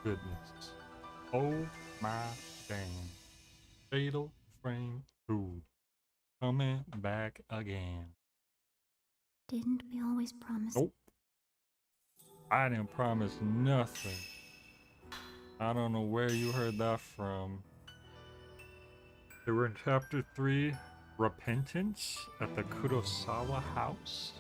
goodness. Oh my damn. Fatal Frame Food. Coming back again. Didn't we always promise? Nope. I didn't promise nothing. I don't know where you heard that from. They were in chapter 3, Repentance at the Kurosawa house.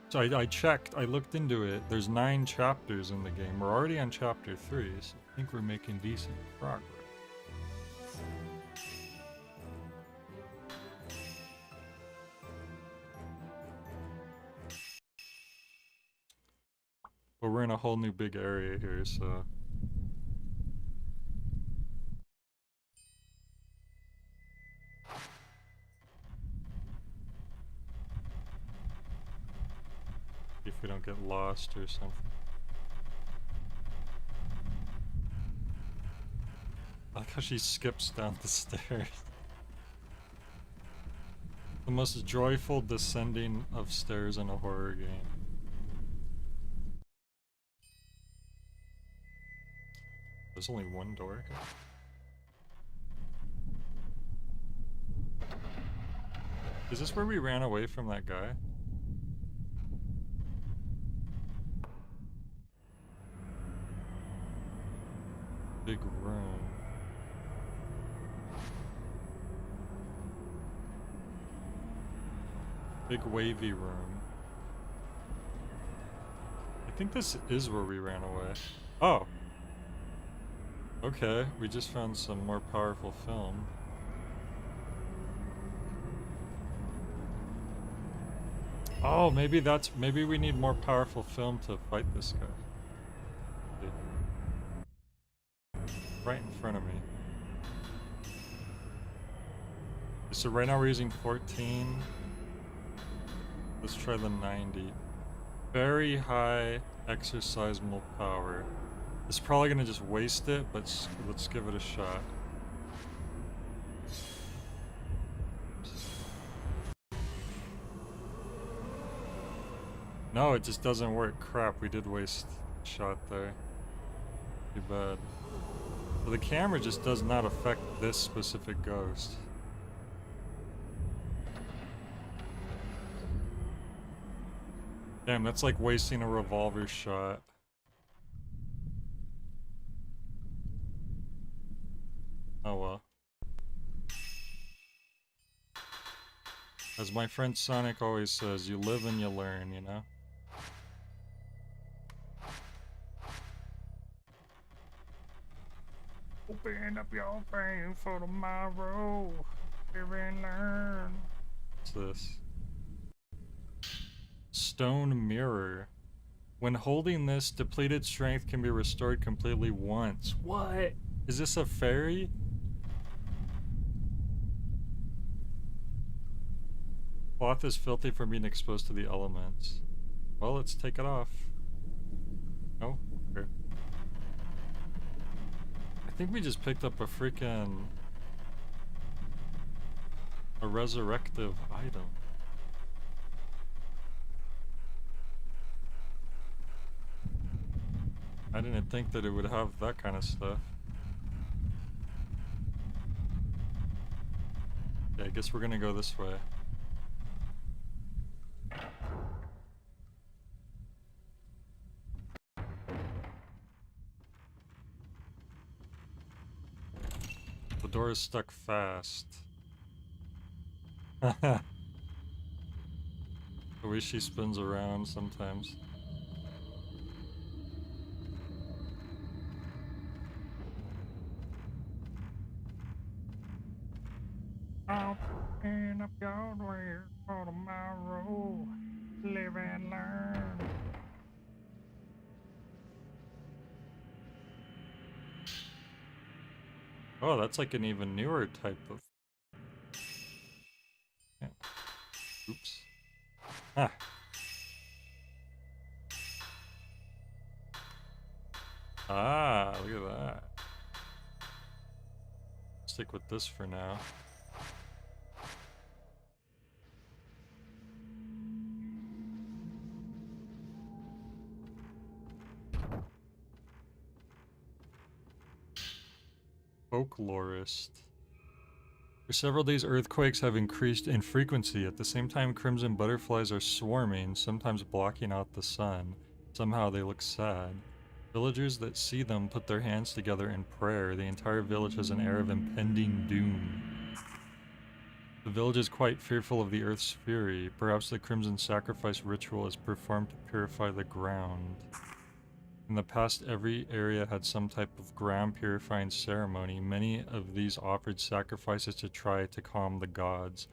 So I checked, I looked into it. There's 9 chapters in the game. We're already on chapter 3, so I think we're making decent progress. But we're in a whole new big area here, so... if we don't get lost or something. I like how she skips down the stairs. The most joyful descending of stairs in a horror game. There's only one door here. Is this where we ran away from that guy? Big room. Big wavy room. I think this is where we ran away. Oh! Okay, we just found some more powerful film. Oh, maybe we need more powerful film to fight this guy. Right in front of me. So right now we're using 14. Let's try the 90. Very high exercisable power. It's probably gonna just waste it, but let's give it a shot. No, it just doesn't work. Crap, we did waste a shot there. Too bad. But the camera just does not affect this specific ghost. Damn, that's like wasting a revolver shot. Oh well. As my friend Sonic always says, you live and you learn, you know? Open up your brain for tomorrow. Live and learn. What's this? Stone mirror. When holding this, depleted strength can be restored completely once. What? Is this a fairy? Cloth is filthy from being exposed to the elements. Well, let's take it off. Oh, okay. I think we just picked up a freaking... a resurrective item. I didn't think that it would have that kind of stuff. Yeah, I guess we're gonna go this way. The door is stuck fast. The way she spins around sometimes. Open up your door for tomorrow. Live and learn. Oh, that's like an even newer type of... Yeah. Oops. Ah. Ah, look at that. Stick with this for now. Folklorist. For several days, earthquakes have increased in frequency. At the same time, crimson butterflies are swarming, sometimes blocking out the sun. Somehow they look sad. Villagers that see them put their hands together in prayer. The entire village has an air of impending doom. The village is quite fearful of the earth's fury. Perhaps the crimson sacrifice ritual is performed to purify the ground. In the past, every area had some type of ground purifying ceremony. Many of these offered sacrifices to try to calm the gods.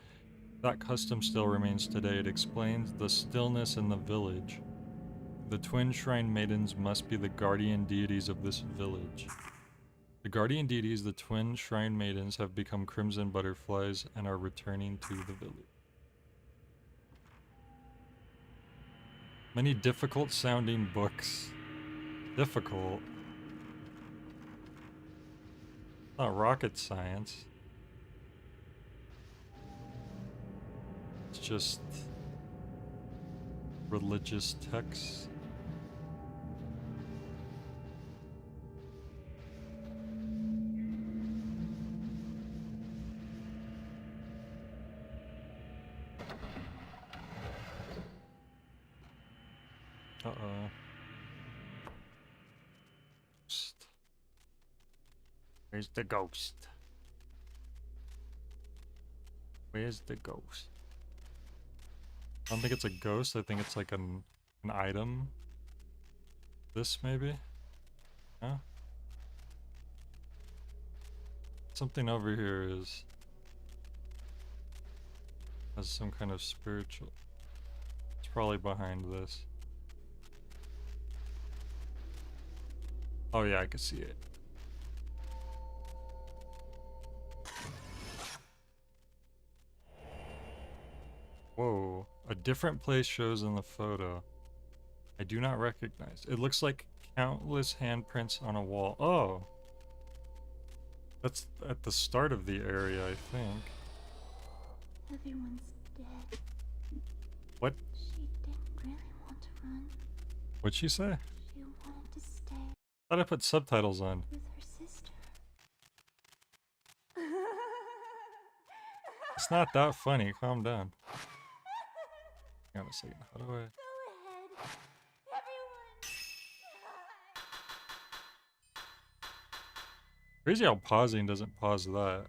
That custom still remains today. It explains the stillness in the village. The twin shrine maidens must be the guardian deities of this village. The guardian deities, the twin shrine maidens, have become crimson butterflies and are returning to the village. Many difficult sounding books. Difficult. Not rocket science. It's just religious texts. Uh-oh. Where's the ghost? Where's the ghost? I don't think it's a ghost, I think it's like an item. This maybe? Huh? Something over here has some kind of spiritual. It's probably behind this. Oh yeah, I can see it. Whoa, a different place shows in the photo. I do not recognize. It looks like countless handprints on a wall. Oh! That's at the start of the area, I think. Everyone's dead. What? She didn't really want to run. What'd she say? She wanted to stay Thought I put subtitles on. with her sister. It's not that funny, calm down. Hang on a second, how do I... Go ahead. Everyone. Crazy how pausing doesn't pause that.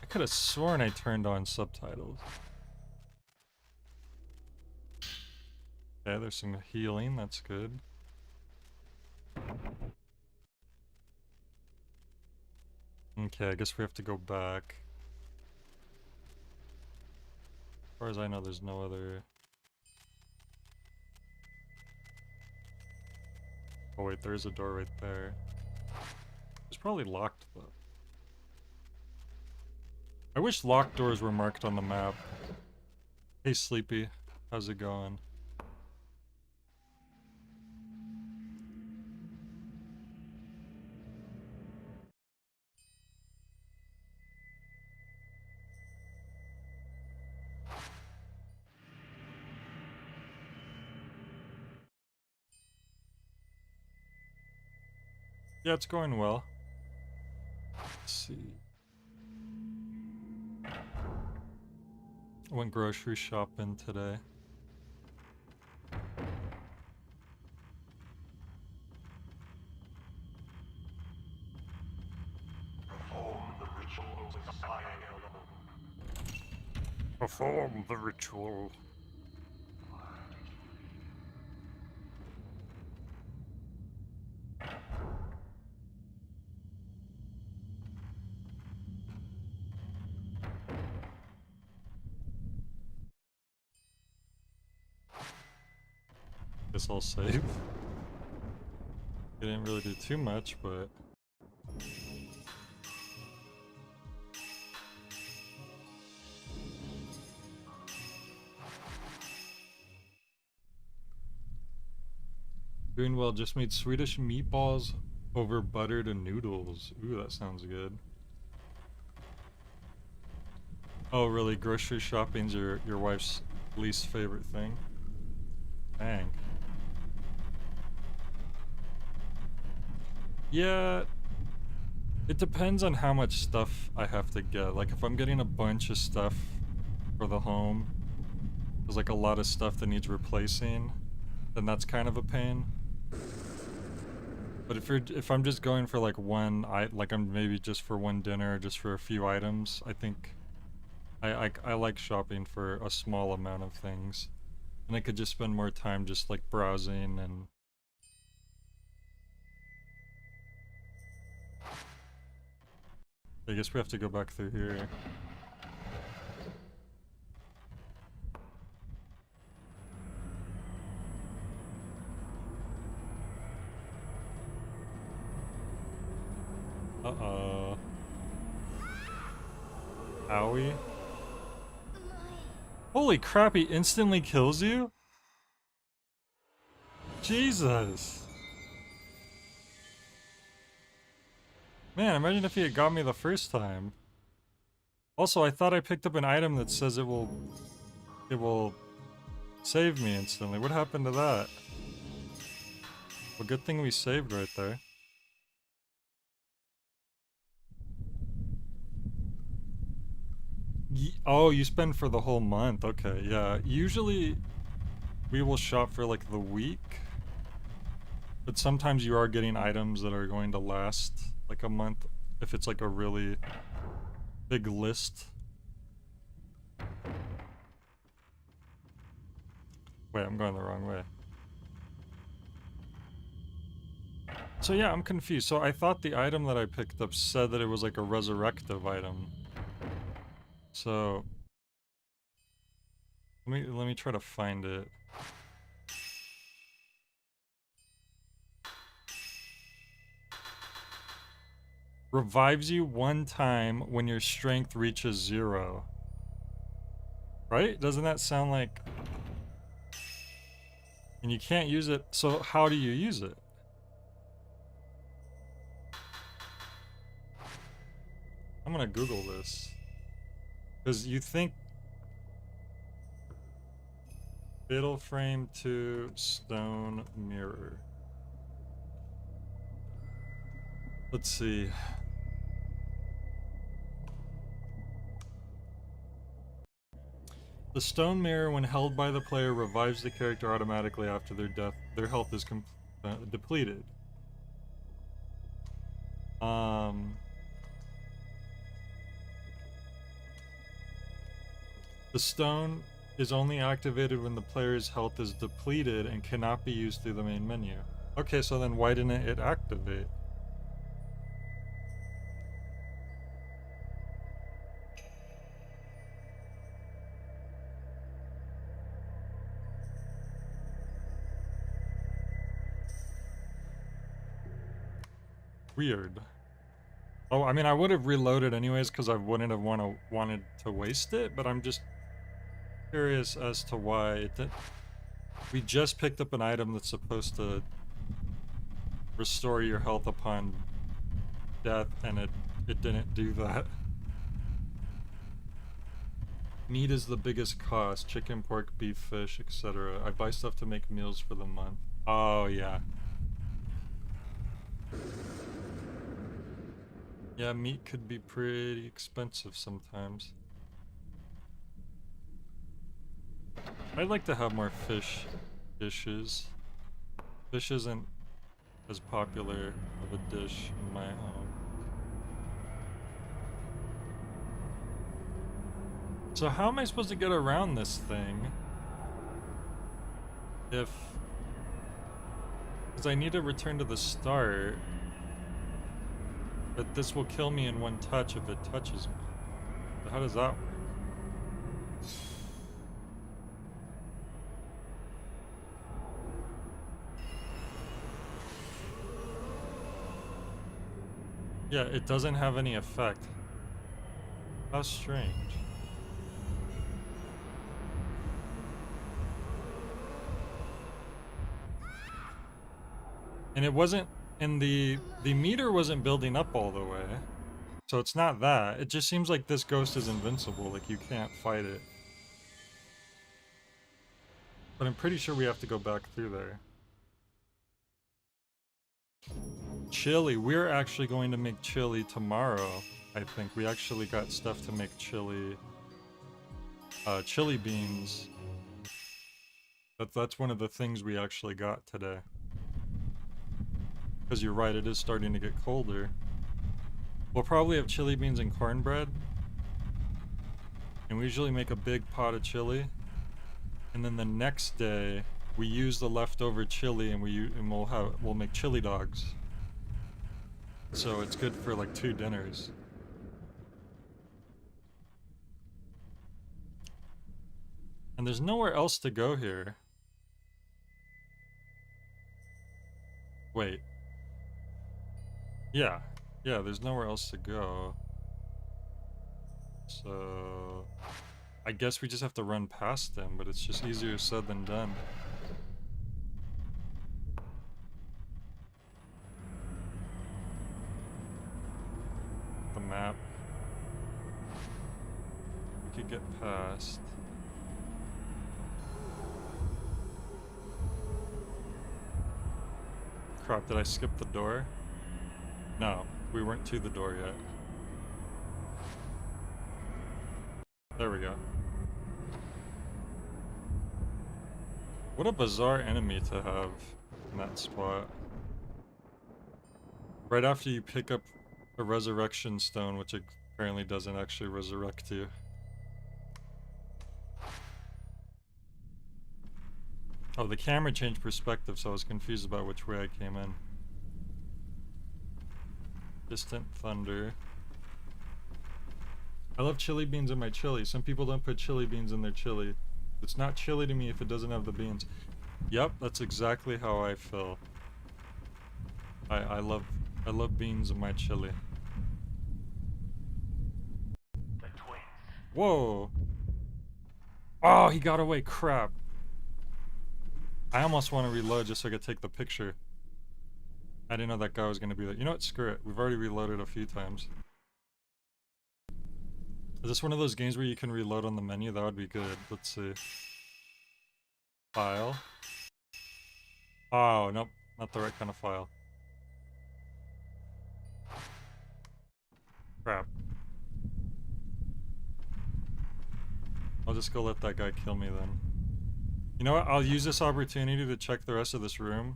I could have sworn I turned on subtitles. Okay, there's some healing, that's good. Okay, I guess we have to go back. As far as I know, there's no other... Oh wait, there is a door right there. It's probably locked though. I wish locked doors were marked on the map. Hey Sleepy, how's it going? Yeah, it's going well. Let's see. I went grocery shopping today. Perform the ritual. Guess I'll save. It didn't really do too much, but... Doing well, just made Swedish meatballs over buttered noodles. Ooh, that sounds good. Oh, really? Grocery shopping's your wife's least favorite thing? Dang. Yeah, it depends on how much stuff I have to get. Like, if I'm getting a bunch of stuff for the home, there's like a lot of stuff that needs replacing, then that's kind of a pain. But if I'm just going for like like I'm maybe just for one dinner, just for a few items, I think I like shopping for a small amount of things. And I could just spend more time just like browsing and I guess we have to go back through here. Uh-oh. Owie. Holy crap, he instantly kills you? Jesus. Man, imagine if he had got me the first time. Also, I thought I picked up an item that says it will save me instantly. What happened to that? Well, good thing we saved right there. Oh, you spend for the whole month. Okay, yeah. Usually we will shop for like the week. But sometimes you are getting items that are going to last like a month if it's like a really big list. Wait, I'm going the wrong way. So yeah, I'm confused. So I thought the item that I picked up said that it was like a resurrective item. So let me try to find it. Revives you one time when your strength reaches 0. Right? Doesn't that sound like... And you can't use it, so how do you use it? I'm gonna Google this. Because you think... Fatal frame to stone mirror. Let's see. The stone mirror, when held by the player, revives the character automatically after their death. Their health is depleted. The stone is only activated when the player's health is depleted and cannot be used through the main menu. Okay, so then why didn't it activate? Weird. Oh, I mean, I would have reloaded anyways because I wouldn't have wanted to waste it, but I'm just curious as to why it did. We just picked up an item that's supposed to restore your health upon death, and it didn't do that. Meat is the biggest cost. Chicken, pork, beef, fish, etc. I buy stuff to make meals for the month. Oh, yeah. Yeah, meat could be pretty expensive sometimes. I'd like to have more fish dishes. Fish isn't as popular of a dish in my home. So how am I supposed to get around this thing? If... Because I need to return to the start. But this will kill me in one touch if it touches me. So how does that work? Yeah, it doesn't have any effect. How strange. And it wasn't... And the meter wasn't building up all the way. So it's not that. It just seems like this ghost is invincible, like you can't fight it. But I'm pretty sure we have to go back through there. Chili. We're actually going to make chili tomorrow. I think we actually got stuff to make chili. Chili beans. That's one of the things we actually got today. Because you're right, it is starting to get colder. We'll probably have chili beans and cornbread. And we usually make a big pot of chili. And then the next day, we use the leftover chili and we'll make chili dogs. So it's good for like 2 dinners. And there's nowhere else to go here. Wait. Yeah. Yeah, there's nowhere else to go. So I guess we just have to run past them, but it's just easier said than done. The map. We could get past. Crap, did I skip the door? No, we weren't to the door yet. There we go. What a bizarre enemy to have in that spot. Right after you pick up a resurrection stone, which apparently doesn't actually resurrect you. Oh, the camera changed perspective, so I was confused about which way I came in. Distant thunder. I love chili beans in my chili. Some people don't put chili beans in their chili. It's not chili to me if it doesn't have the beans. Yep, that's exactly how I feel. I love beans in my chili. The twins. Whoa! Oh, he got away. Crap. I almost want to reload just so I could take the picture. I didn't know that guy was going to be there. You know what? Screw it. We've already reloaded a few times. Is this one of those games where you can reload on the menu? That would be good. Let's see. File. Oh, nope. Not the right kind of file. Crap. I'll just go let that guy kill me then. You know what? I'll use this opportunity to check the rest of this room.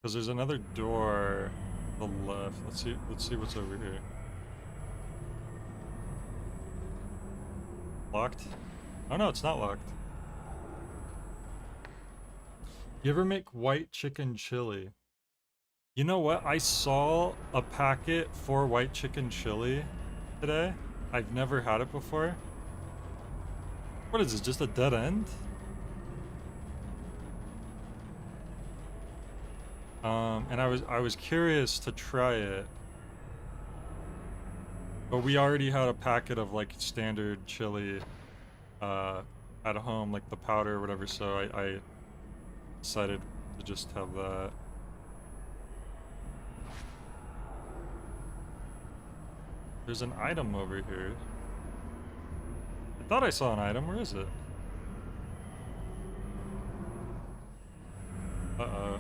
Because there's another door to the left. Let's see what's over here. Locked? Oh no, it's not locked. You ever make white chicken chili? You know what? I saw a packet for white chicken chili today. I've never had it before. What is this, just a dead end? And I was curious to try it. But we already had a packet of like standard chili at home, like the powder or whatever, so I decided to just have that. There's an item over here. I thought I saw an item. Where is it? Uh-oh.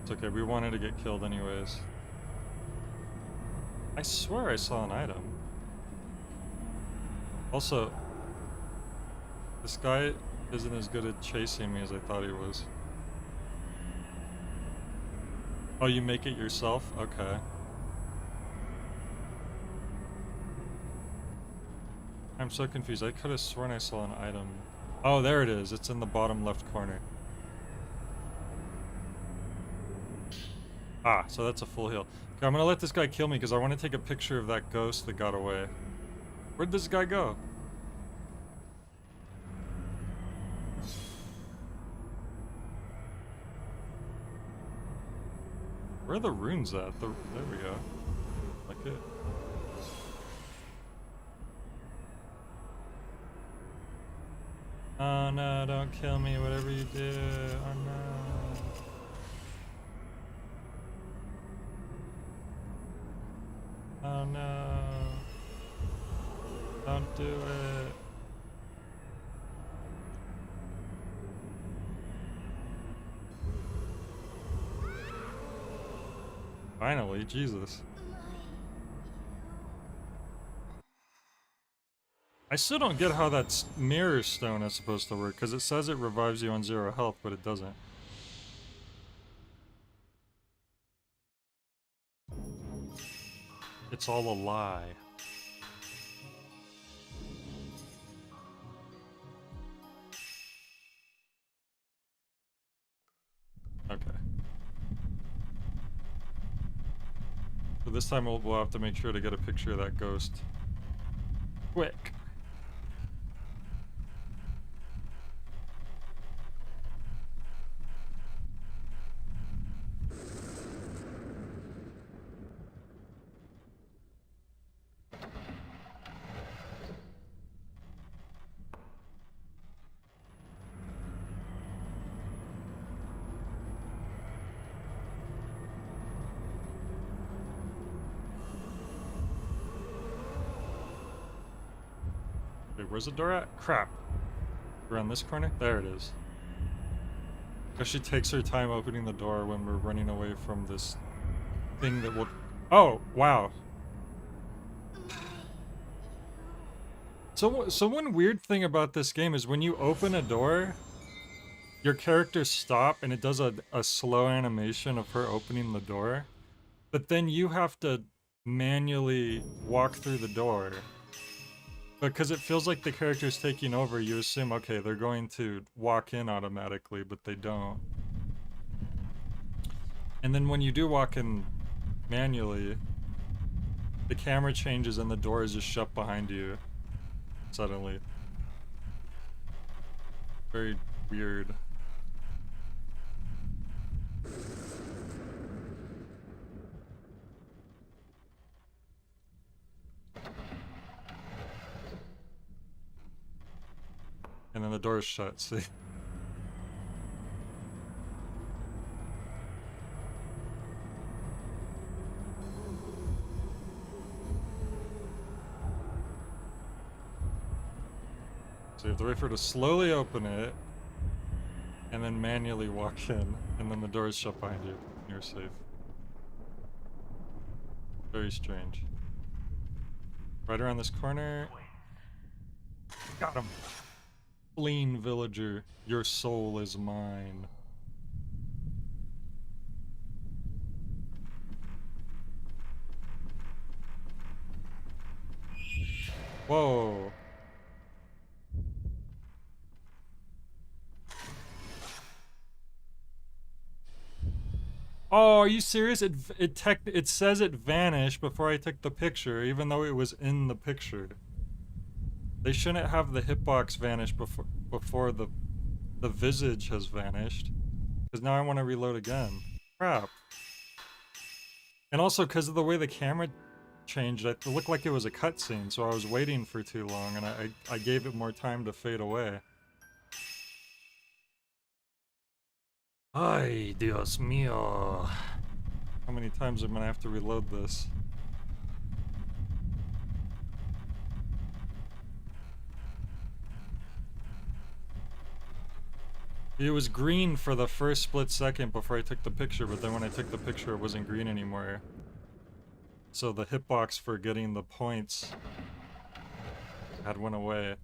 It's okay. We wanted to get killed anyways. I swear I saw an item. Also, this guy isn't as good at chasing me as I thought he was. Oh, you make it yourself? Okay. I'm so confused. I could have sworn I saw an item. Oh, there it is. It's in the bottom left corner. Ah, so that's a full heal. Okay, I'm gonna let this guy kill me because I want to take a picture of that ghost that got away. Where'd this guy go? Where are the runes at? There we go. Like it. Oh no, don't kill me, whatever you do. Oh no. Oh no. Don't do it. Finally, Jesus. I still don't get how that mirror stone is supposed to work, because it says it revives you on 0 health, but it doesn't. It's all a lie. Okay. So this time we'll have to make sure to get a picture of that ghost. Quick. Wait, where's the door at? Crap. Around this corner? There it is. Because she takes her time opening the door when we're running away from this thing that will... Oh, wow. So one weird thing about this game is when you open a door, your characters stop and it does a slow animation of her opening the door. But then you have to manually walk through the door. Because it feels like the character's taking over, you assume, okay, they're going to walk in automatically, but they don't. And then when you do walk in manually, the camera changes and the door is just shut behind you. Suddenly. Very weird. And then the door is shut, see? So you have to wait for her to slowly open it, and then manually walk in, and then the door is shut behind you, and you're safe. Very strange. Right around this corner. Got him! Fleeing villager, your soul is mine. Whoa. Oh, are you serious? It says it vanished before I took the picture, even though it was in the picture. They shouldn't have the hitbox vanish before the visage has vanished. Because now I want to reload again. Crap. And also because of the way the camera changed, it looked like it was a cutscene, so I was waiting for too long, and I gave it more time to fade away. Ay, Dios mío. How many times am I gonna have to reload this? It was green for the first split second before I took the picture, but then when I took the picture it wasn't green anymore. So the hitbox for getting the points had went away.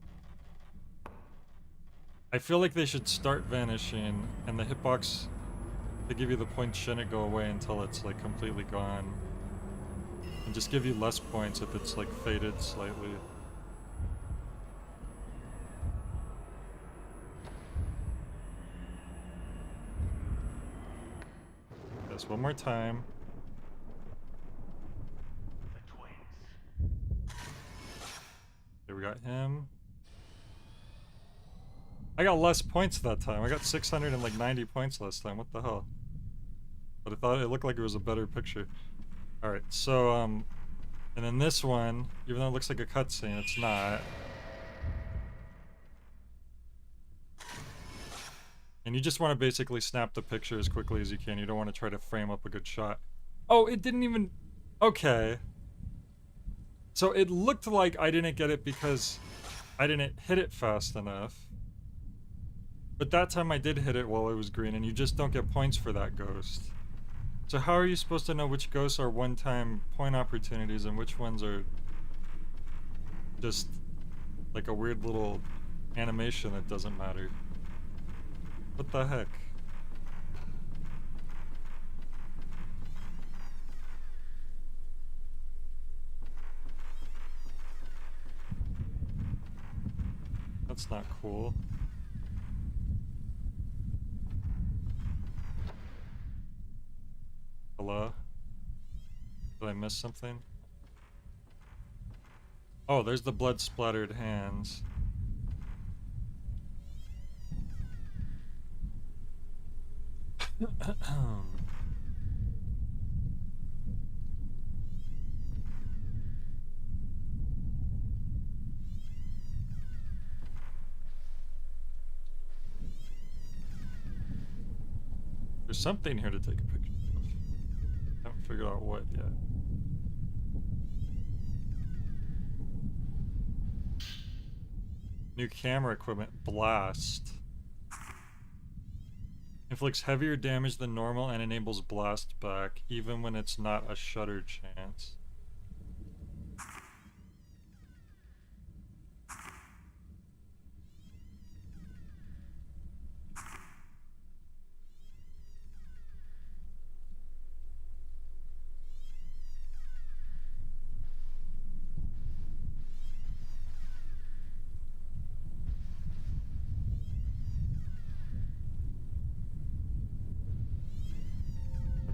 I feel like they should start vanishing, and the hitbox to give you the points shouldn't go away until it's like completely gone. And just give you less points if it's like faded slightly. Yes, one more time. The twins. Okay, we got him. I got less points that time. I got 690 points last time. What the hell? But I thought it looked like it was a better picture. Alright, so, and then this one, even though it looks like a cutscene, it's not. And you just want to basically snap the picture as quickly as you can. You don't want to try to frame up a good shot. Oh, it didn't even... Okay. So it looked like I didn't get it because I didn't hit it fast enough. But that time I did hit it while it was green, and you just don't get points for that ghost. So how are you supposed to know which ghosts are one-time point opportunities and which ones are just like a weird little animation that doesn't matter? What the heck? That's not cool. Hello? Did I miss something? Oh, there's the blood-splattered hands. There's something here to take a picture of. Haven't figured out what yet. New camera equipment. Blast. Inflicts heavier damage than normal and enables blast back, even when it's not a shutter chance.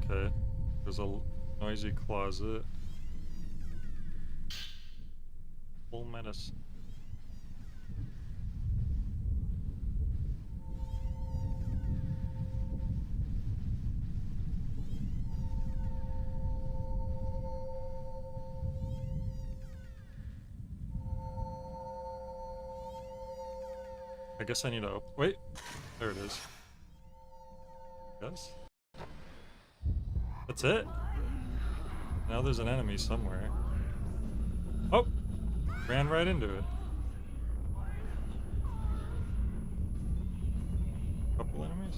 Okay. There's a noisy closet. Full medicine. I guess I need to wait. There it is. Yes. That's it? Now there's an enemy somewhere. Oh! Ran right into it. Couple enemies?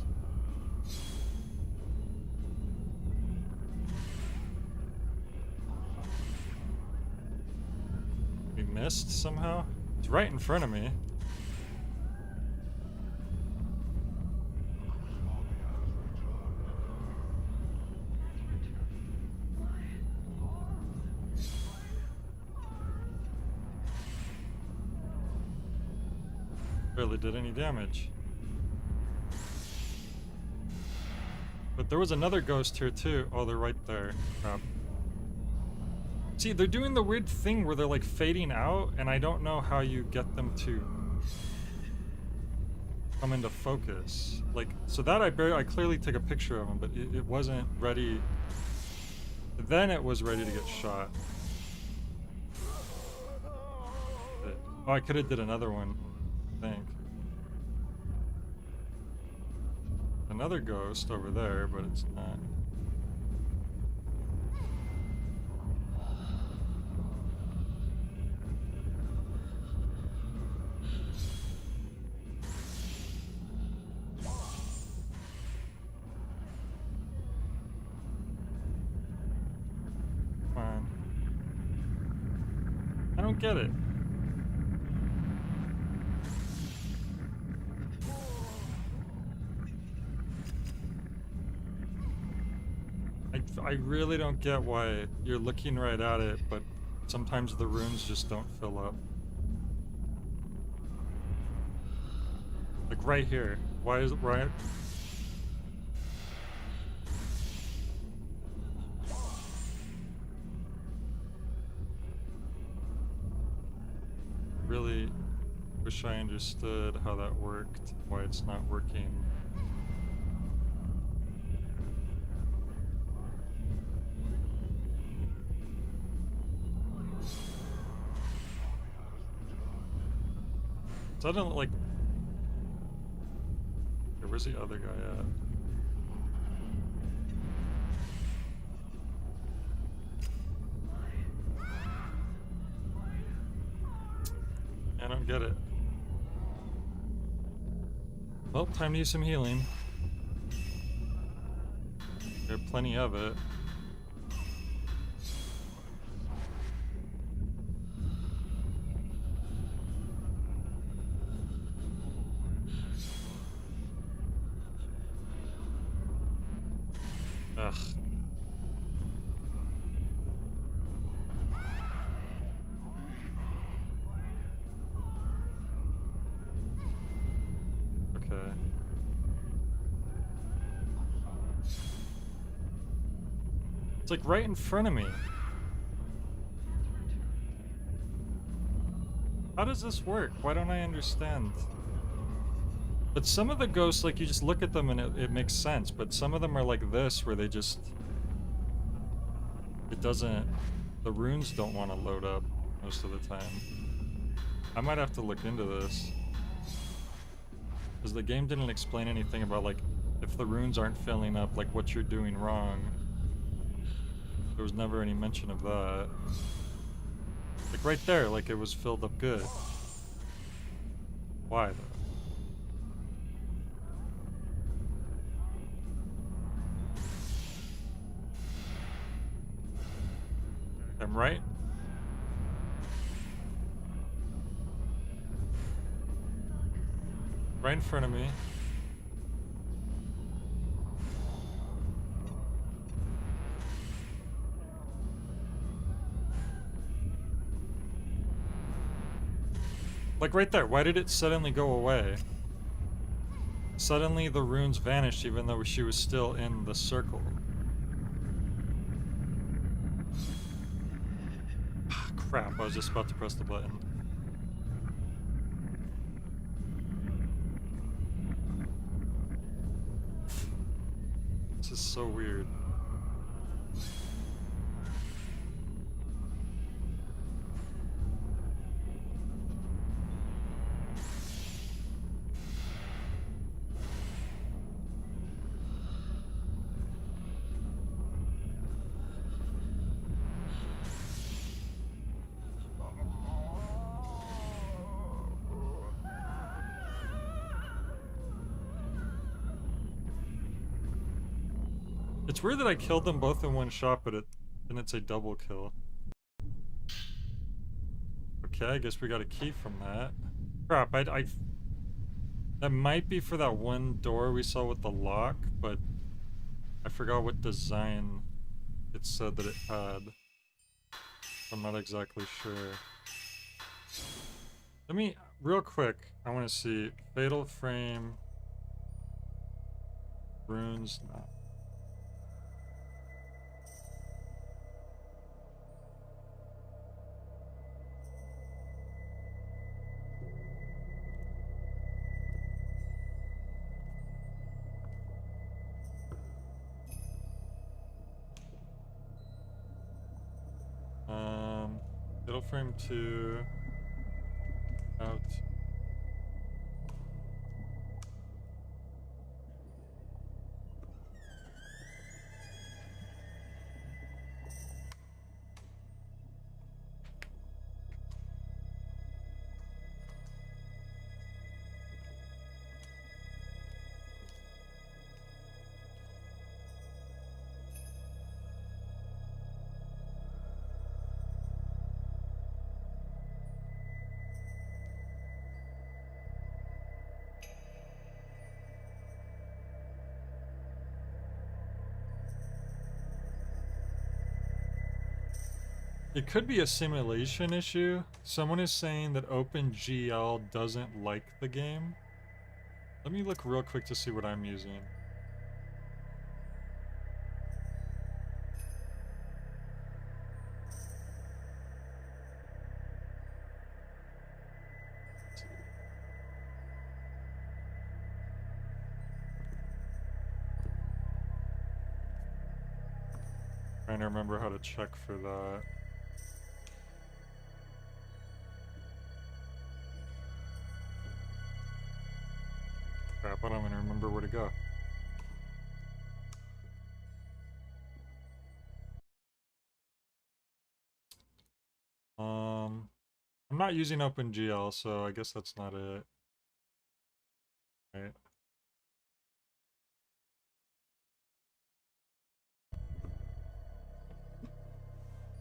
We missed somehow? It's right in front of me. Barely did any damage. But there was another ghost here too. Oh, they're right there. Crap. See, they're doing the weird thing where they're like fading out, and I don't know how you get them to come into focus. Like, so that I clearly took a picture of them, but it wasn't ready. Then it was ready to get shot. Oh, I could have did another one, I think. Another ghost over there, but it's not. Come on. I don't get it. I really don't get why you're looking right at it, but sometimes the runes just don't fill up. Like right here. Why is it right? Really wish I understood how that worked, why it's not working. So I don't like. Where's the other guy at? I don't get it. Well, time to use some healing. There are plenty of it. Ugh. Okay. It's like right in front of me. How does this work? Why don't I understand? But some of the ghosts, like, you just look at them and it makes sense, but some of them are like this, where they just... It doesn't... The runes don't want to load up most of the time. I might have to look into this. Because the game didn't explain anything about, like, if the runes aren't filling up, like, what you're doing wrong. There was never any mention of that. Like, right there, like, it was filled up good. Why, though? I'm right? Right in front of me. Like right there, why did it suddenly go away? Suddenly the runes vanished even though she was still in the circle. Crap, I was just about to press the button. This is so weird. It's weird that I killed them both in one shot, but it's a double kill. Okay, I guess we got a key from that. Crap, that might be for that one door we saw with the lock, but I forgot what design it said that it had. I'm not exactly sure. Let me, real quick, I want to see Fatal Frame, runes, no. Fatal Frame 2, out. It could be a simulation issue. Someone is saying that OpenGL doesn't like the game. Let me look real quick to see what I'm using. Trying to remember how to check for that. Crap, I don't even remember where to go. I'm not using OpenGL, so I guess that's not it. Right.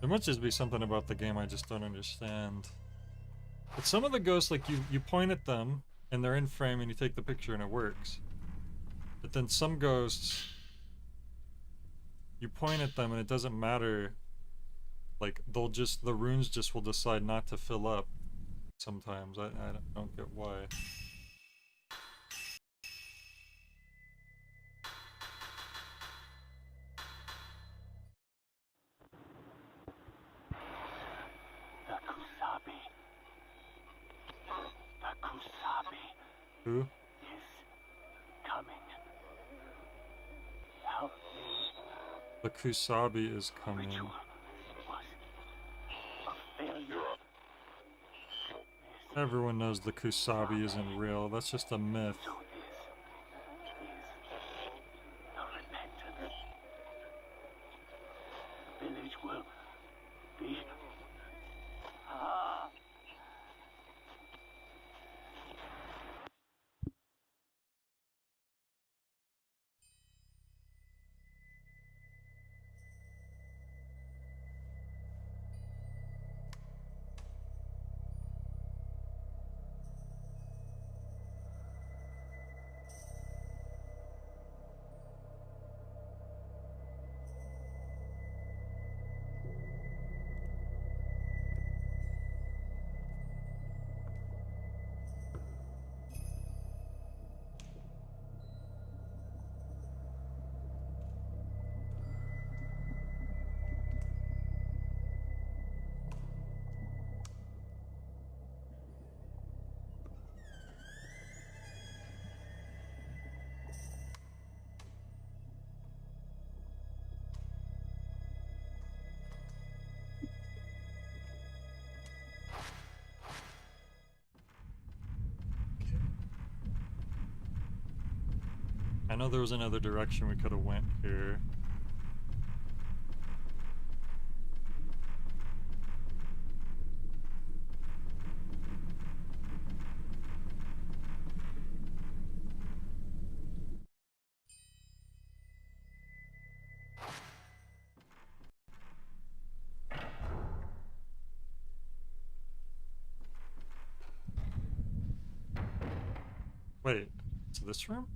There must just be something about the game I just don't understand. But some of the ghosts, like, you point at them, and they're in frame, and you take the picture, and it works. But then some ghosts, you point at them, and it doesn't matter. Like, they'll just, the runes just will decide not to fill up sometimes. I don't get why. The Kusabi. The Kusabi Who? is coming. Help me. The Kusabi is coming. Ritual was a failure. Everyone knows the Kusabi isn't real. That's just a myth. So this is the repentance. The village will be. Ah! I know there was another direction we could have went here. Wait, to this room?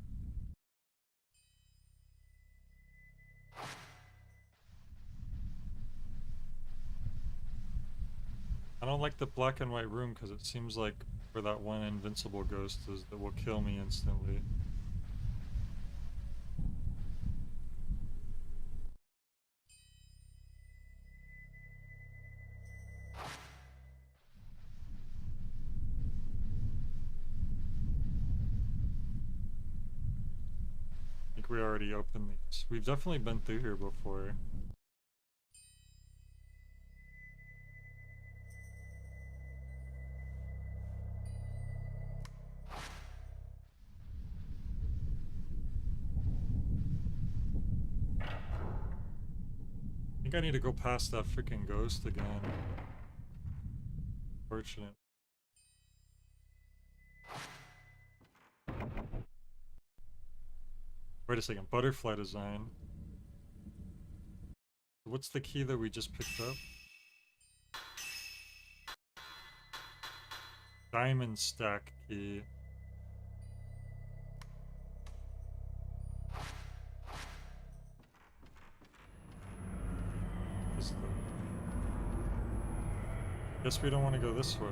I don't like the black and white room because it seems like where that one invincible ghost is that will kill me instantly. I think we already opened these. We've definitely been through here before. I think I need to go past that freaking ghost again. Fortunate. Wait a second, butterfly design. What's the key that we just picked up? Diamond stack key. Guess we don't want to go this way.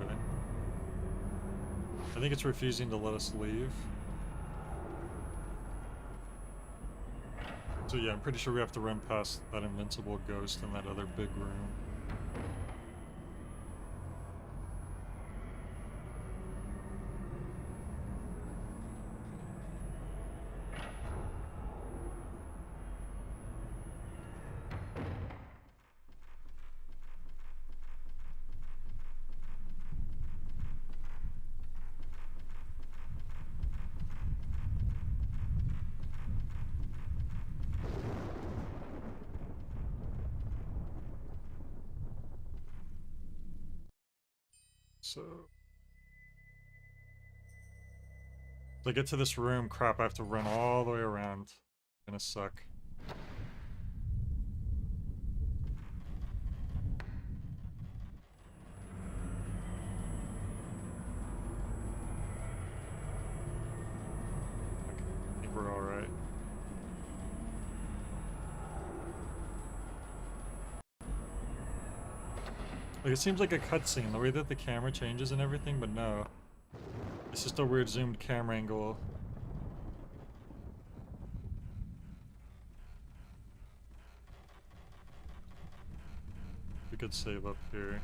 I think it's refusing to let us leave. So yeah, I'm pretty sure we have to run past that invincible ghost in that other big room. So to get to this room, crap, I have to run all the way around. It's gonna suck. we're alright. Like, it seems like a cutscene, the way that the camera changes and everything, but no. It's just a weird zoomed camera angle. We could save up here.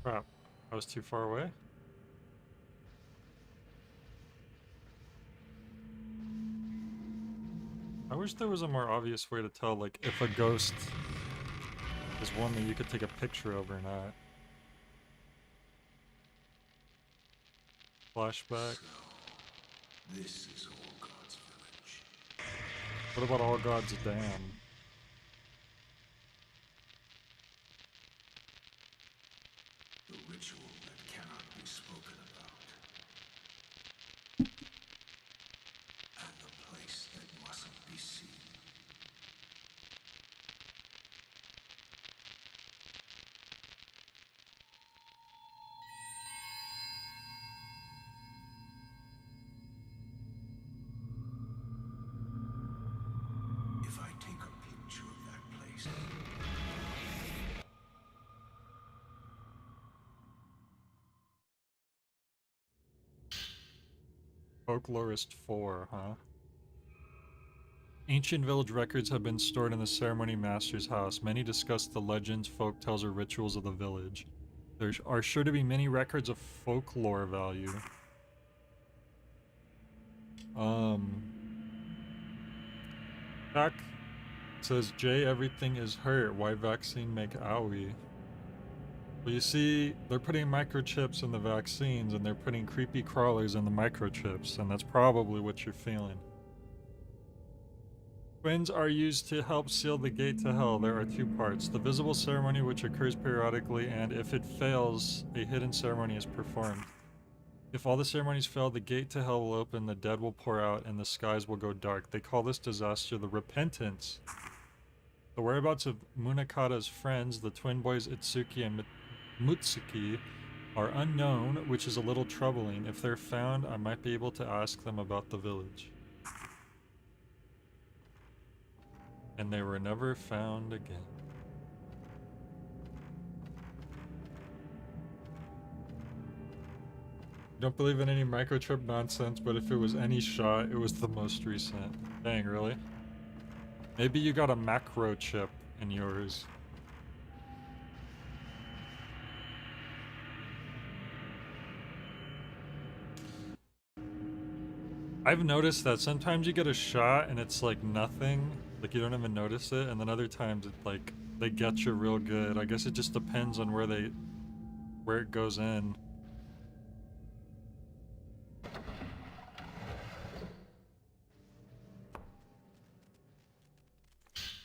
Crap, I was too far away? I wish there was a more obvious way to tell, like, if a ghost is one that you could take a picture of or not. Flashback. This is All God's village. What about All God's Dam? The ritual that cannot be spoken about. And the place that mustn't be seen. If I take a picture of that place, Folklorist 4, huh? Ancient village records have been stored in the ceremony master's house. Many discuss the legends, folk tales, or rituals of the village. There are sure to be many records of folklore value. Back says, Jay, everything is hurt. Why vaccine make owie? Well, you see, they're putting microchips in the vaccines, and they're putting creepy crawlers in the microchips, and that's probably what you're feeling. Twins are used to help seal the gate to hell. There are two parts. The visible ceremony, which occurs periodically, and if it fails, a hidden ceremony is performed. If all the ceremonies fail, the gate to hell will open, the dead will pour out, and the skies will go dark. They call this disaster the Repentance. The whereabouts of Munakata's friends, the twin boys Itsuki and Mutsuki, are unknown, which is a little troubling. If they're found, I might be able to ask them about the village. And they were never found again. Don't believe in any microchip nonsense, but if it was any shot, it was the most recent. Dang, really? Maybe you got a macro chip in yours. I've noticed that sometimes you get a shot and it's like nothing, like you don't even notice it, and then other times it like they get you real good. I guess it just depends on where it goes in.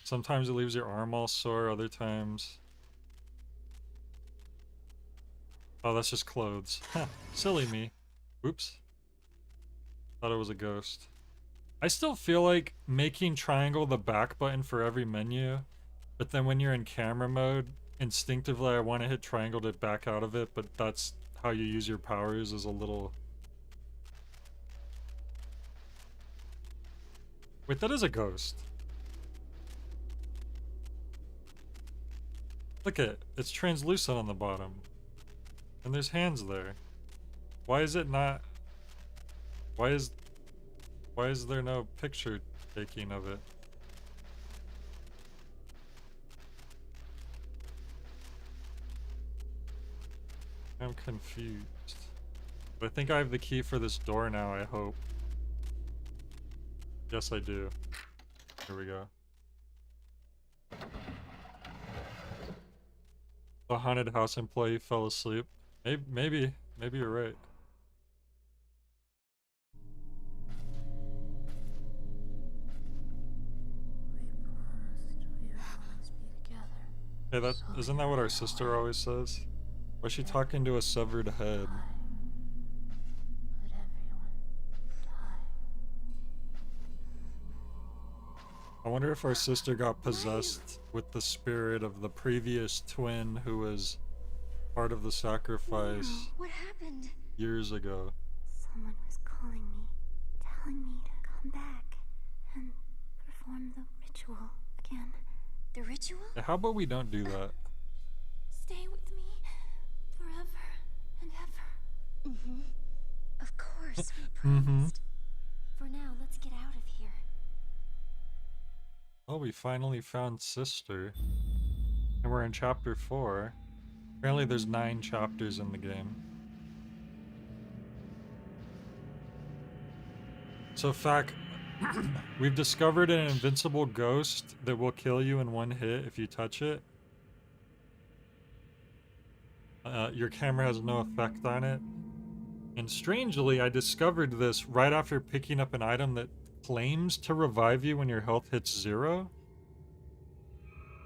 Sometimes it leaves your arm all sore, other times... Oh, that's just clothes. Silly me. Oops. Thought it was a ghost. I still feel like making triangle the back button for every menu, but then when you're in camera mode, instinctively I want to hit triangle to back out of it, but that's how you use your powers is a little... Wait, that is a ghost. Look at it. It's translucent on the bottom. And there's hands there. Why is it not... Why is there no picture taking of it? I'm confused. But I think I have the key for this door now, I hope. Yes, I do. Here we go. The haunted house employee fell asleep. Maybe you're right. We promised we would always be together. Hey, isn't that what our sister always says? Why is she talking to a severed head? Let everyone die. I wonder if our sister got possessed with the spirit of the previous twin who was part of the sacrifice What happened? years ago. Someone was calling me, telling me to come back and perform the ritual again. The ritual? Yeah, how about we don't do that? Stay with me forever and ever. Mm-hmm. Of course, we promised. For now, let's get out of here. Oh, we finally found sister. And we're in chapter 4. Apparently there's 9 chapters in the game. So, Fac, we've discovered an invincible ghost that will kill you in one hit if you touch it. Your camera has no effect on it. And strangely, I discovered this right after picking up an item that claims to revive you when your health hits 0.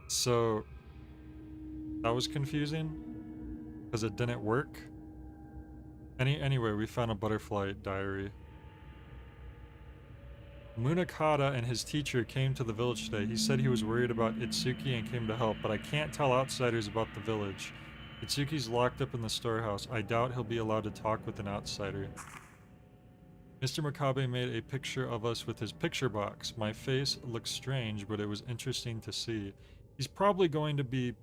So, that was confusing, because it didn't work. Anyway, we found a butterfly diary. Munakata and his teacher came to the village today. He said he was worried about Itsuki and came to help, but I can't tell outsiders about the village. Itsuki's locked up in the storehouse. I doubt he'll be allowed to talk with an outsider. Mr. Makabe made a picture of us with his picture box. My face looks strange, but it was interesting to see. He's probably going to be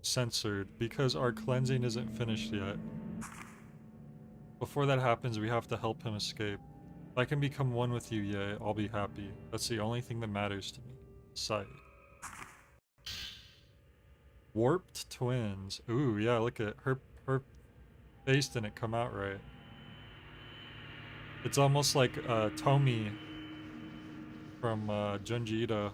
censored because our cleansing isn't finished yet. Before that happens, we have to help him escape. If I can become one with you, Ye, I'll be happy. That's the only thing that matters to me. Sight. Warped twins. Ooh, yeah, look at her face didn't come out right. It's almost like Tomi from Junji Ito.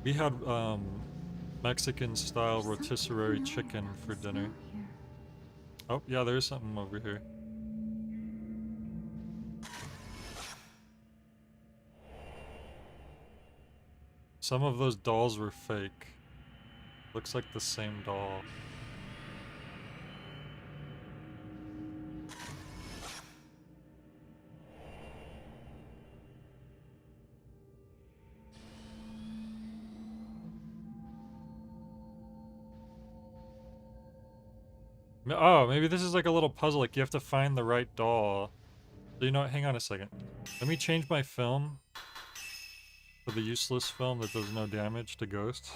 We had Mexican style rotisserie chicken for dinner. Oh, yeah, there's something over here. Some of those dolls were fake. Looks like the same doll. Oh, maybe this is like a little puzzle, like you have to find the right doll. So you know what, hang on a second. Let me change my film to the useless film that does no damage to ghosts.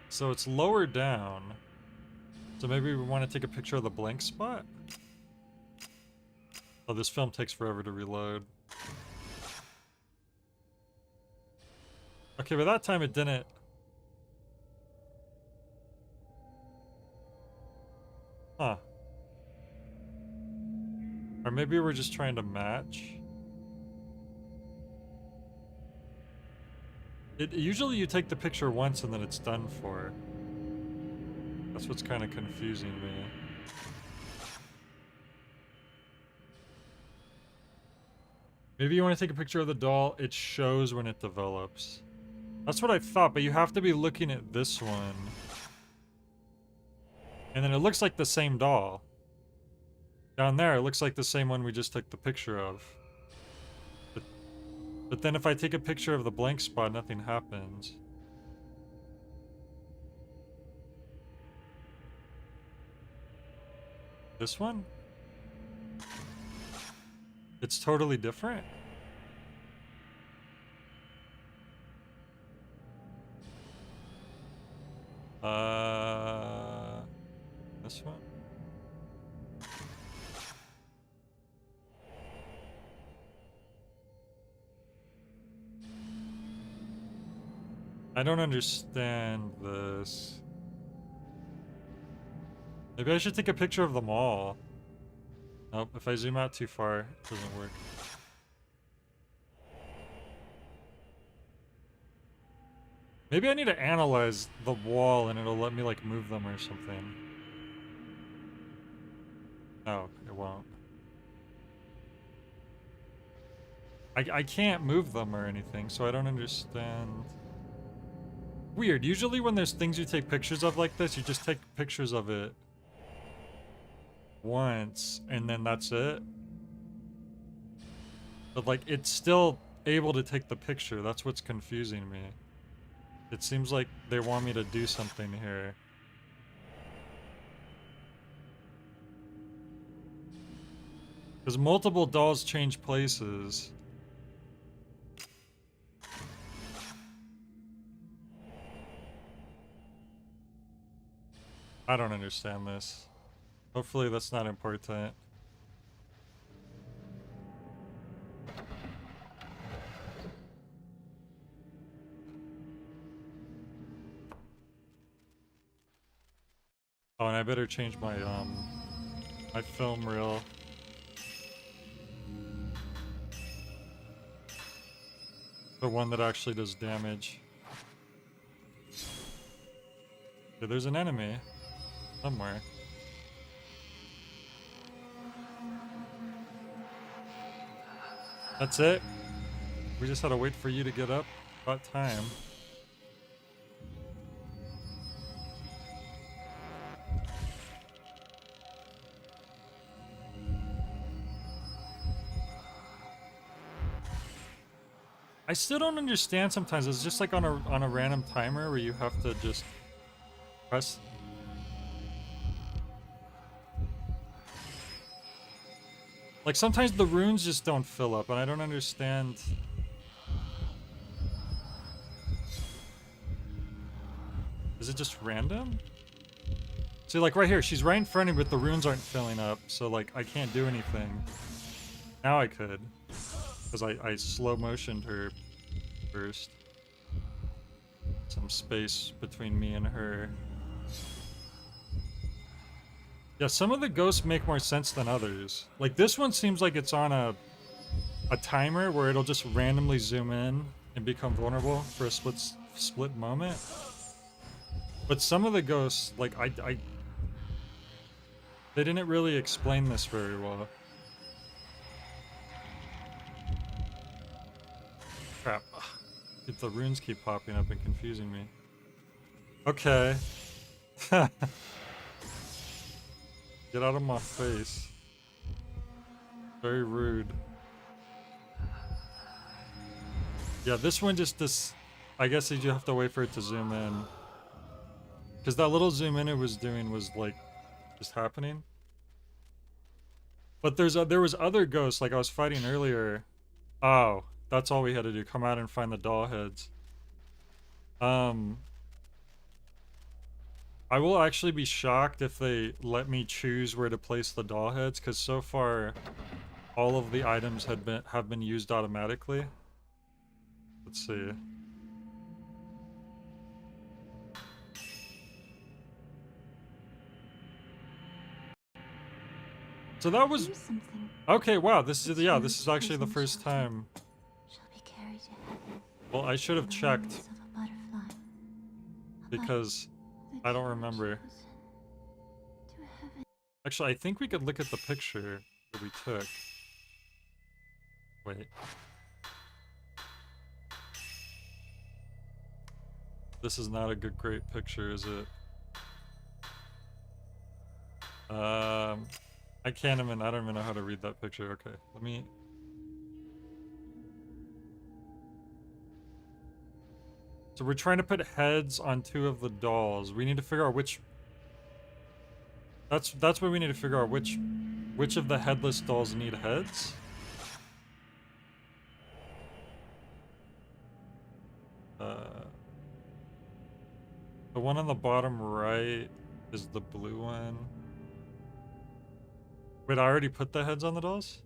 So it's lower down. So maybe we want to take a picture of the blank spot? Oh, this film takes forever to reload. Okay, but that time it didn't. Huh. Or maybe we're just trying to match. Usually you take the picture once and then it's done for. That's what's kind of confusing me. Maybe you want to take a picture of the doll, it shows when it develops. That's what I thought, but you have to be looking at this one. And then it looks like the same doll. Down there, it looks like the same one we just took the picture of. But then if I take a picture of the blank spot, nothing happens. This one? It's totally different? I don't understand this. Maybe I should take a picture of them all. Nope, if I zoom out too far, it doesn't work. Maybe I need to analyze the wall and it'll let me like move them or something. No, it won't. I can't move them or anything, so I don't understand. Weird, usually when there's things you take pictures of like this, you just take pictures of it once and then that's it. But like, it's still able to take the picture, that's what's confusing me. It seems like they want me to do something here. Because multiple dolls change places. I don't understand this. Hopefully that's not important. Oh, and I better change my my film reel. The one that actually does damage. Okay, there's an enemy somewhere. That's it? We just had to wait for you to get up? About time. I still don't understand sometimes. It's just like on a random timer where you have to just press. Like sometimes the runes just don't fill up and I don't understand. Is it just random? See, like right here, she's right in front of me, but the runes aren't filling up, so like I can't do anything. Now I could. Because I slow motioned her first. Some space between me and her. Yeah, some of the ghosts make more sense than others. Like this one seems like it's on a timer where it'll just randomly zoom in and become vulnerable for a split moment. But some of the ghosts, like they didn't really explain this very well. Crap. The runes keep popping up and confusing me. Okay. Get out of my face. Very rude. Yeah, this one just I guess you have to wait for it to zoom in. Because that little zoom in it was doing was like just happening. But there was other ghosts like I was fighting earlier. Oh, that's all we had to do. Come out and find the doll heads. I will actually be shocked if they let me choose where to place the doll heads, because so far all of the items have been used automatically. Let's see. So that was okay. Wow, this is this is actually the first time. Well, I should have checked because I don't remember. Actually, I think we could look at the picture that we took. Wait. This is not a great picture, is it? I don't even know how to read that picture. Okay, let me... So we're trying to put heads on 2 of the dolls. We need to figure out which... That's what we need to figure out, which of the headless dolls need heads? The one on the bottom right is the blue one. Wait, I already put the heads on the dolls?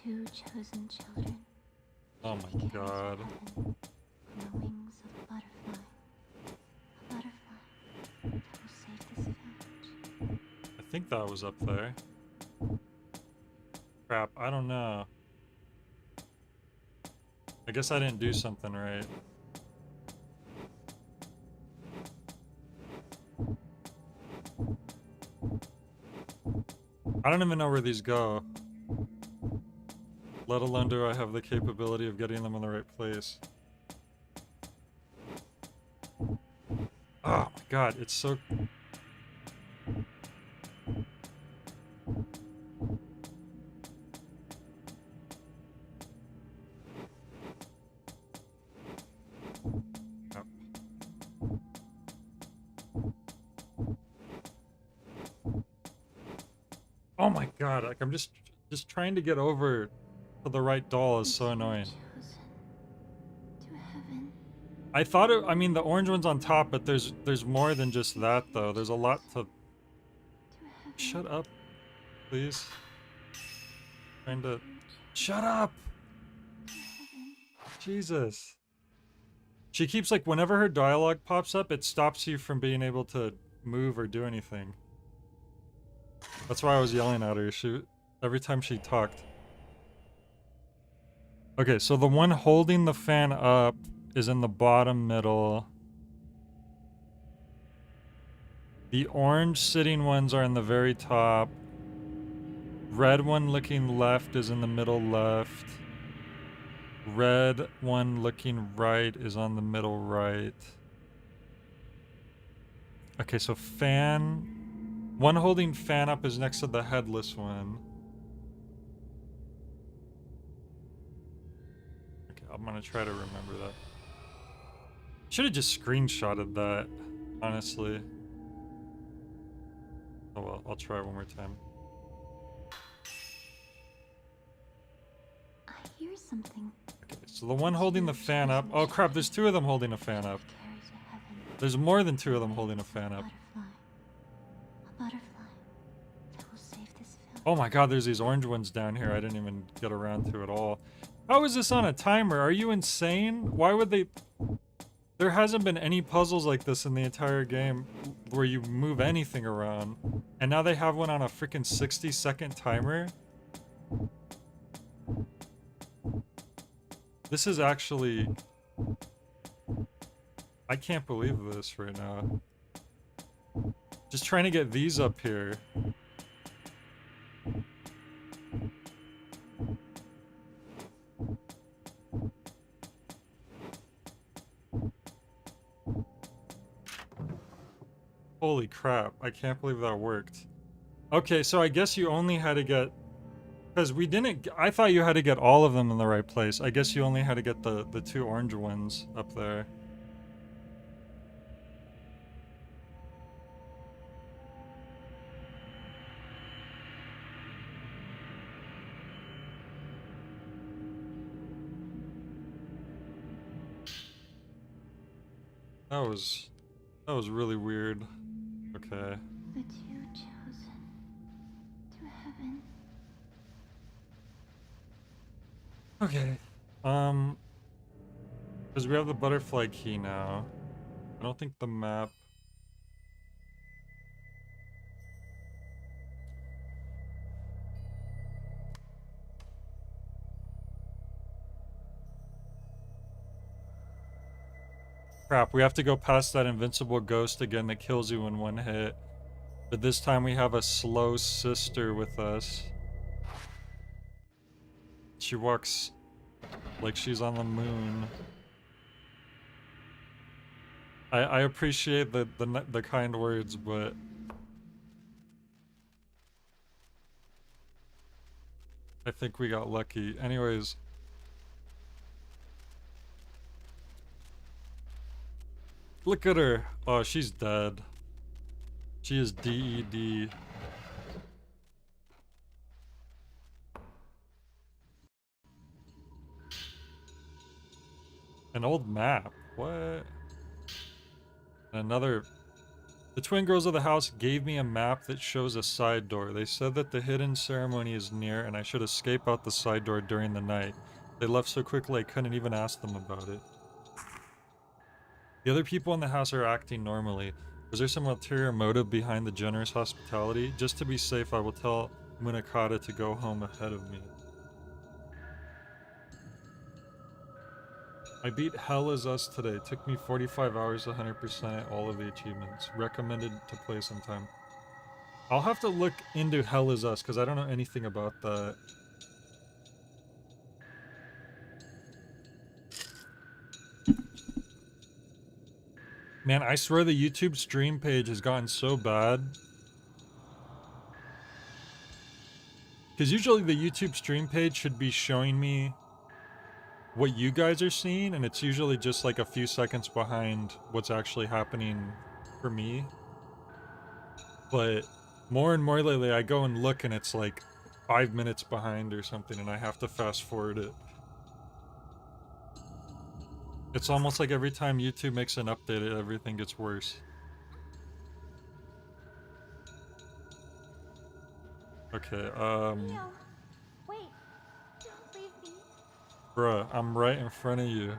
two chosen children. Oh my Be carried to god. heaven on the wings of a butterfly. A butterfly that will save this village. I think that was up there. Crap, I don't know. I guess I didn't do something right. I don't even know where these go. Let alone do I have the capability of getting them in the right place. Oh my god, it's so... Oh my god, like I'm just trying to get over to the right doll is so annoying. Chosen to heaven. I thought it, I mean the orange one's on top, but there's more than just that though. There's a lot to... To heaven. Shut up, please. Trying to... Shut up! To heaven. Jesus. She keeps like, whenever her dialogue pops up, it stops you from being able to move or do anything. That's why I was yelling at her. Every time she talked. Okay, so the one holding the fan up is in the bottom middle. The orange sitting ones are in the very top. Red one looking left is in the middle left. Red one looking right is on the middle right. Okay, so fan... One holding fan up is next to the headless one. Okay, I'm gonna try to remember that. Should have just screenshotted that, honestly. Oh well, I'll try one more time. I hear something. Okay, so the one holding the fan up... Oh crap, there's two of them holding a fan up. Carried to heaven. There's more than two of them holding a fan up. A butterfly that will save this village. Oh my god, there's these orange ones down here I didn't even get around to at all. How is this on a timer? Are you insane? Why would they... There hasn't been any puzzles like this in the entire game where you move anything around. And now they have one on a freaking 60-second timer? This is actually... I can't believe this right now. Just trying to get these up here. Holy crap, I can't believe that worked. Okay, so I guess you only had to get... Because we didn't... I thought you had to get all of them in the right place. I guess you only had to get the two orange ones up there. That was really weird. Okay. The two chosen to heaven. Okay. Because we have the butterfly key now. I don't think the map... Crap, we have to go past that invincible ghost again that kills you in one hit. But this time we have a slow sister with us. She walks like she's on the moon. I appreciate the kind words, but... I think we got lucky. Anyways... Look at her. Oh, she's dead. She is DED. An old map. What? And another The twin girls of the house gave me a map that shows a side door. They said that the hidden ceremony is near and I should escape out the side door during the night. They left so quickly I couldn't even ask them about it. The other people in the house are acting normally. Was there some ulterior motive behind the generous hospitality? Just to be safe, I will tell Munakata to go home ahead of me. I beat Hell Is Us today. Took me 45 hours to 100% all of the achievements. Recommended to play sometime. I'll have to look into Hell Is Us because I don't know anything about that. Man, I swear the YouTube stream page has gotten so bad. Because usually the YouTube stream page should be showing me what you guys are seeing, and it's usually just like a few seconds behind what's actually happening for me. But more and more lately, I go and look and it's like 5 minutes behind or something, and I have to fast forward it. It's almost like every time YouTube makes an update, everything gets worse. Okay, Leo, wait. Don't leave me. bruh, I'm right in front of you.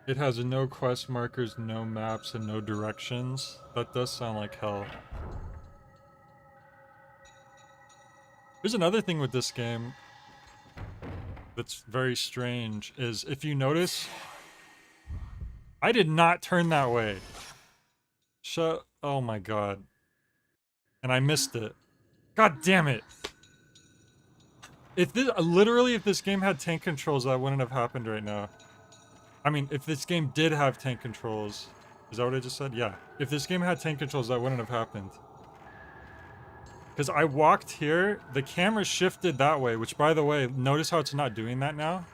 It has no quest markers, no maps, and no directions. That does sound like hell. There's another thing with this game that's very strange, is if you notice, I did not turn that way. Oh my god. And I missed it. God damn it. If this game had tank controls, that wouldn't have happened right now. I mean, if this game did have tank controls, is that what I just said? Yeah. If this game had tank controls, that wouldn't have happened. Because I walked here, the camera shifted that way, which by the way, notice how it's not doing that now?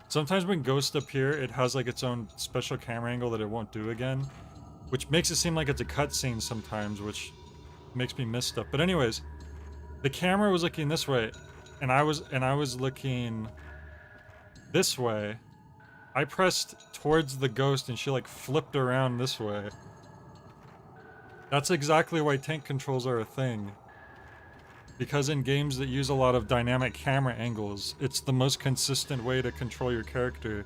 Sometimes when ghosts appear, it has like its own special camera angle that it won't do again. Which makes it seem like it's a cutscene sometimes, which makes me miss stuff. But anyways, the camera was looking this way, and I was looking this way. I pressed towards the ghost and she like flipped around this way. That's exactly why tank controls are a thing. Because in games that use a lot of dynamic camera angles, it's the most consistent way to control your character.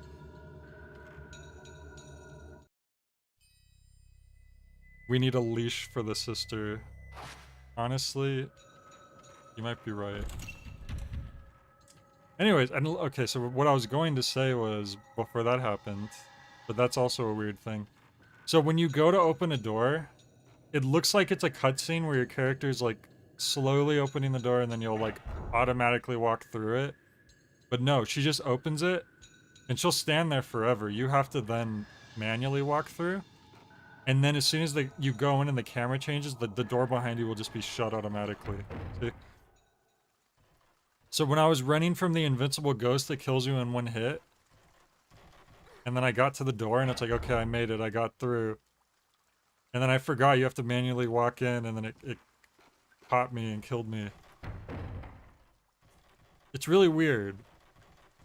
We need a leash for the sister. Honestly, you might be right. Anyways, okay, so what I was going to say was, before that happened, but that's also a weird thing. So when you go to open a door, it looks like it's a cutscene where your character's like slowly opening the door and then you'll like automatically walk through it. But no, she just opens it and she'll stand there forever. You have to then manually walk through. And then as soon as you go in and the camera changes, the door behind you will just be shut automatically. See? So when I was running from the invincible ghost that kills you in one hit, and then I got to the door and it's like, okay, I made it, I got through. And then I forgot you have to manually walk in, and then it caught me and killed me. It's really weird.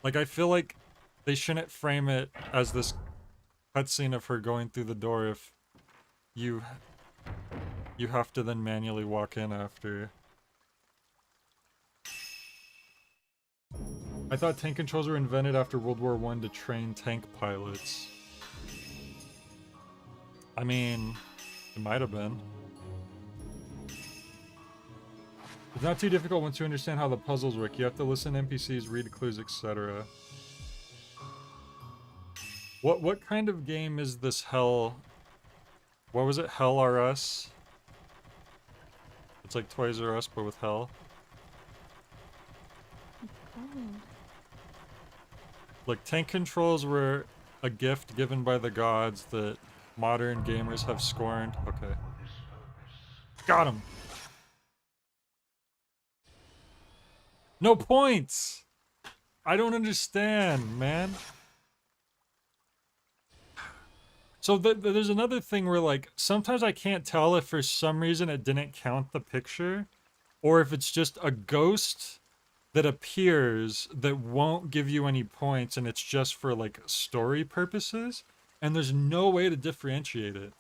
Like, I feel like they shouldn't frame it as this cutscene of her going through the door if you have to then manually walk in after. I thought tank controls were invented after World War I to train tank pilots. I mean, it might have been. It's not too difficult once you understand how the puzzles work. You have to listen to NPCs, read clues, etc. What kind of game is this Hell? What was it? Hell R Us? It's like Toys R Us, but with Hell. Like, tank controls were a gift given by the gods that modern gamers have scorned. Okay. Got him! No points! I don't understand, man. So there's another thing where like sometimes I can't tell if for some reason it didn't count the picture, or if it's just a ghost that appears that won't give you any points and it's just for like story purposes, and there's no way to differentiate it.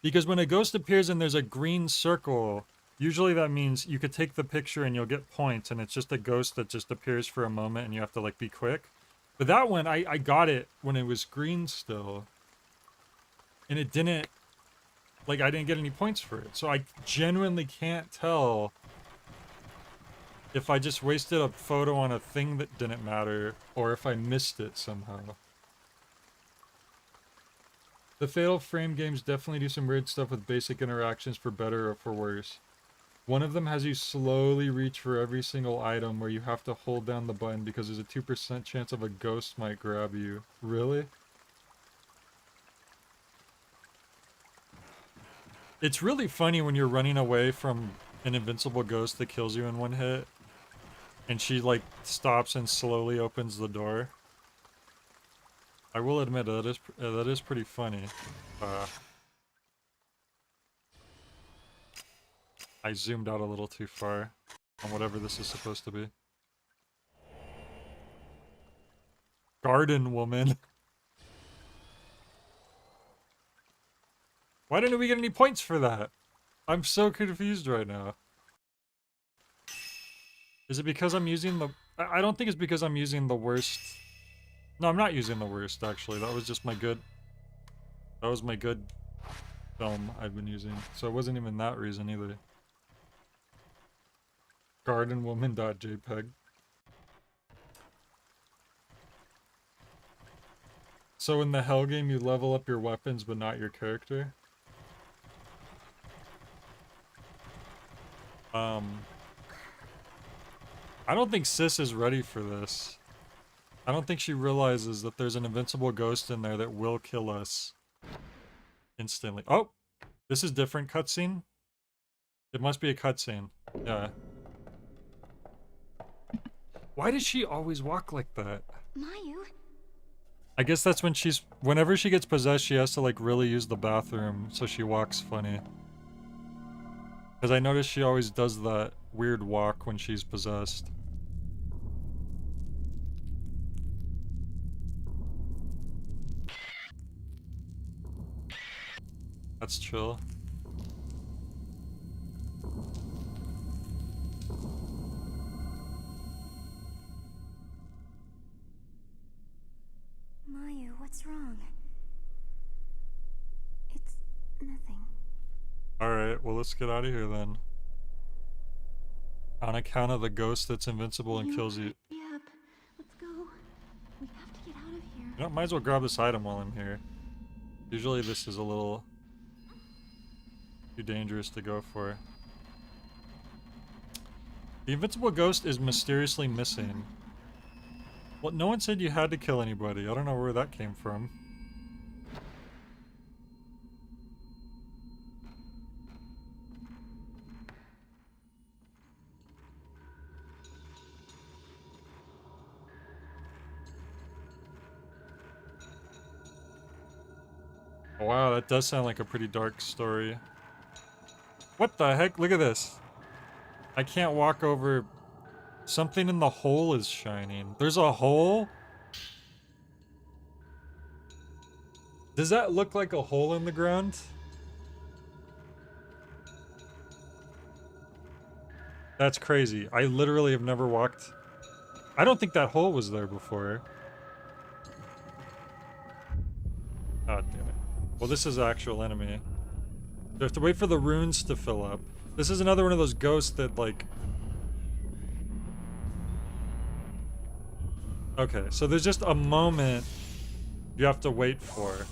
Because when a ghost appears and there's a green circle, usually that means you could take the picture and you'll get points, and it's just a ghost that just appears for a moment and you have to like be quick. But that one, I got it when it was green still. And it didn't, like I didn't get any points for it. So I genuinely can't tell if I just wasted a photo on a thing that didn't matter, or if I missed it somehow. The Fatal Frame games definitely do some weird stuff with basic interactions for better or for worse. One of them has you slowly reach for every single item where you have to hold down the button because there's a 2% chance of a ghost might grab you. Really? It's really funny when you're running away from an invincible ghost that kills you in one hit, and she like stops and slowly opens the door. I will admit that is pretty funny. I zoomed out a little too far on whatever this is supposed to be. Garden woman. Why didn't we get any points for that? I'm so confused right now. Is it because I'm using the... I don't think it's because I'm using the worst... No, I'm not using the worst, actually. That was just my good... That was my good film I've been using. So it wasn't even that reason either. Gardenwoman.jpg. So in the Hell game, you level up your weapons, but not your character? I don't think Sis is ready for this. I don't think she realizes that there's an invincible ghost in there that will kill us instantly. Oh! This is different cutscene? It must be a cutscene. Yeah. Why does she always walk like that? Mayu? I guess that's when she's... Whenever she gets possessed, she has to, like, really use the bathroom, so she walks funny. Because I noticed she always does that weird walk when she's possessed. That's chill. Mayu, what's wrong? It's nothing. Alright, well let's get out of here then. On account of the ghost that's invincible and kills you. Yep. Let's go. We have to get out of here. You know, might as well grab this item while I'm here. Usually this is a little too dangerous to go for. The invincible ghost is mysteriously missing. Well, no one said you had to kill anybody. I don't know where that came from. Wow, that does sound like a pretty dark story. What the heck? Look at this. I can't walk over... Something in the hole is shining. There's a hole? Does that look like a hole in the ground? That's crazy. I literally have never walked... I don't think that hole was there before. Oh, damn it. Well, this is an actual enemy. You have to wait for the runes to fill up. This is another one of those ghosts that, like... Okay, so there's just a moment you have to wait for.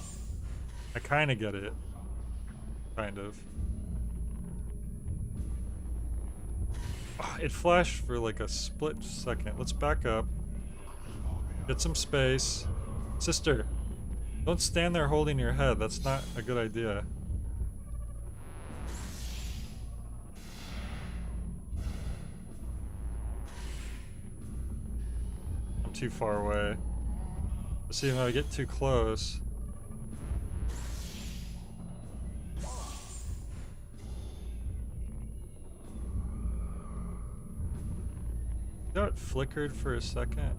I kind of get it. Kind of. It flashed for like a split second. Let's back up. Get some space. Sister, don't stand there holding your head. That's not a good idea. I'm too far away. Let's see if I get too close. saw it flickered for a second.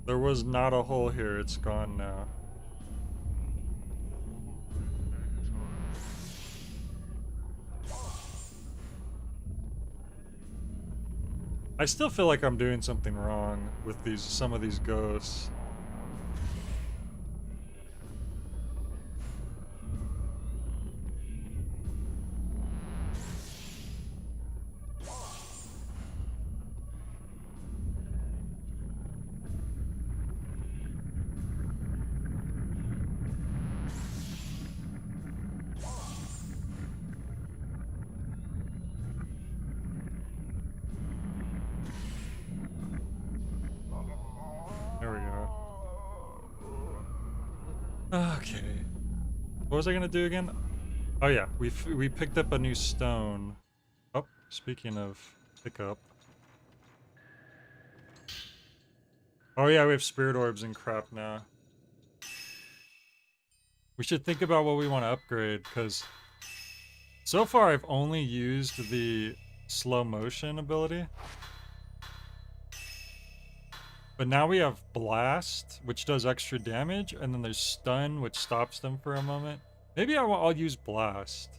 There was not a hole here, it's gone now. I still feel like I'm doing something wrong with some of these ghosts. There we go. Okay. What was I gonna do again? Oh yeah, we picked up a new stone. Oh, speaking of pickup. Oh yeah, we have spirit orbs and crap now. We should think about what we want to upgrade, because so far I've only used the slow motion ability. But now we have Blast, which does extra damage, and then there's Stun, which stops them for a moment. Maybe I'll use Blast.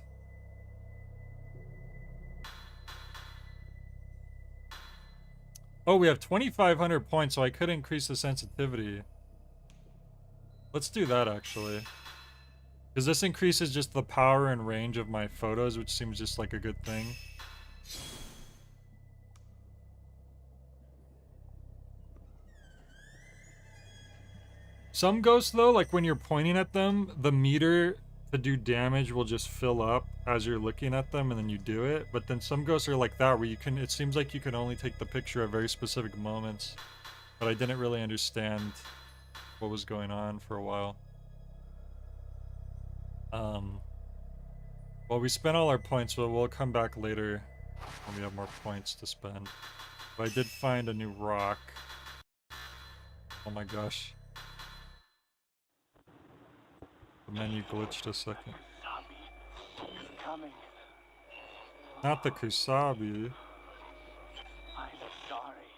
Oh, we have 2,500 points, so I could increase the sensitivity. Let's do that, actually. Because this increases just the power and range of my photos, which seems just like a good thing. Some ghosts, though, like when you're pointing at them, the meter to do damage will just fill up as you're looking at them, and then you do it. But then some ghosts are like that, where you can, it seems like you can only take the picture at very specific moments. But I didn't really understand what was going on for a while. Well, we spent all our points, but we'll come back later when we have more points to spend. But I did find a new rock. Oh my gosh. The menu glitched a second. Kusabi is coming. Not the Kusabi. I'm sorry.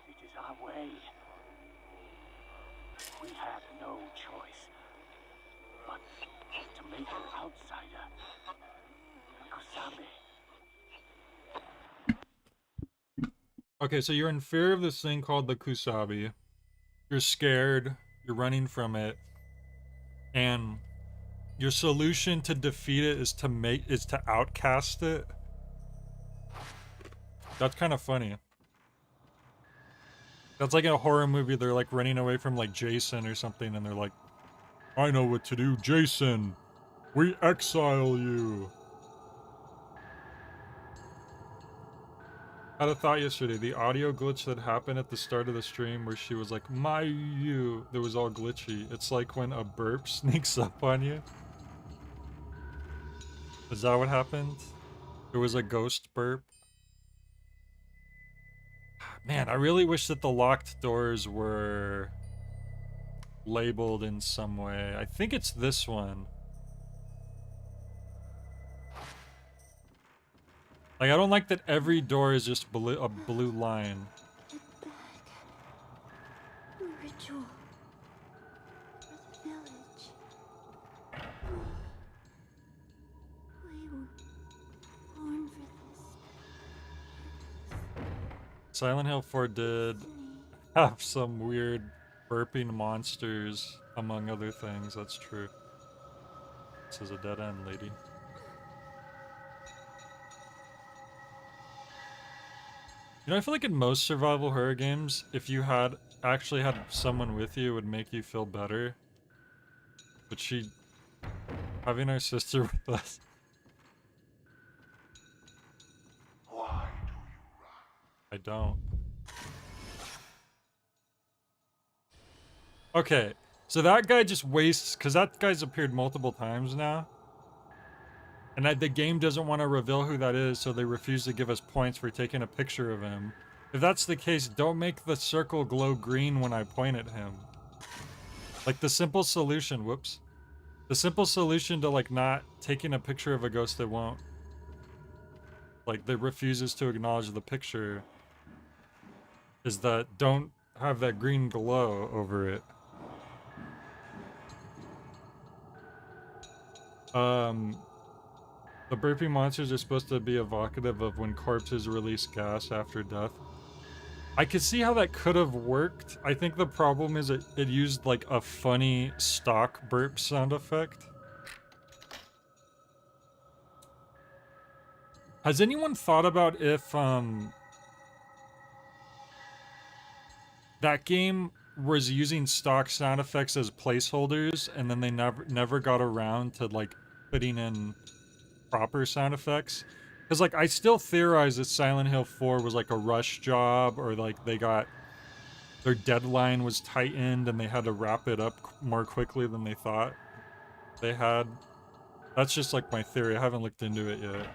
It is our way. We have no choice but to make an outsider Kusabi. Okay, so you're in fear of this thing called the Kusabi. You're scared. You're running from it. And your solution to defeat it is to outcast it. That's kind of funny. That's like in a horror movie, they're like running away from like Jason or something, and they're like, I know what to do, Jason! We exile you! I had a thought yesterday, the audio glitch that happened at the start of the stream where she was like, my you, that was all glitchy. It's like when a burp sneaks up on you. Is that what happened? There was a ghost burp. Man, I really wish that the locked doors were labeled in some way. I think it's this one. Like, I don't like that every door is just a blue line. Get back. The ritual. For the village. We were born for this. Silent Hill 4 did have some weird burping monsters, among other things. That's true. This is a dead end, lady. You know, I feel like in most survival horror games, if you had actually had someone with you, it would make you feel better. But having our sister with us. Why do you run? I don't. Okay, so that guy just wastes, because that guy's appeared multiple times now. And the game doesn't want to reveal who that is, so they refuse to give us points for taking a picture of him. If that's the case, don't make the circle glow green when I point at him. Like the simple solution, whoops. The simple solution to like not taking a picture of a ghost that won't, like that refuses to acknowledge the picture, is that don't have that green glow over it. The burping monsters are supposed to be evocative of when corpses release gas after death. I could see how that could have worked. I think the problem is it used like a funny stock burp sound effect. Has anyone thought about if that game was using stock sound effects as placeholders and then they never got around to like putting in proper sound effects? Because like I still theorize that Silent Hill 4 was like a rush job, or like they got their deadline was tightened and they had to wrap it up more quickly than they thought they had. That's just like my theory. I haven't looked into it yet.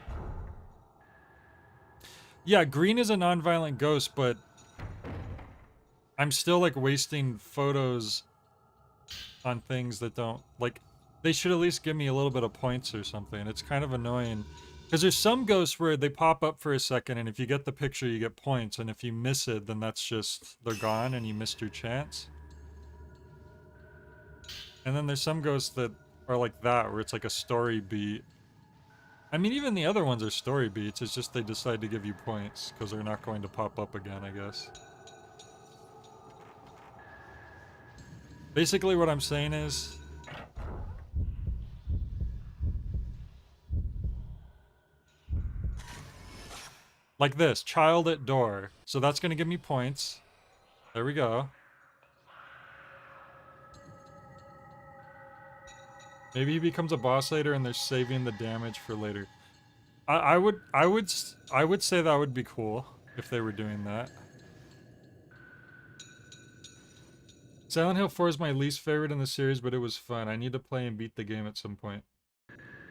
Yeah, green is a non-violent ghost, but I'm still like wasting photos on things that don't, like, they should at least give me a little bit of points or something. It's kind of annoying because there's some ghosts where they pop up for a second and if you get the picture you get points, and if you miss it then that's just, they're gone and you missed your chance. And then there's some ghosts that are like that where it's like a story beat. I mean, even the other ones are story beats, it's just they decide to give you points because they're not going to pop up again, I guess. Basically what I'm saying is, like this, child at door. So that's gonna give me points. There we go. Maybe he becomes a boss later and they're saving the damage for later. I would say that would be cool if they were doing that. Silent Hill 4 is my least favorite in the series, but it was fun. I need to play and beat the game at some point.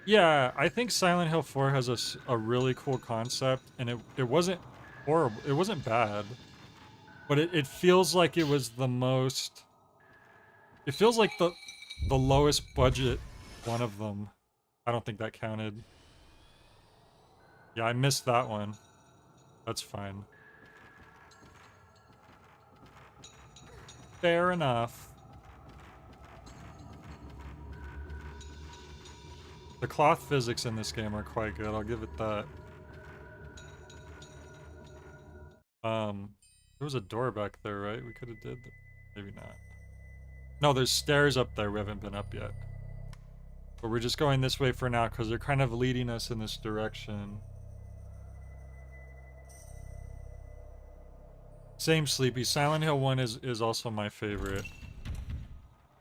Yeah, I think Silent Hill 4 has a really cool concept, and it wasn't horrible. It wasn't bad. But it feels like it was the most... It feels like the lowest budget one of them. I don't think that counted. Yeah, I missed that one. That's fine. Fair enough. The cloth physics in this game are quite good, I'll give it that. There was a door back there, right? We could have did that. Maybe not. No, there's stairs up there we haven't been up yet. But we're just going this way for now because they're kind of leading us in this direction. Same, Sleepy. Silent Hill 1 is also my favorite.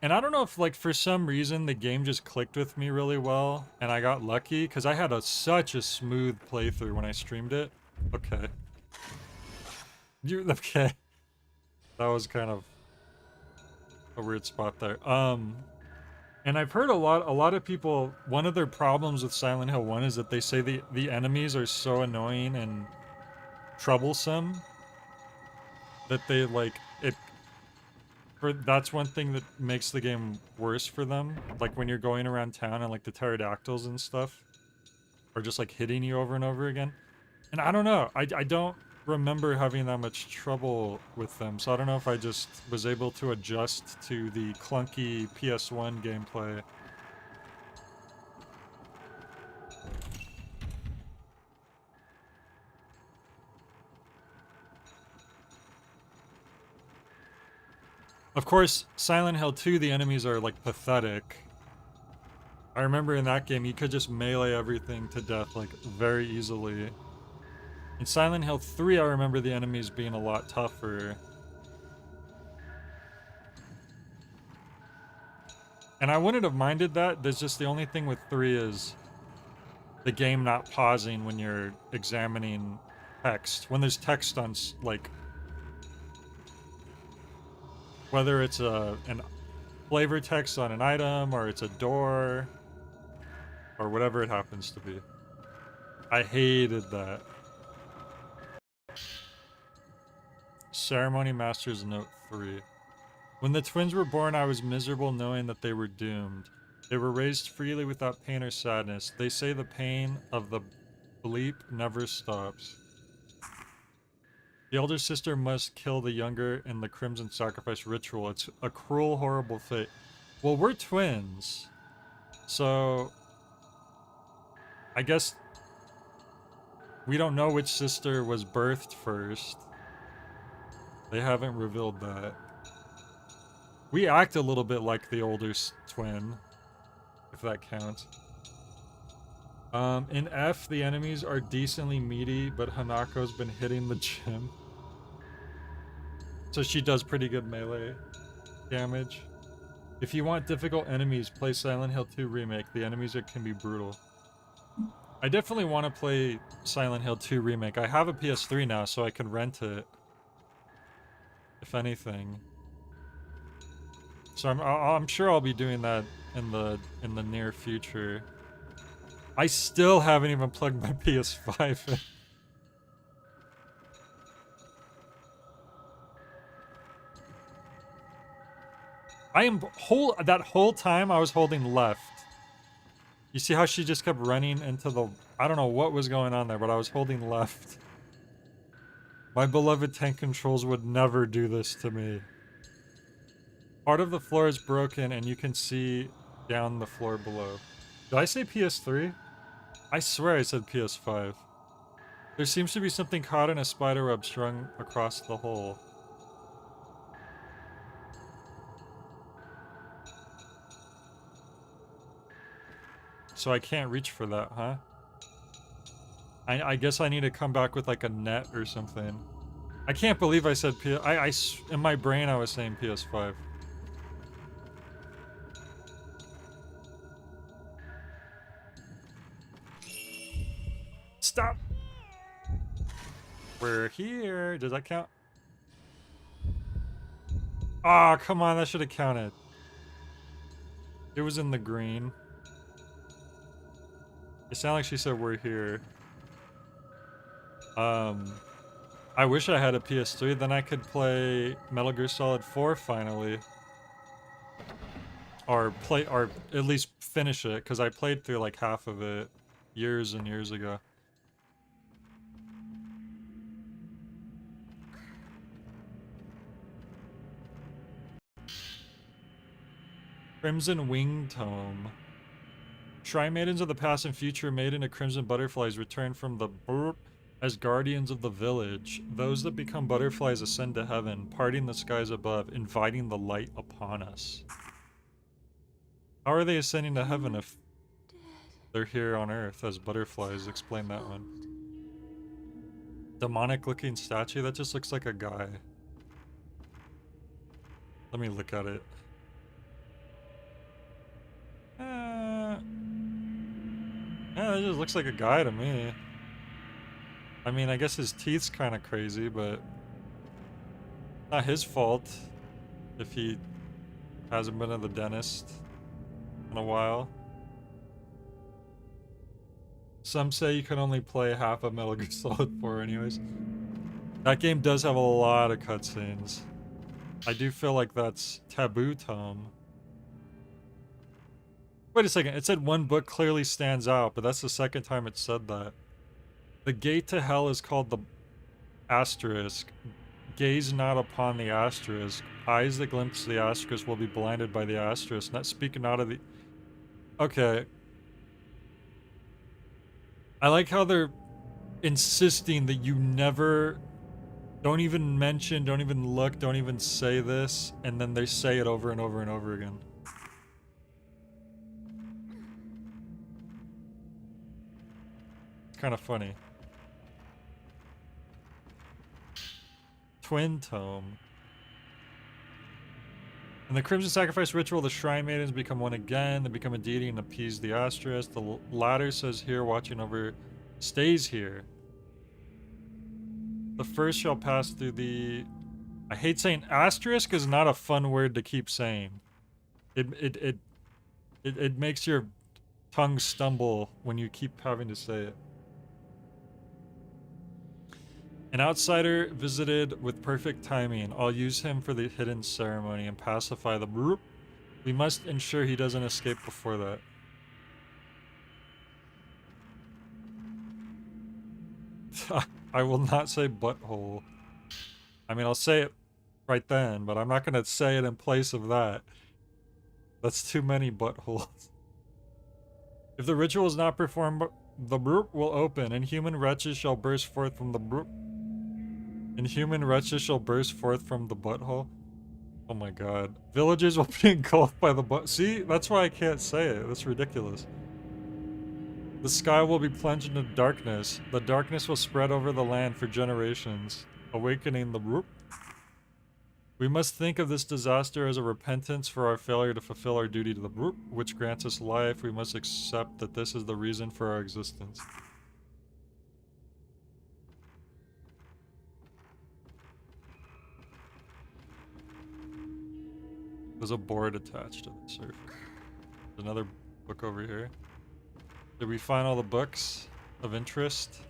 And I don't know if, like, for some reason the game just clicked with me really well and I got lucky because I had such a smooth playthrough when I streamed it. Okay. Okay. That was kind of a weird spot there. And I've heard a lot of people, one of their problems with Silent Hill 1 is that they say the enemies are so annoying and troublesome that they like it. That's one thing that makes the game worse for them. Like when you're going around town and like the pterodactyls and stuff are just like hitting you over and over again. And I don't know. I don't remember having that much trouble with them. So I don't know if I just was able to adjust to the clunky PS1 gameplay. Of course, Silent Hill 2, the enemies are like pathetic. I remember in that game you could just melee everything to death like very easily. In Silent Hill 3, I remember the enemies being a lot tougher. And I wouldn't have minded that. There's just the only thing with 3 is the game not pausing when you're examining text. When there's text on, like, whether it's an flavor text on an item or it's a door or whatever it happens to be. I hated that. Ceremony Masters Note 3. When the twins were born, I was miserable knowing that they were doomed. They were raised freely without pain or sadness. They say the pain of the bleep never stops. The elder sister must kill the younger in the Crimson Sacrifice ritual. It's a cruel, horrible fate. Well, we're twins. So... I guess... we don't know which sister was birthed first. They haven't revealed that. We act a little bit like the older twin, if that counts. In F, the enemies are decently meaty, but Hanako's been hitting the gym. So she does pretty good melee damage. If you want difficult enemies, play Silent Hill 2 Remake. The enemies can be brutal. I definitely want to play Silent Hill 2 Remake. I have a PS3 now, so I can rent it. If anything. So I'm sure I'll be doing that in the near future. I still haven't even plugged my PS5 in. That whole time I was holding left. You see how she just kept running into the... I don't know what was going on there, but I was holding left. My beloved tank controls would never do this to me. Part of the floor is broken and you can see down the floor below. Did I say PS3? I swear I said PS5. There seems to be something caught in a spider web strung across the hole. So I can't reach for that, huh? I guess I need to come back with like a net or something. I can't believe I said in my brain I was saying PS5. Stop! We're here. Does that count? Ah, oh, come on, that should have counted. It was in the green. It sounded like she said we're here. I wish I had a PS3, then I could play Metal Gear Solid 4 finally. Or at least finish it, because I played through like half of it years and years ago. Crimson Wing Tome. Shrine Maidens of the past and future made into Crimson Butterflies return from the burp as guardians of the village. Those that become butterflies ascend to heaven, parting the skies above, inviting the light upon us. How are they ascending to heaven if they're here on Earth as butterflies? Explain that one. Demonic looking statue? That just looks like a guy. Let me look at it. Yeah, it just looks like a guy to me. I mean, I guess his teeth's kind of crazy, but not his fault if he hasn't been to the dentist in a while. Some say you can only play half of Metal Gear Solid 4 anyways. That game does have a lot of cutscenes. I do feel like that's Taboo Tome. Wait a second, it said one book clearly stands out, but that's the second time it said that. The gate to hell is called the asterisk. Gaze not upon the asterisk. Eyes that glimpse the asterisk will be blinded by the asterisk. Not speak not of the... Okay. I like how they're insisting that you never... Don't even mention, don't even look, don't even say this, and then they say it over and over and over again. It's kind of funny. Twin Tome. In the Crimson Sacrifice ritual, the Shrine Maidens become one again. They become a deity and appease the asterisk. The latter says here, watching over, stays here. The first shall pass through the... I hate saying asterisk is not a fun word to keep saying. It makes your tongue stumble when you keep having to say it. An outsider visited with perfect timing. I'll use him for the hidden ceremony and pacify the brrr. We must ensure he doesn't escape before that. I will not say butthole. I mean, I'll say it right then, but I'm not gonna say it in place of that. That's too many buttholes. If the ritual is not performed, the broop will open, and human wretches shall burst forth from the broop. And human wretches shall burst forth from the butthole. Oh my god. Villagers will be engulfed by the butt. See? That's why I can't say it. That's ridiculous. The sky will be plunged into darkness. The darkness will spread over the land for generations, awakening the broop. We must think of this disaster as a repentance for our failure to fulfill our duty to the broop, which grants us life. We must accept that this is the reason for our existence. There's a board attached to the surface. There's another book over here. Did we find all the books of interest?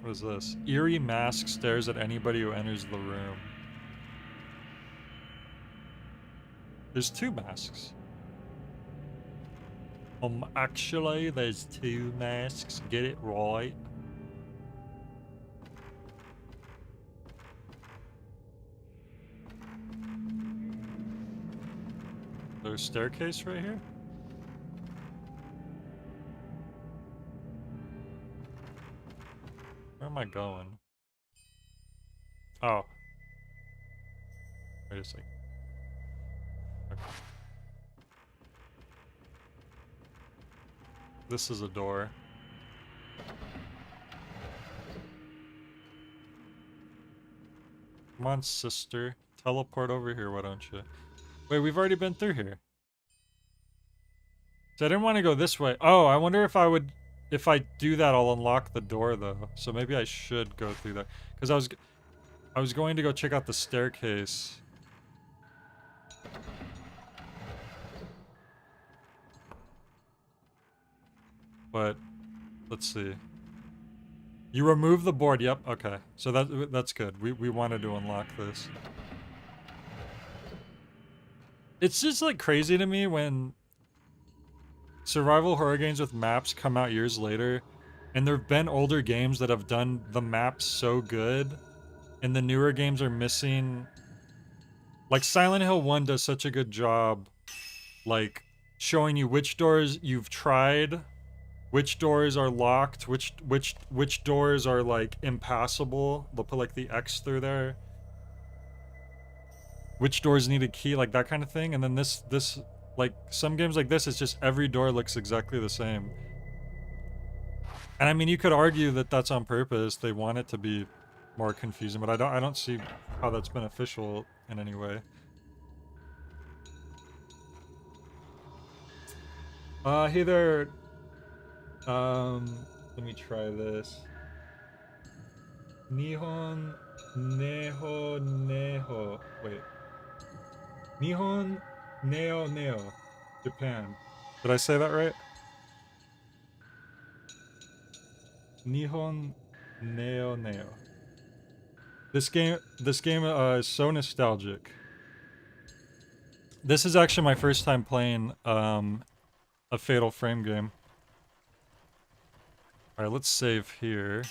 What is this? Eerie mask stares at anybody who enters the room. There's 2 masks. Actually, there's 2 masks. Get it right. There's a staircase right here? Where am I going? Oh. Wait a second. Okay. This is a door. Come on, sister. Teleport over here, why don't you? Wait, we've already been through here. So I didn't want to go this way. Oh, I wonder if if I do that, I'll unlock the door though. So maybe I should go through that. Because I was going to go check out the staircase. But let's see. You remove the board. Yep. Okay. So that's good. We wanted to unlock this. It's just like crazy to me when survival horror games with maps come out years later, and there've been older games that have done the maps so good, and the newer games are missing. Like Silent Hill 1 does such a good job, like showing you which doors you've tried, which doors are locked, which doors are like impassable. They'll put like the X through there. Which doors need a key, like that kind of thing. And then this like some games like this, it's just every door looks exactly the same. And I mean, you could argue that that's on purpose. They want it to be more confusing, but I don't see how that's beneficial in any way. Hey there. Let me try this. Nihon Neho. Wait. Nihon Neo. Japan. Did I say that right? Nihon Neo. This game is so nostalgic. This is actually my first time playing a Fatal Frame game. Alright, let's save here.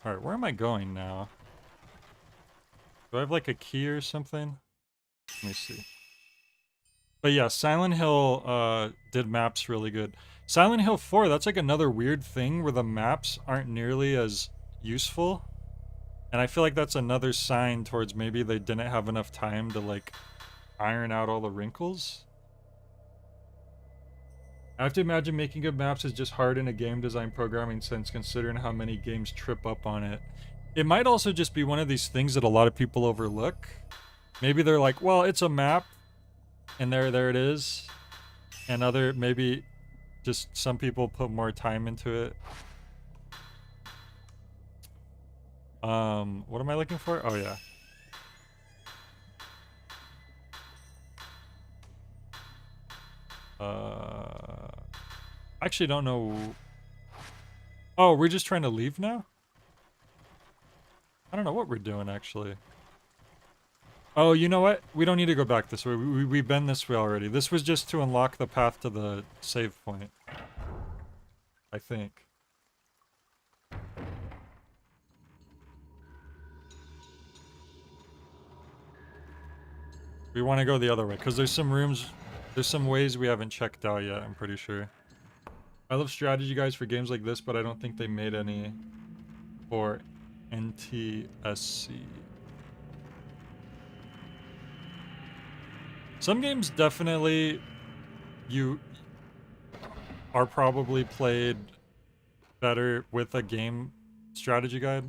Alright, where am I going now? Do I have like a key or something? Let me see. But yeah, Silent Hill did maps really good. Silent Hill 4, that's like another weird thing where the maps aren't nearly as useful. And I feel like that's another sign towards maybe they didn't have enough time to like iron out all the wrinkles. I have to imagine making good maps is just hard in a game design programming sense, considering how many games trip up on it. It might also just be one of these things that a lot of people overlook. Maybe they're like, well, it's a map, and there it is. And maybe just some people put more time into it. What am I looking for? Oh yeah. I actually don't know. Oh, we're just trying to leave now? I don't know what we're doing actually. Oh, you know what? We don't need to go back this way. We've been this way already. This was just to unlock the path to the save point. I think. We want to go the other way, because there's some rooms, there's some ways we haven't checked out yet, I'm pretty sure. I love strategy guides for games like this, but I don't think they made any for NTSC. Some games definitely you are probably played better with a game strategy guide.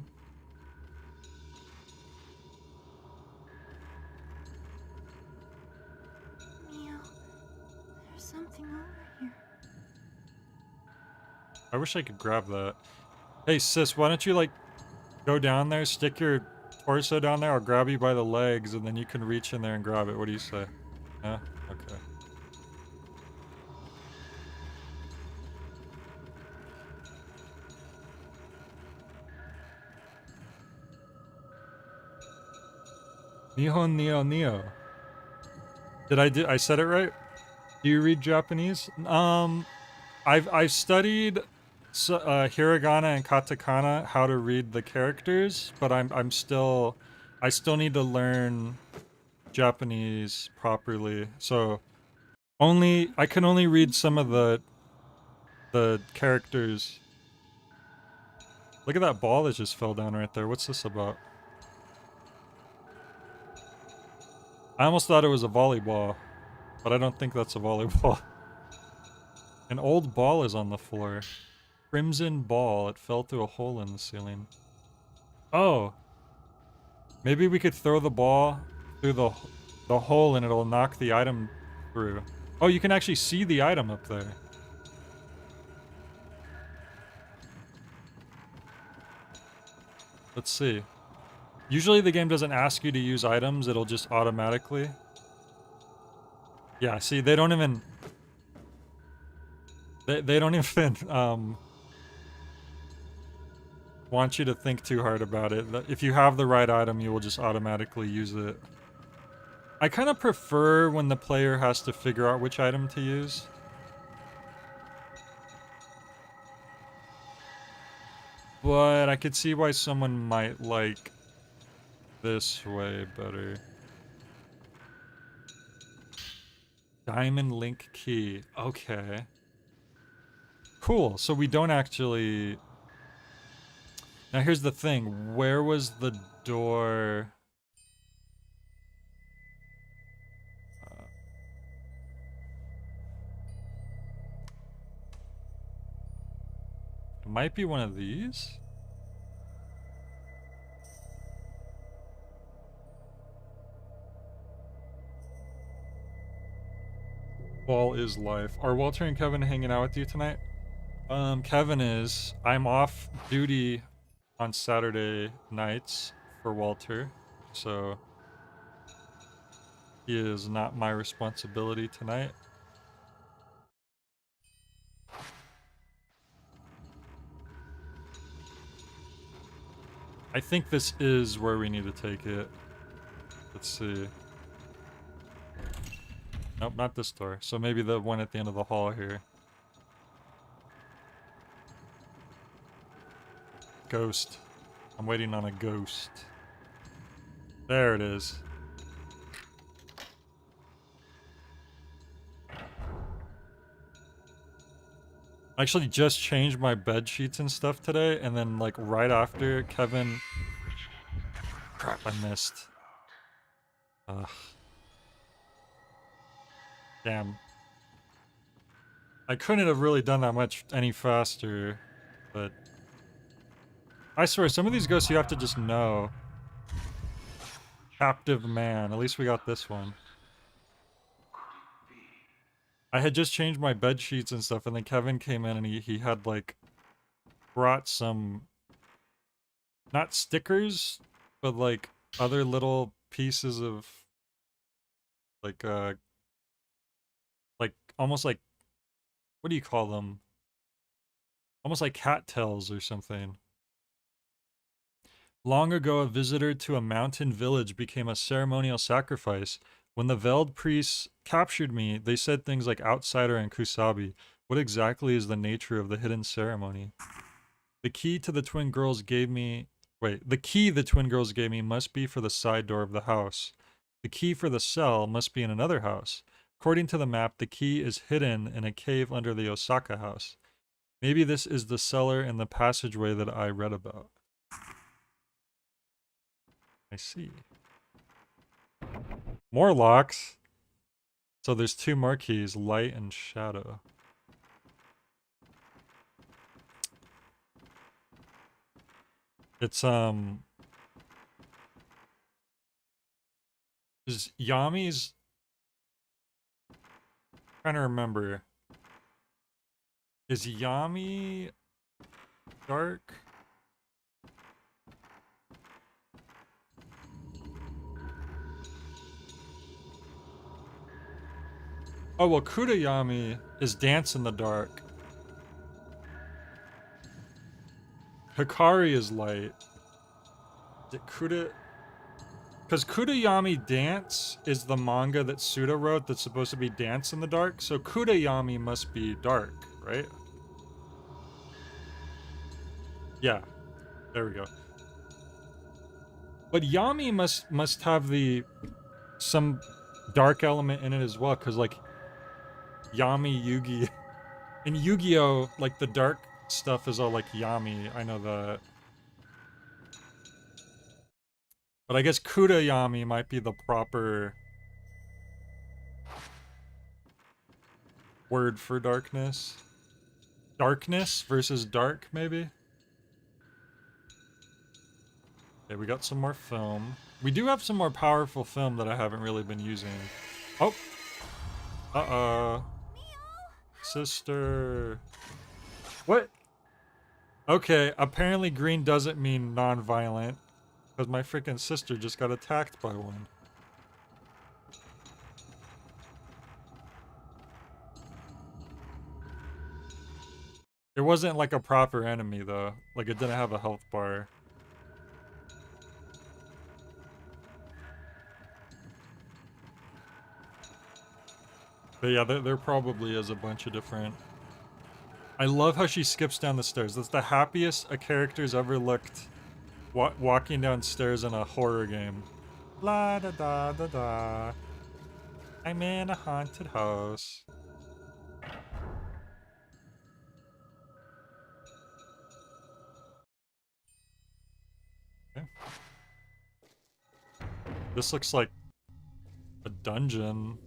Mio, there's something over here. I wish I could grab that. Hey sis, why don't you like go down there, stick your torso down there, I'll grab you by the legs and then you can reach in there and grab it. What do you say? Yeah? Okay. Nihon Neo Neo. I said it right? Do you read Japanese? I've studied hiragana and katakana, how to read the characters, but I still need to learn Japanese properly. So I can only read some of the characters. Look at that ball that just fell down right there. What's this about? I almost thought it was a volleyball, but I don't think that's a volleyball. An old ball is on the floor. Crimson ball. It fell through a hole in the ceiling. Oh. Maybe we could throw the ball through the hole and it'll knock the item through. Oh, you can actually see the item up there. Let's see. Usually the game doesn't ask you to use items, it'll just automatically. Yeah, see, they don't even... They don't even, want you to think too hard about it. If you have the right item, you will just automatically use it. I kind of prefer when the player has to figure out which item to use. But I could see why someone might like this way better. Diamond link key. Okay. Cool. So we don't actually... Now here's the thing. Where was the door? It might be one of these? Ball is life. Are Walter and Kevin hanging out with you tonight? Kevin is. I'm off duty on Saturday nights for Walter, so he is not my responsibility tonight. I think this is where we need to take it. Let's see. Nope, not this door. So maybe the one at the end of the hall here. Ghost. I'm waiting on a ghost. There it is. I actually just changed my bed sheets and stuff today, and then like right after Kevin... Crap, I missed. Ugh. Damn. I couldn't have really done that much any faster, but... I swear, some of these ghosts you have to just know. Captive man. At least we got this one. I had just changed my bed sheets and stuff, and then Kevin came in and he had like brought some not stickers, but like other little pieces of like almost like, what do you call them? Almost like cattails or something. Long ago, a visitor to a mountain village became a ceremonial sacrifice. When the veiled priests captured me, they said things like outsider and kusabi. What exactly is the nature of the hidden ceremony? The key to the twin girls gave me... Wait, the key the twin girls gave me must be for the side door of the house. The key for the cell must be in another house. According to the map, the key is hidden in a cave under the Osaka house. Maybe this is the cellar in the passageway that I read about. I see. More locks. So there's two more keys, light and shadow. It's is Yami's, trying to remember. Is Yami dark? Oh, well, Kudayami is Dance in the Dark. Hikari is light. Is it Kuda? Because Kudayami Dance is the manga that Suda wrote that's supposed to be Dance in the Dark, so Kudayami must be dark, right? Yeah, there we go. But Yami must have some dark element in it as well, because like Yami Yugi in Yu-Gi-Oh, like the dark stuff is all like Yami. I know that. But I guess Kudayami might be the proper word for darkness. Darkness versus dark, maybe? Okay, we got some more film. We do have some more powerful film that I haven't really been using. Oh! Uh-oh. Sister. What? Okay, apparently green doesn't mean non-violent. Because my freaking sister just got attacked by one. It wasn't like a proper enemy though. Like it didn't have a health bar. But yeah, there probably is a bunch of different... I love how she skips down the stairs. That's the happiest a character's ever looked walking downstairs in a horror game. La da da da da. I'm in a haunted house. Okay. This looks like a dungeon.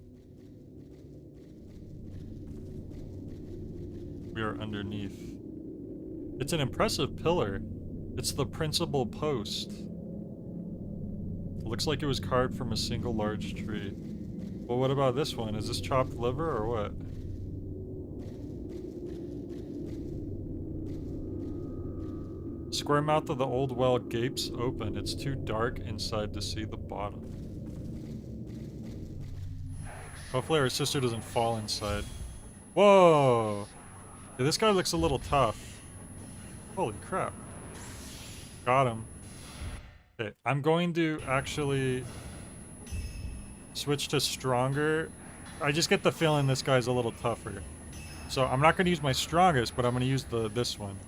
We are underneath. It's an impressive pillar. It's the principal post. It looks like it was carved from a single large tree. Well, what about this one? Is this chopped liver or what? Square mouth of the old well gapes open. It's too dark inside to see the bottom. Hopefully our sister doesn't fall inside. Whoa! Yeah, this guy looks a little tough. Holy crap. Got him. Okay, I'm going to actually switch to stronger. I just get the feeling this guy's a little tougher. So I'm not going to use my strongest, but I'm going to use this one.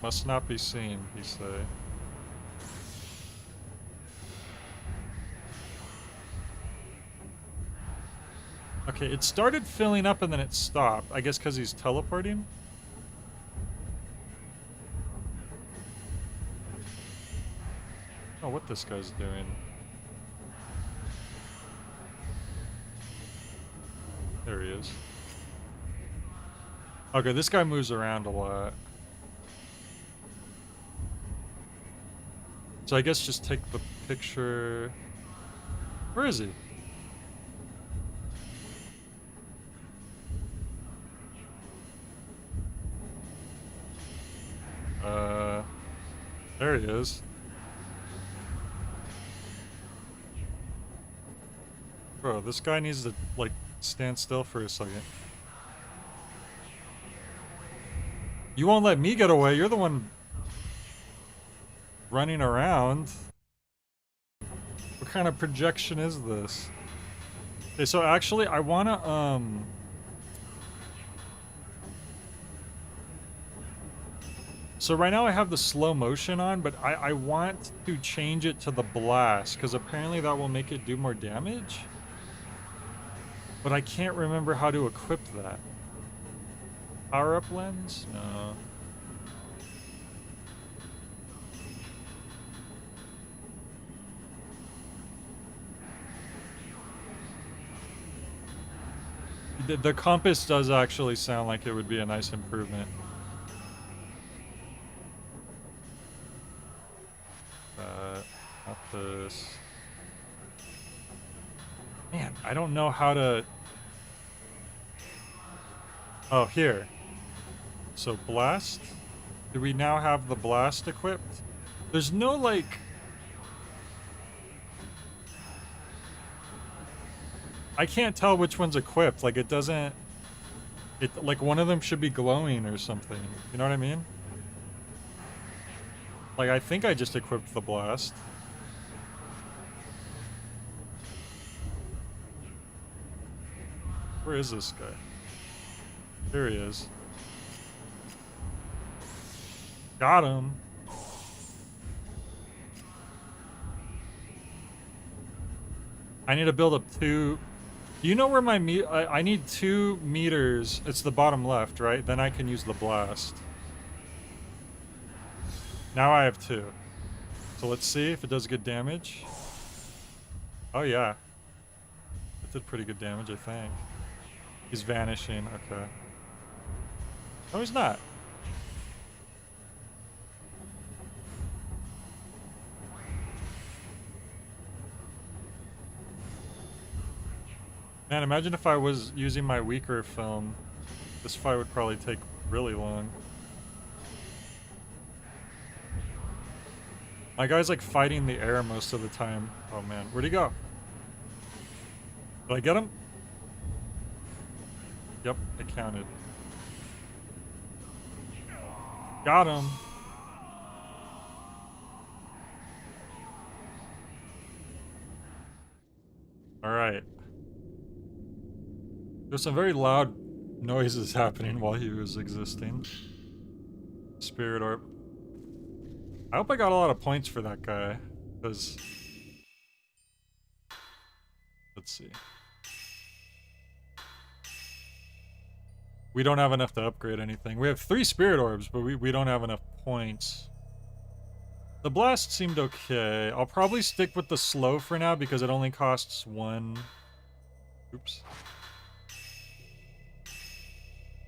Must not be seen, he say. Okay, it started filling up and then it stopped. I guess because he's teleporting? Oh, what this guy's doing. There he is. Okay, this guy moves around a lot. So I guess just take the picture. Where is he? There he is. Bro, this guy needs to, like, stand still for a second. You won't let me get away. You're the one running around. What kind of projection is this? Okay, so actually, I wanna, So right now I have the slow motion on, but I want to change it to the blast, because apparently that will make it do more damage. But I can't remember how to equip that. Power-up lens? No. The compass does actually sound like it would be a nice improvement. Not this. Man, I don't know how to... Oh, here. So blast? Do we now have the blast equipped? There's no, like... I can't tell which one's equipped. Like, it doesn't... Like, one of them should be glowing or something. You know what I mean? Like, I think I just equipped the blast. Where is this guy? There he is. Got him. I need to build up 2... Do you know where my I need 2 meters. It's the bottom left, right? Then I can use the blast. Now I have 2. So let's see if it does good damage. Oh yeah. It did pretty good damage, I think. He's vanishing, okay. No, he's not. Man, imagine if I was using my weaker film. This fight would probably take really long. My guy's like fighting the air most of the time. Oh man, where'd he go? Did I get him? Yep, it counted. Got him. Alright. There's some very loud noises happening while he was existing. Spirit orb. I hope I got a lot of points for that guy, because... Let's see. We don't have enough to upgrade anything. We have 3 spirit orbs, but we don't have enough points. The blast seemed okay. I'll probably stick with the slow for now because it only costs 1. Oops.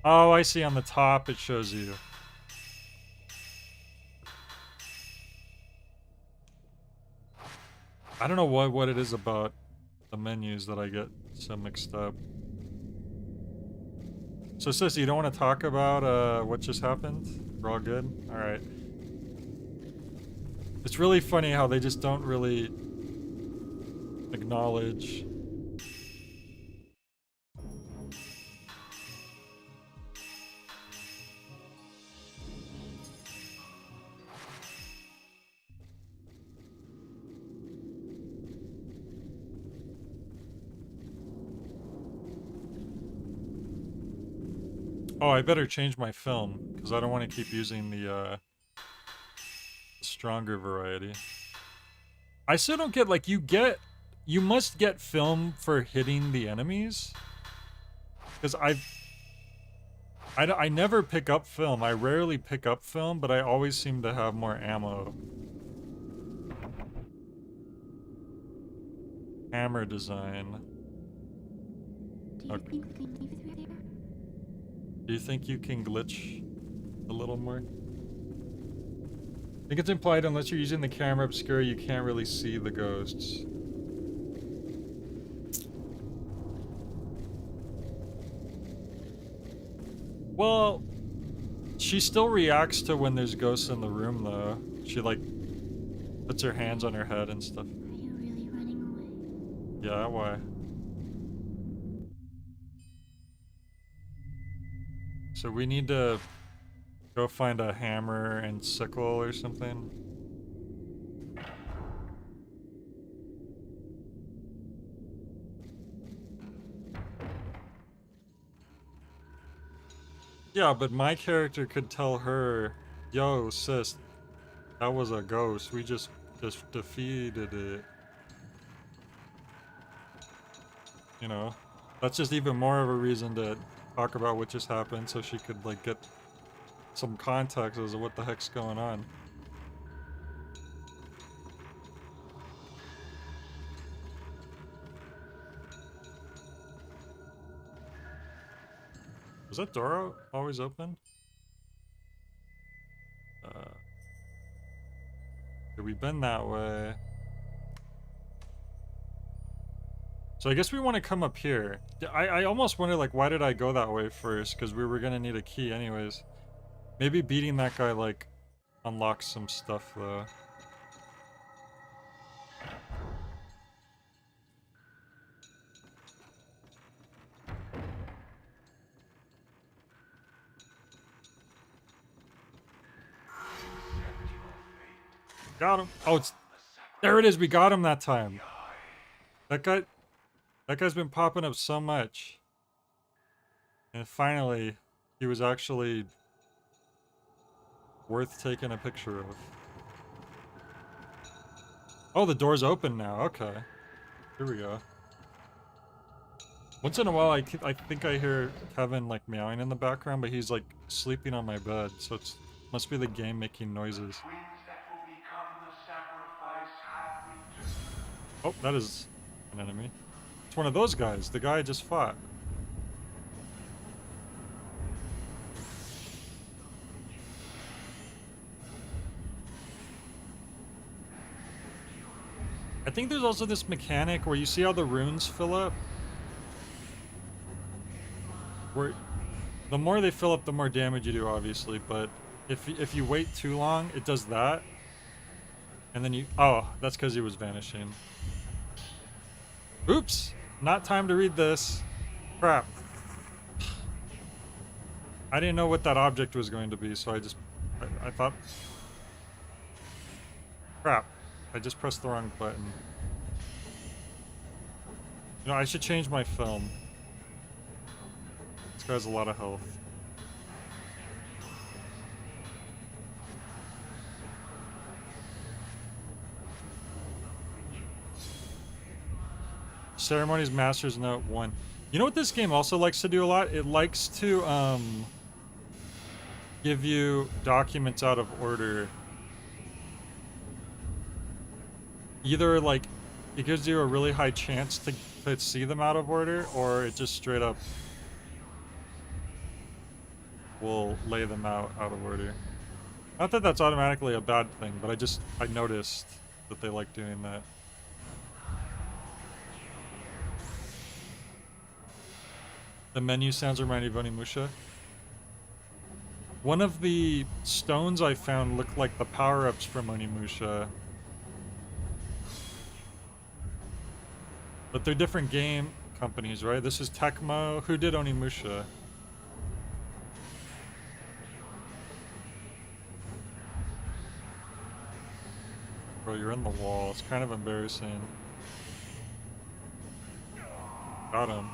Oh, I see on the top it shows you. I don't know what it is about the menus that I get so mixed up. So, sis, you don't want to talk about what just happened? We're all good? Alright. It's really funny how they just don't really acknowledge. Oh, I better change my film, because I don't want to keep using the stronger variety. I still don't get, like, you must get film for hitting the enemies? Because I never pick up film. I rarely pick up film, but I always seem to have more ammo. Hammer design. Okay. Do you think you can glitch a little more? think it's implied unless you're using the camera obscura, you can't really see the ghosts. Well, she still reacts to when there's ghosts in the room, though. She, like, puts her hands on her head and stuff. Are you really running away? Yeah, why? So we need to go find a hammer and sickle or something. Yeah, but my character could tell her, yo, sis, that was a ghost. We just defeated it. You know? That's just even more of a reason to talk about what just happened so she could, like, get some context as to what the heck's going on. Was that door always open? We've been that way. So I guess we want to come up here. I almost wonder, like, why did I go that way first? Because we were gonna need a key anyways. Maybe beating that guy, like, unlocks some stuff, though. Got him. Oh, it's... There it is, we got him that time. That guy's been popping up so much. And finally, he was actually worth taking a picture of. Oh, the door's open now. Okay. Here we go. Once in a while, I think I hear Kevin, like, meowing in the background, but he's, like, sleeping on my bed, so it's must be the game making noises. Oh, that is an enemy. It's one of those guys. The guy I just fought. I think there's also this mechanic where you see how the runes fill up? Where the more they fill up, the more damage you do, obviously, but if you wait too long, it does that. And then you... Oh, that's because he was vanishing. Oops! Not time to read this. Crap. I didn't know what that object was going to be, so I thought... Crap. I just pressed the wrong button. You know, I should change my film. This guy has a lot of health. Ceremonies Master's Note 1. You know what this game also likes to do a lot? It likes to give you documents out of order. Either, like, it gives you a really high chance to see them out of order, or it just straight up will lay them out of order. Not that that's automatically a bad thing, but I noticed that they like doing that. The menu sounds remind you of Onimusha. One of the stones I found looked like the power-ups from Onimusha. But they're different game companies, right? This is Tecmo. Who did Onimusha? Bro, you're in the wall. It's kind of embarrassing. Got him.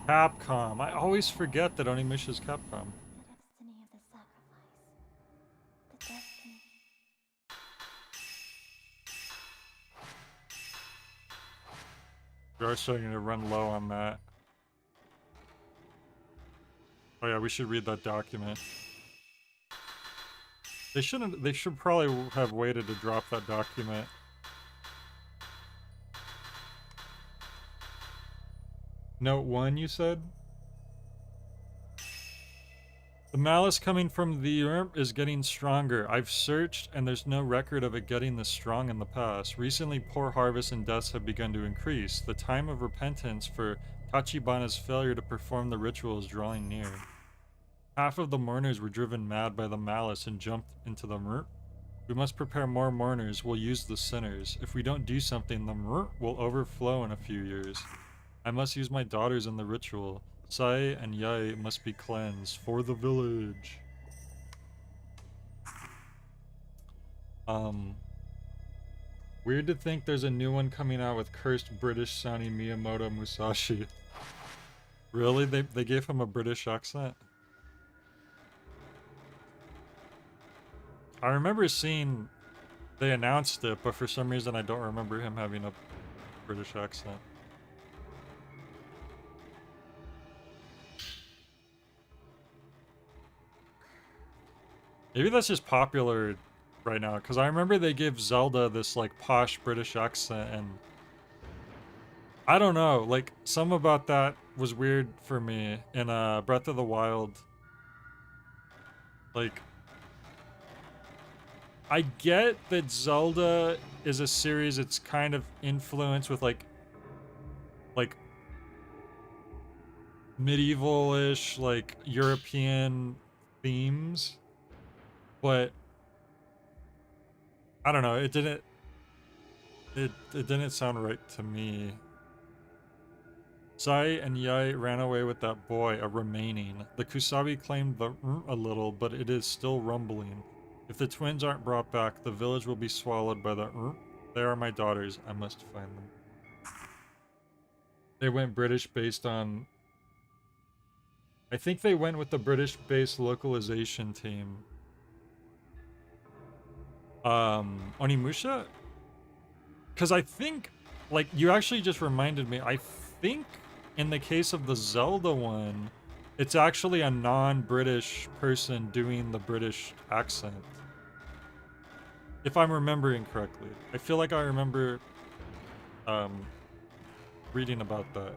Capcom. I always forget that Onimusha's Capcom. The destiny of the sacrifice. The destiny. We are starting to run low on that. Oh yeah, we should read that document. They should probably have waited to drop that document. Note 1, you said? The malice coming from the Erp is getting stronger. I've searched and there's no record of it getting this strong in the past. Recently, poor harvests and deaths have begun to increase. The time of repentance for Tachibana's failure to perform the ritual is drawing near. Half of the mourners were driven mad by the malice and jumped into the Erp. We must prepare more mourners. We'll use the sinners. If we don't do something, the Erp will overflow in a few years. I must use my daughters in the ritual. Sai and Yai must be cleansed for the village. Weird to think there's a new one coming out with cursed British sounding Miyamoto Musashi. Really? They gave him a British accent? I remember seeing they announced it, but for some reason I don't remember him having a British accent. Maybe that's just popular right now, because I remember they gave Zelda this, like, posh British accent, and I don't know, like, some about that was weird for me in Breath of the Wild. Like, I get that Zelda is a series it's kind of influenced with, like medieval-ish, like, European themes, but I don't know, it didn't sound right to me. Sai and Yai ran away with that boy, a remaining. The Kusabi claimed the a little, but it is still rumbling. If the twins aren't brought back, the village will be swallowed by the They are my daughters. I must find them. They went British based on... I think they went with the British-based localization team. Onimusha? Because I think... Like, you actually just reminded me. I think in the case of the Zelda one, it's actually a non-British person doing the British accent. If I'm remembering correctly. I feel like I remember reading about that.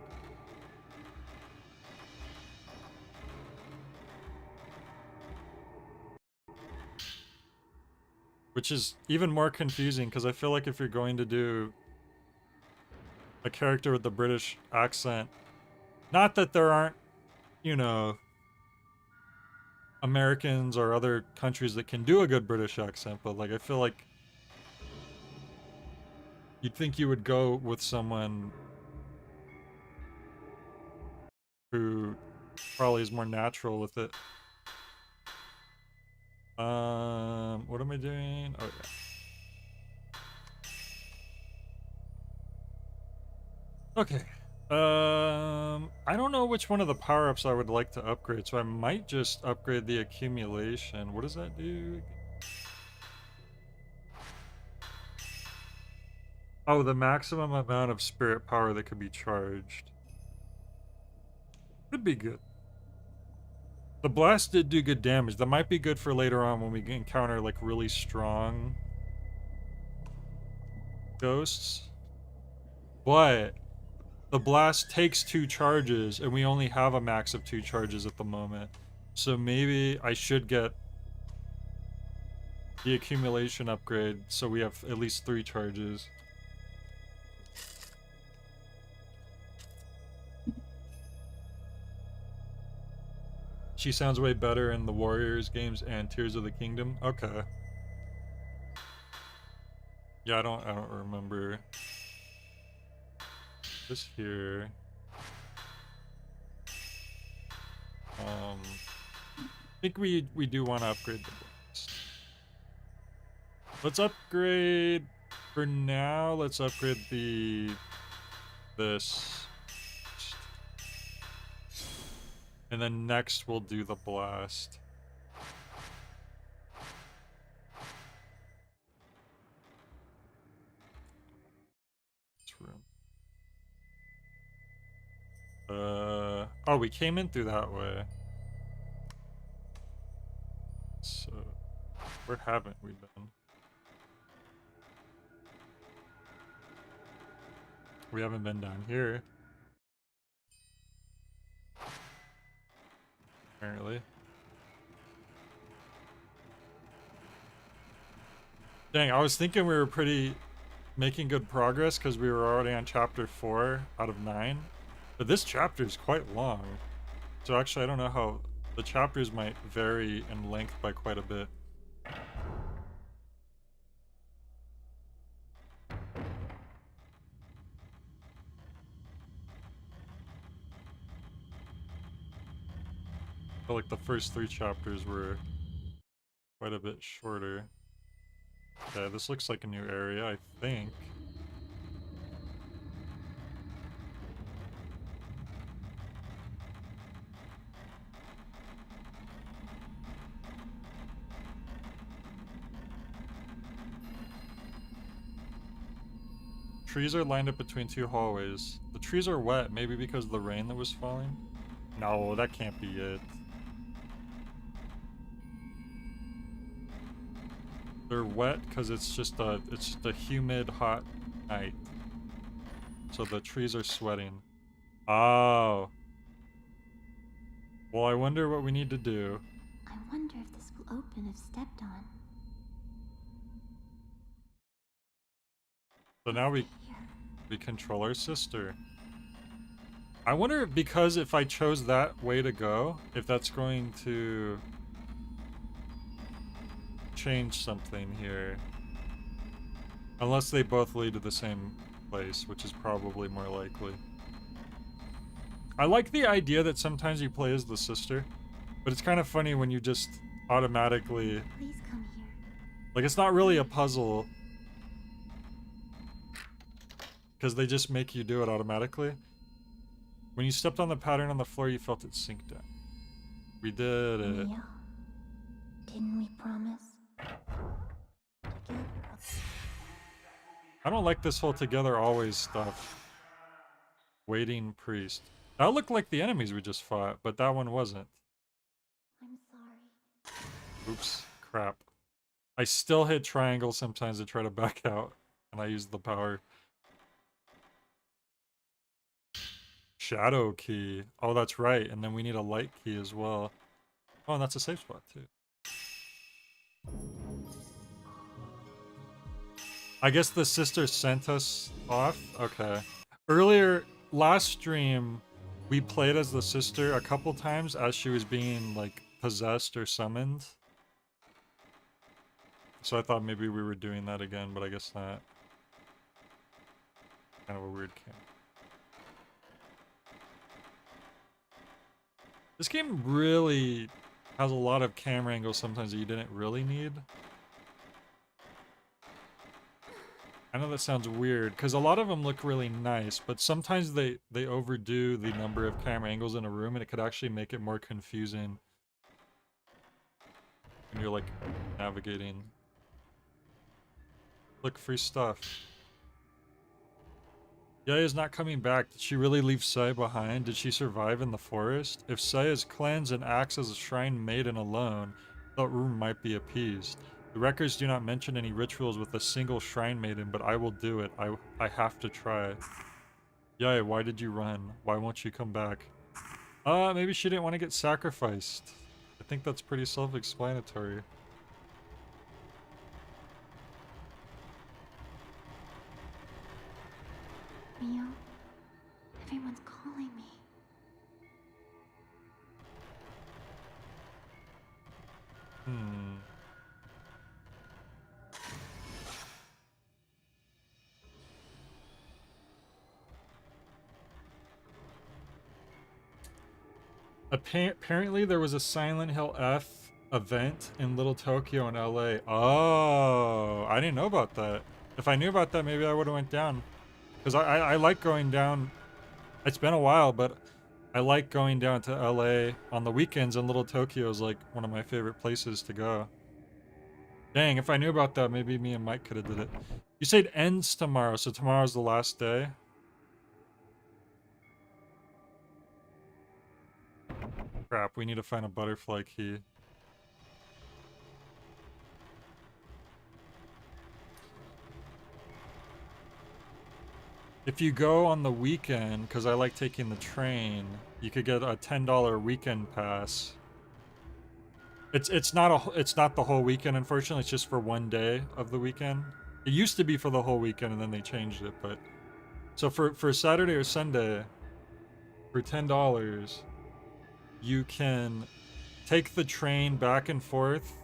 Which is even more confusing because I feel like if you're going to do a character with the British accent, not that there aren't, you know, Americans or other countries that can do a good British accent, but like I feel like you'd think you would go with someone who probably is more natural with it. What am I doing? Oh yeah. Okay. I don't know which one of the power-ups I would like to upgrade, so I might just upgrade the accumulation. What does that do? Oh, the maximum amount of spirit power that could be charged. Could be good. The blast did do good damage. That might be good for later on when we encounter, like, really strong ghosts. But the blast takes 2 charges, and we only have a max of 2 charges at the moment. So maybe I should get the accumulation upgrade so we have at least 3 charges. She sounds way better in the Warriors games and Tears of the Kingdom. Okay. Yeah, I don't remember. This here. I think we do want to upgrade the blast. Let's upgrade for now. Let's upgrade this. And then next we'll do the blast. This room. Oh, we came in through that way. So, where haven't we been? We haven't been down here. Apparently. Dang, I was thinking we were making good progress because we were already on chapter 4 out of 9. But this chapter is quite long. So actually, I don't know how... The chapters might vary in length by quite a bit. I feel like the first 3 chapters were quite a bit shorter. Okay, this looks like a new area, I think. Trees are lined up between 2 hallways. The trees are wet, maybe because of the rain that was falling? No, that can't be it. They're wet because it's just a humid, hot night. So the trees are sweating. Oh. Well, I wonder what we need to do. I wonder if this will open if stepped on. So now we control our sister. I wonder because if I chose that way to go, if that's going to change something here. Unless they both lead to the same place, which is probably more likely. I like the idea that sometimes you play as the sister, but it's kind of funny when you just automatically... Please come here. Like, it's not really a puzzle. Because they just make you do it automatically. When you stepped on the pattern on the floor, you felt it sink down. We did it. Mia, didn't we promise? Together. I don't like this whole together always stuff. Waiting priest. That looked like the enemies we just fought, but that one wasn't. I'm sorry. Oops. Crap. I still hit triangle sometimes to try to back out, and I use the power. Shadow key. Oh, that's right. And then we need a light key as well. Oh, and that's a safe spot too. I guess the sister sent us off? Okay. Earlier, last stream, we played as the sister a couple times as she was being, like, possessed or summoned. So I thought maybe we were doing that again, but I guess not. Kind of a weird camp. This game really has a lot of camera angles sometimes that you didn't really need. I know that sounds weird, because a lot of them look really nice, but sometimes they overdo the number of camera angles in a room, and it could actually make it more confusing when you're, like, navigating. Look, free stuff. Yaya's not coming back. Did she really leave Sai behind? Did she survive in the forest? If Sai is cleansed and acts as a shrine maiden alone, that room might be appeased. The records do not mention any rituals with a single shrine maiden, but I will do it. I have to try. Yaya, why did you run? Why won't you come back? Maybe she didn't want to get sacrificed. I think that's pretty self-explanatory. Mio, everyone's calling me. Apparently there was a Silent Hill F event in Little Tokyo in LA. Oh, I didn't know about that. If I knew about that, maybe I would have went down. Because I like going down. It's been a while, but I like going down to LA on the weekends, and Little Tokyo is like one of my favorite places to go. Dang, if I knew about that, maybe me and Mike could have did it. You said it ends tomorrow, so tomorrow's the last day? Crap, we need to find a butterfly key. If you go on the weekend, because I like taking the train, you could get a $10 weekend pass. It's not the whole weekend, unfortunately. It's just for one day of the weekend. It used to be for the whole weekend, and then they changed it. But so for Saturday or Sunday, for $10, you can take the train back and forth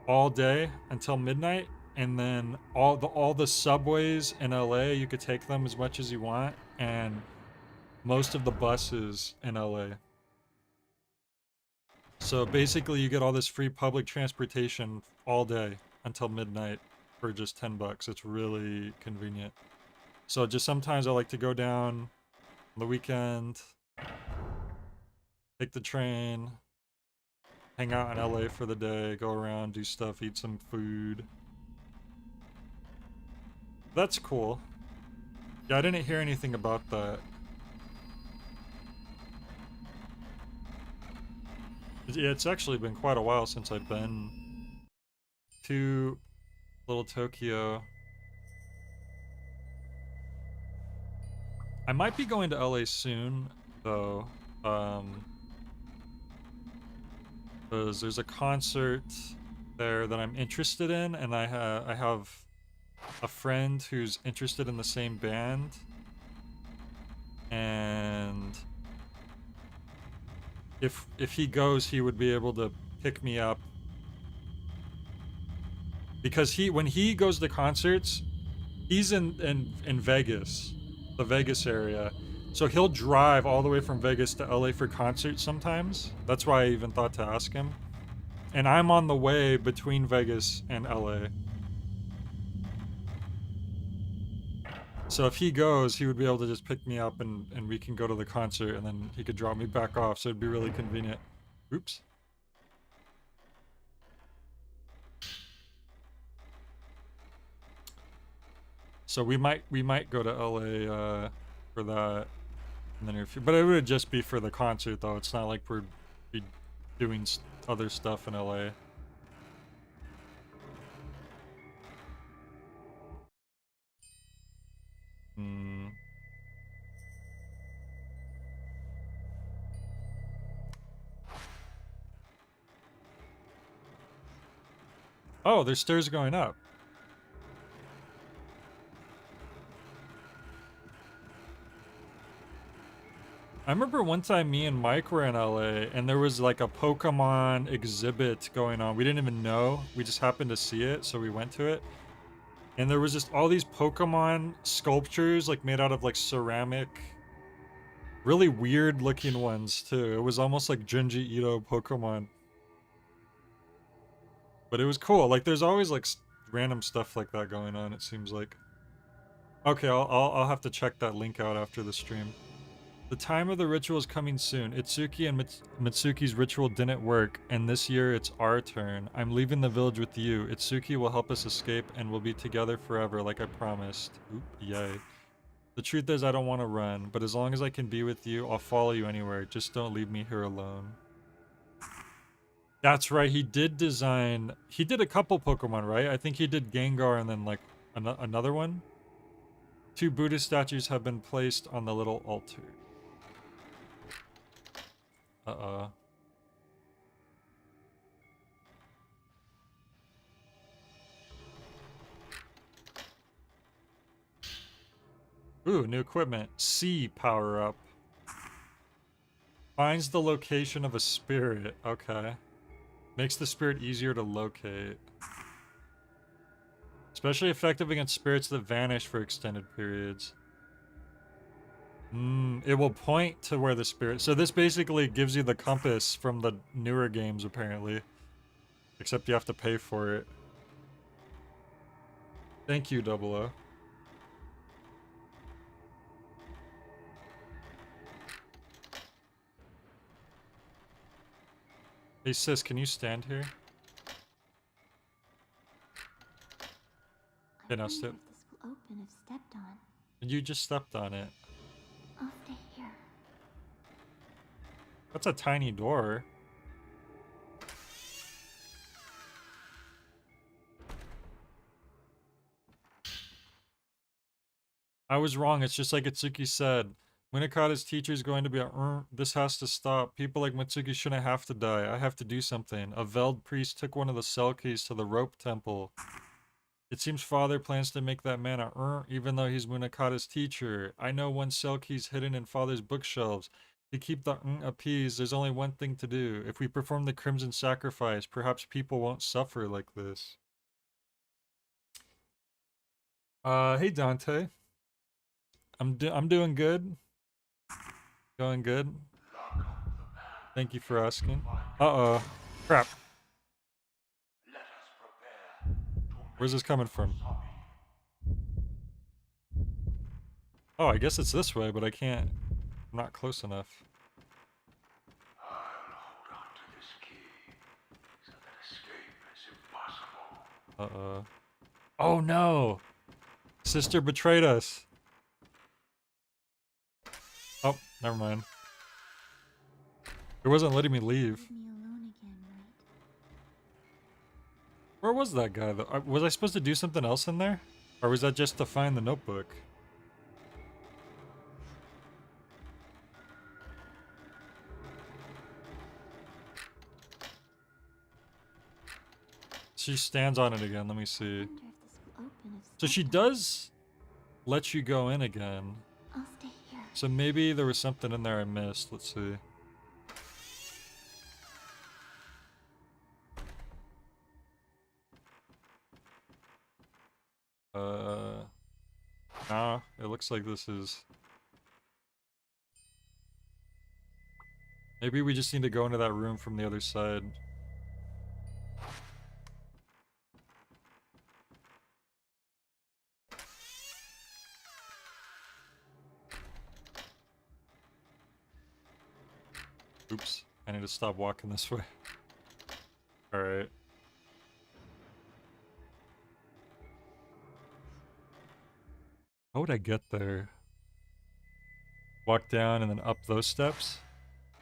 all day until midnight, and then all the subways in LA, you could take them as much as you want, and most of the buses in LA. So basically you get all this free public transportation all day until midnight for just 10 bucks. It's really convenient. So just sometimes I like to go down on the weekend, take the train, hang out in LA for the day, go around, do stuff, eat some food. That's cool. Yeah, I didn't hear anything about that. Yeah, it's actually been quite a while since I've been to Little Tokyo. I might be going to LA soon, though. Because there's a concert there that I'm interested in, and I have a friend who's interested in the same band, and if he goes, he would be able to pick me up, because when he goes to concerts, he's in Vegas, the Vegas area. So he'll drive all the way from Vegas to LA for concerts sometimes. That's why I even thought to ask him. And I'm on the way between Vegas and LA. So if he goes, he would be able to just pick me up, and we can go to the concert, and then he could drop me back off, so it'd be really convenient. Oops. So we might go to LA for that in the near future, but it would just be for the concert, though. It's not like we're be doing other stuff in LA. Hmm. Oh, there's stairs going up. I remember one time me and Mike were in LA, and there was like a Pokemon exhibit going on. We didn't even know. We just happened to see it, so we went to it. And there was just all these Pokemon sculptures, like made out of like ceramic. Really weird looking ones too. It was almost like Junji Ito Pokemon. But it was cool. Like there's always like random stuff like that going on, it seems like. Okay, I'll have to check that link out after the stream. The time of the ritual is coming soon. Itsuki and Mitsuki's ritual didn't work, and this year it's our turn. I'm leaving the village with you. Itsuki will help us escape, and we'll be together forever, like I promised. Oop, yay. The truth is, I don't want to run, but as long as I can be with you, I'll follow you anywhere. Just don't leave me here alone. That's right, he did a couple Pokemon, right? I think he did Gengar and then like another one. 2 Buddhist statues have been placed on the little altar. Uh-oh. Ooh, new equipment. C power-up. Finds the location of a spirit. Okay. Makes the spirit easier to locate. Especially effective against spirits that vanish for extended periods. It will point to where the spirit... So this basically gives you the compass from the newer games, apparently. Except you have to pay for it. Thank you, Double O. Hey sis, can you stand here? Okay, now step. This will open if stepped on. You just stepped on it. Over to here. That's a tiny door. I was wrong. It's just like Itsuki said. Winnicott teacher is going to be a this has to stop. People like Mitsuki shouldn't have to die. I have to do something. A Veld priest took one of the cell keys to the rope temple. It seems father plans to make that man a even though he's Munakata's teacher. I know one cell key's hidden in father's bookshelves. To keep the appeased, there's only one thing to do. If we perform the Crimson Sacrifice, perhaps people won't suffer like this. Hey Dante. I'm doing good. Going good. Thank you for asking. Uh-oh. Crap. Where's this coming from? Oh, I guess it's this way, but I can't. I'm not close enough. I'll hold on to this key so that escape is impossible. Uh-oh. Oh no! Sister betrayed us. Oh, never mind. It wasn't letting me leave. Leave me alone again, right? Where was that guy though? Was I supposed to do something else in there? Or was that just to find the notebook? She stands on it again, let me see. Wonder if this will open if So she stepped does let you go in again. on. I'll stay here. So maybe there was something in there I missed. Let's see. Nah, it looks like this is... Maybe we just need to go into that room from the other side. Oops, I need to stop walking this way. Alright. How would I get there? Walk down and then up those steps?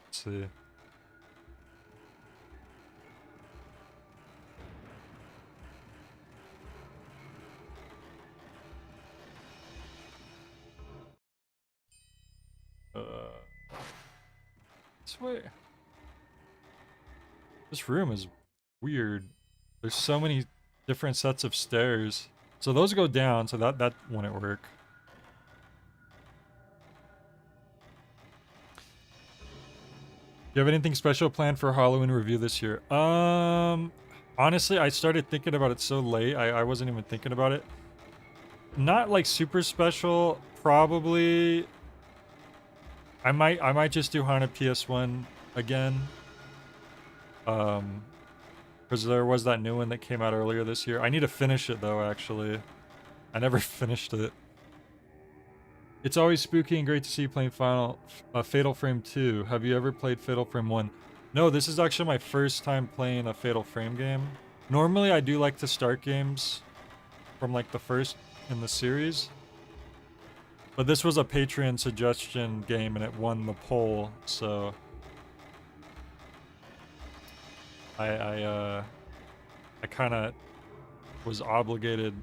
Let's see. This way. This room is weird. There's so many different sets of stairs. So those go down, so that wouldn't work. Do you have anything special planned for Halloween review this year? Honestly, I started thinking about it so late, I wasn't even thinking about it. Not like super special, probably. I might just do Haunted PS1 again. Because there was that new one that came out earlier this year. I need to finish it though, actually. I never finished it. It's always spooky and great to see you playing Fatal Frame 2. Have you ever played Fatal Frame 1? No, this is actually my first time playing a Fatal Frame game. Normally I do like to start games from like the first in the series. But this was a Patreon suggestion game and it won the poll, so... I kind of was obligated.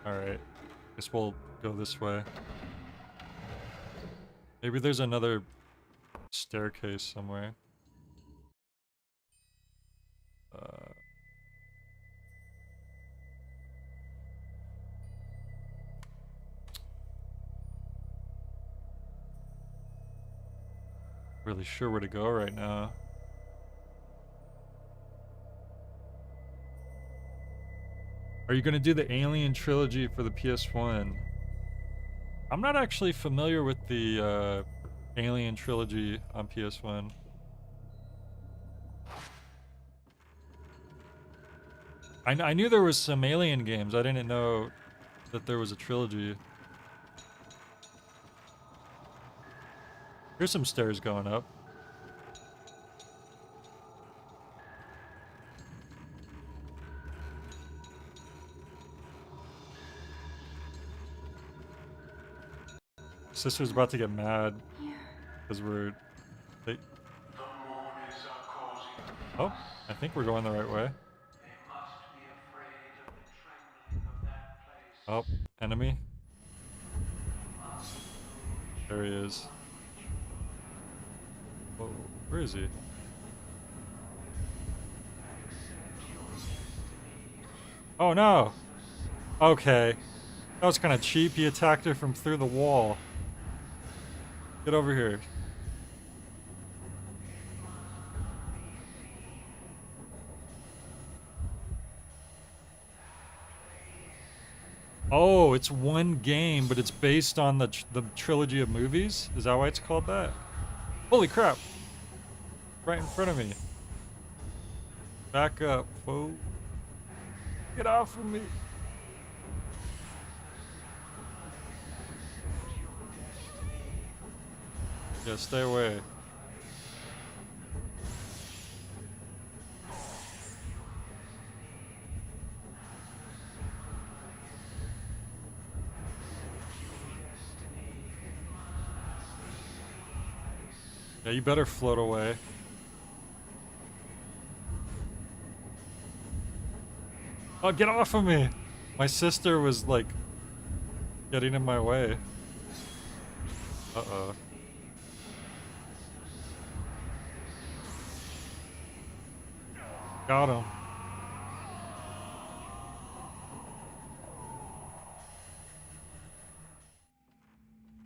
Alright. Guess we'll go this way. Maybe there's another staircase somewhere. Really sure where to go right now. Are you gonna do the Alien trilogy for the PS1? I'm not actually familiar with the Alien trilogy on PS1. I knew there was some Alien games. I didn't know that there was a trilogy. Here's some stairs going up. Sister's about to get mad because we're... Oh, I think we're going the right way. Oh, enemy. There he is. Whoa, where is he? Oh no! Okay. That was kind of cheap. He attacked her from through the wall. Get over here. Oh, it's one game, but it's based on the trilogy of movies? Is that why it's called that? Holy crap! Right in front of me. Back up, fool. Get off of me. Yeah, stay away. Yeah, you better float away. Oh, get off of me! My sister was, like, getting in my way. Uh-oh. Got him.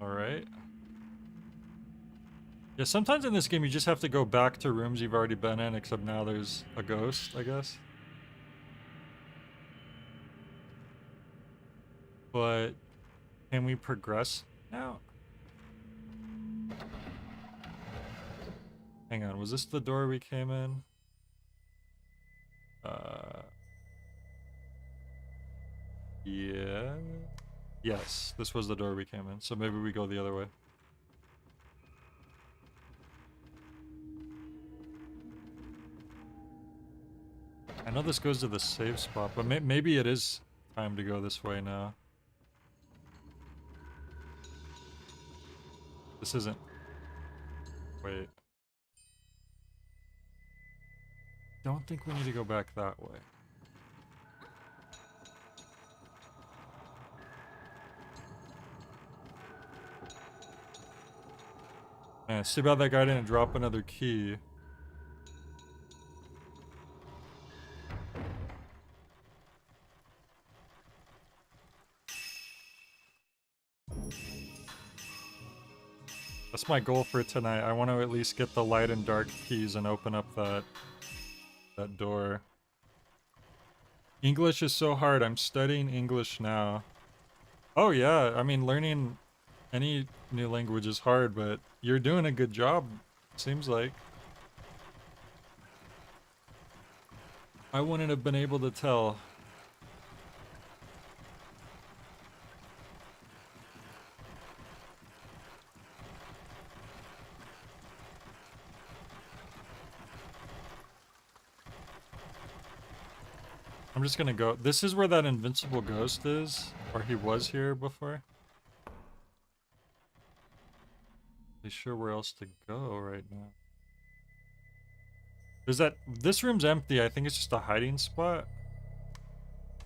Alright. Yeah, sometimes in this game you just have to go back to rooms you've already been in, except now there's a ghost, I guess. But can we progress now? Hang on, was this the door we came in? Yeah. Yes, this was the door we came in, so maybe we go the other way. I know this goes to the save spot, but maybe it is time to go this way now. This isn't... Wait. Don't think we need to go back that way. Man, it's too bad that guy didn't drop another key. That's my goal for tonight. I want to at least get the light and dark keys and open up that door. English is so hard. I'm studying English now. Oh yeah, I mean learning any new language is hard, but you're doing a good job, seems like. I wouldn't have been able to tell. I'm just gonna go. This is where that invincible ghost is, or he was here before. Not sure where else to go right now. There's that. This room's empty. I think it's just a hiding spot.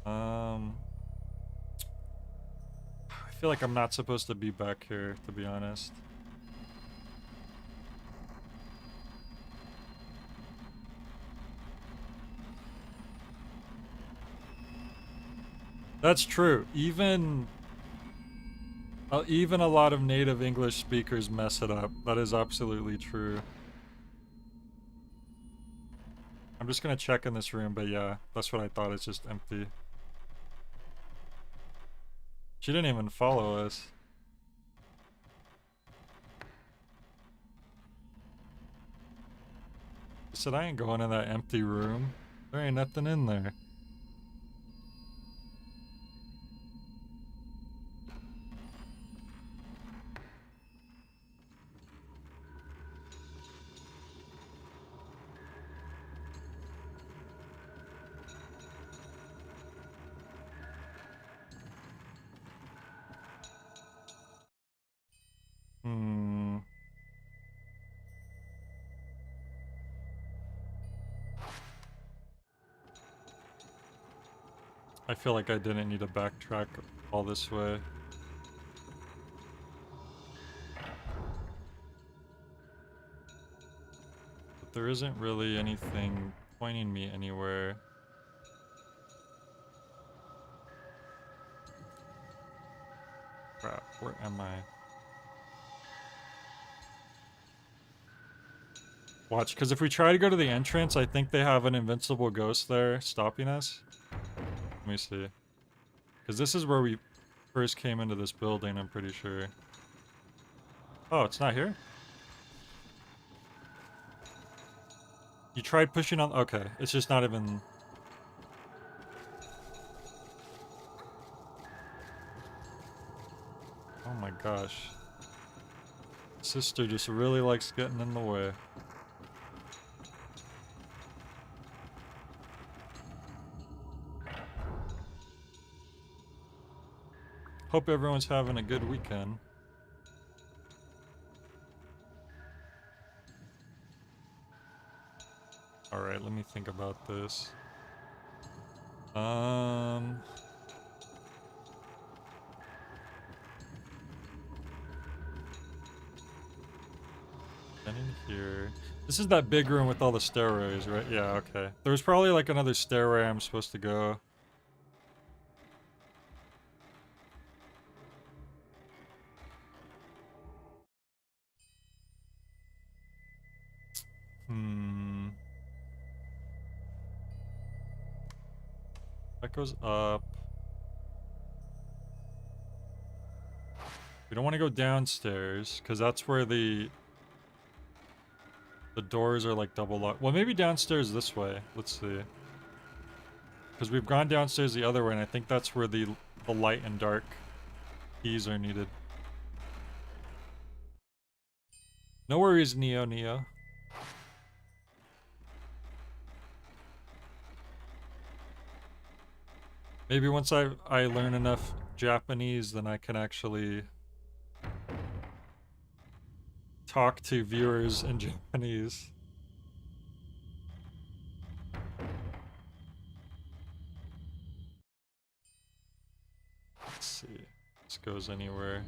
I feel like I'm not supposed to be back here, to be honest. That's true. Even a lot of native English speakers mess it up. That is absolutely true. I'm just gonna check in this room, but yeah, that's what I thought. It's just empty. She didn't even follow us. She said I ain't going in that empty room. There ain't nothing in there. I feel like I didn't need to backtrack all this way. there isn't really anything pointing me anywhere. Crap, where am I? Watch, because if we try to go to the entrance, I think they have an invincible ghost there stopping us. Let me see. Because this is where we first came into this building, I'm pretty sure. Oh, it's not here? You tried pushing on... Okay, it's just not even... Oh my gosh. Sister just really likes getting in the way. Hope everyone's having a good weekend. Alright, let me think about this. Then in here. This is that big room with all the stairways, right? Yeah, okay. There's probably like another stairway I'm supposed to go. That goes up. We don't want to go downstairs, because that's where the doors are like double locked. Well, maybe downstairs this way. Let's see. Because we've gone downstairs the other way, and I think that's where the light and dark keys are needed. No worries, Neo. Maybe once I learn enough Japanese, then I can actually talk to viewers in Japanese. Let's see if this goes anywhere.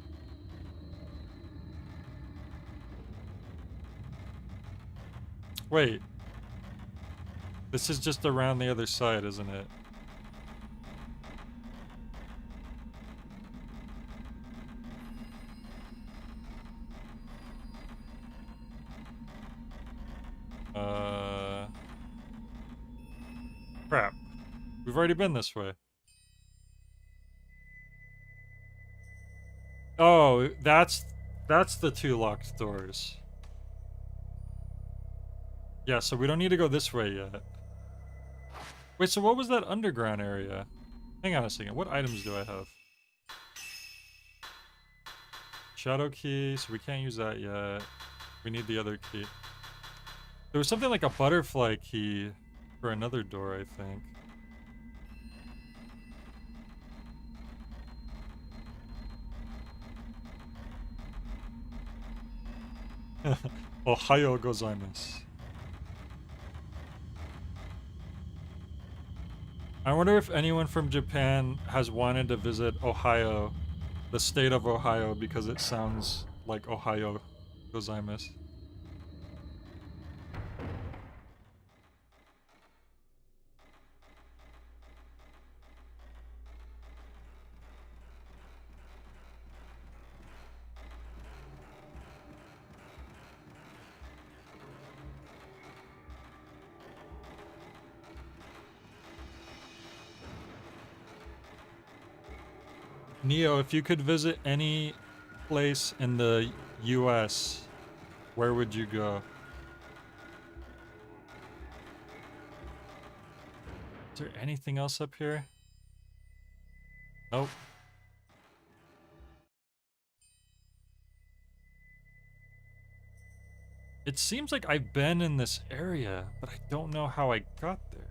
Wait. This is just around the other side, isn't it? Crap. We've already been this way. Oh, that's the two locked doors. Yeah, so we don't need to go this way yet. Wait, so what was that underground area? Hang on a second. What items do I have? Shadow key, so we can't use that yet. We need the other key. There was something like a butterfly key for another door, I think. Ohayo gozaimasu. I wonder if anyone from Japan has wanted to visit Ohio, the state of Ohio, because it sounds like Ohayo gozaimasu. Neo, if you could visit any place in the US, where would you go? Is there anything else up here? Nope. It seems like I've been in this area, but I don't know how I got there.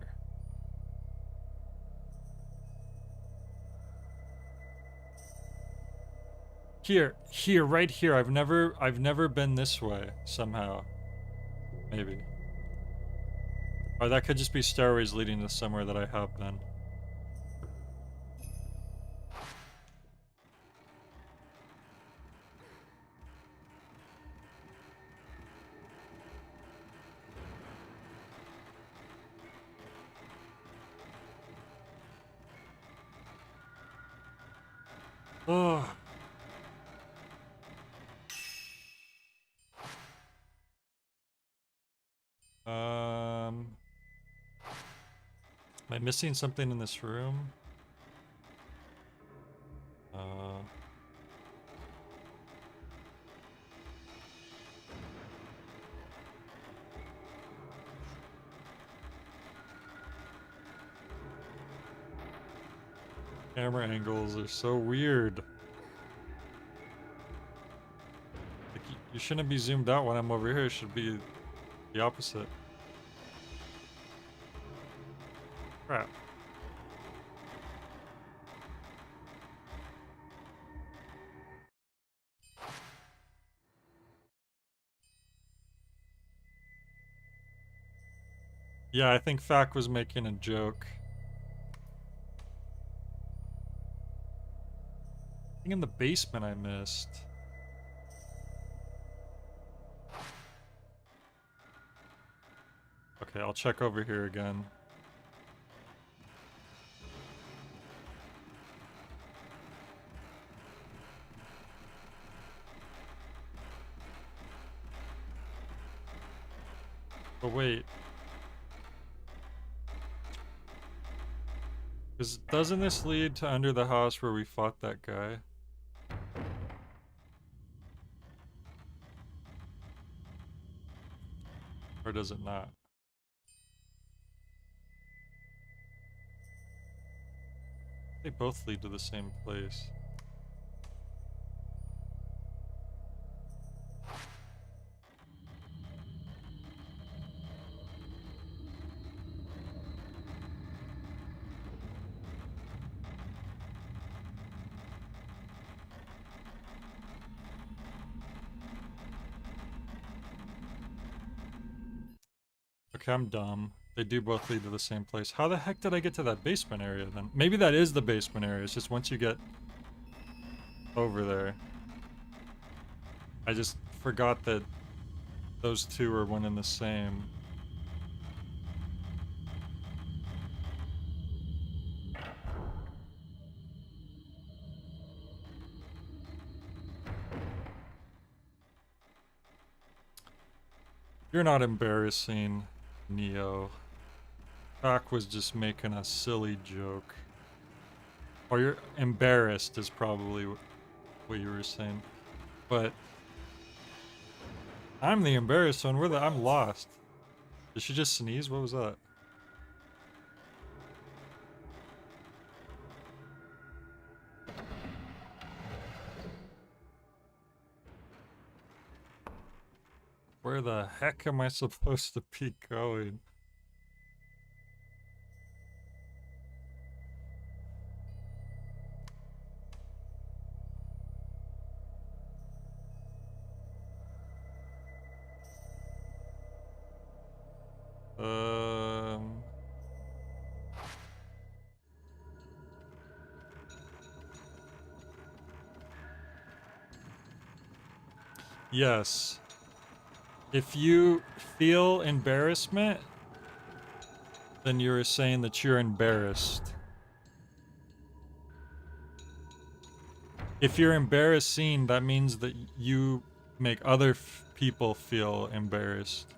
Here, right here. I've never been this way somehow. Maybe. Or that could just be stairways leading to somewhere that I have been. Ugh. Am I missing something in this room? Camera angles are so weird. Like, you shouldn't be zoomed out when I'm over here. It should be the opposite. Crap. Yeah, I think Fack was making a joke. I think in the basement I missed. Okay, I'll check over here again. But wait. Doesn't this lead to under the house where we fought that guy? Or does it not? They both lead to the same place. Okay, I'm dumb. They do both lead to the same place. How the heck did I get to that basement area then? Maybe that is the basement area. It's just once you get over there. I just forgot that those two are one and the same. You're not embarrassing, Neo. Doc was just making a silly joke. Or you're embarrassed is probably what you were saying. But I'm the embarrassed one. I'm lost. Did she just sneeze? What was that? Where the heck am I supposed to be going? Yes. If you feel embarrassment, then you're saying that you're embarrassed. If you're embarrassing, that means that you make other people feel embarrassed.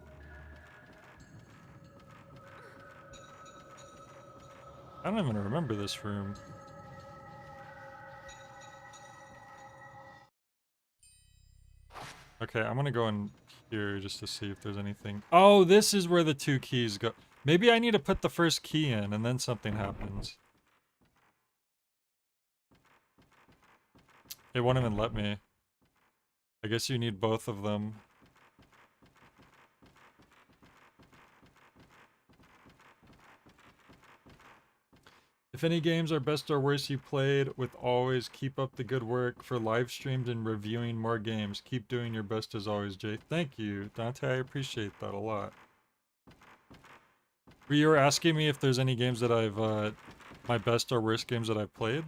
I don't even remember this room. Okay, I'm gonna go in here just to see if there's anything. Oh, this is where the two keys go. Maybe I need to put the first key in and then something happens. It won't even let me. I guess you need both of them. If any games are best or worst you played, with always keep up the good work for live streams and reviewing more games. Keep doing your best as always, Jay. Thank you, Dante. I appreciate that a lot. You were asking me if there's any games that I've, my best or worst games that I've played?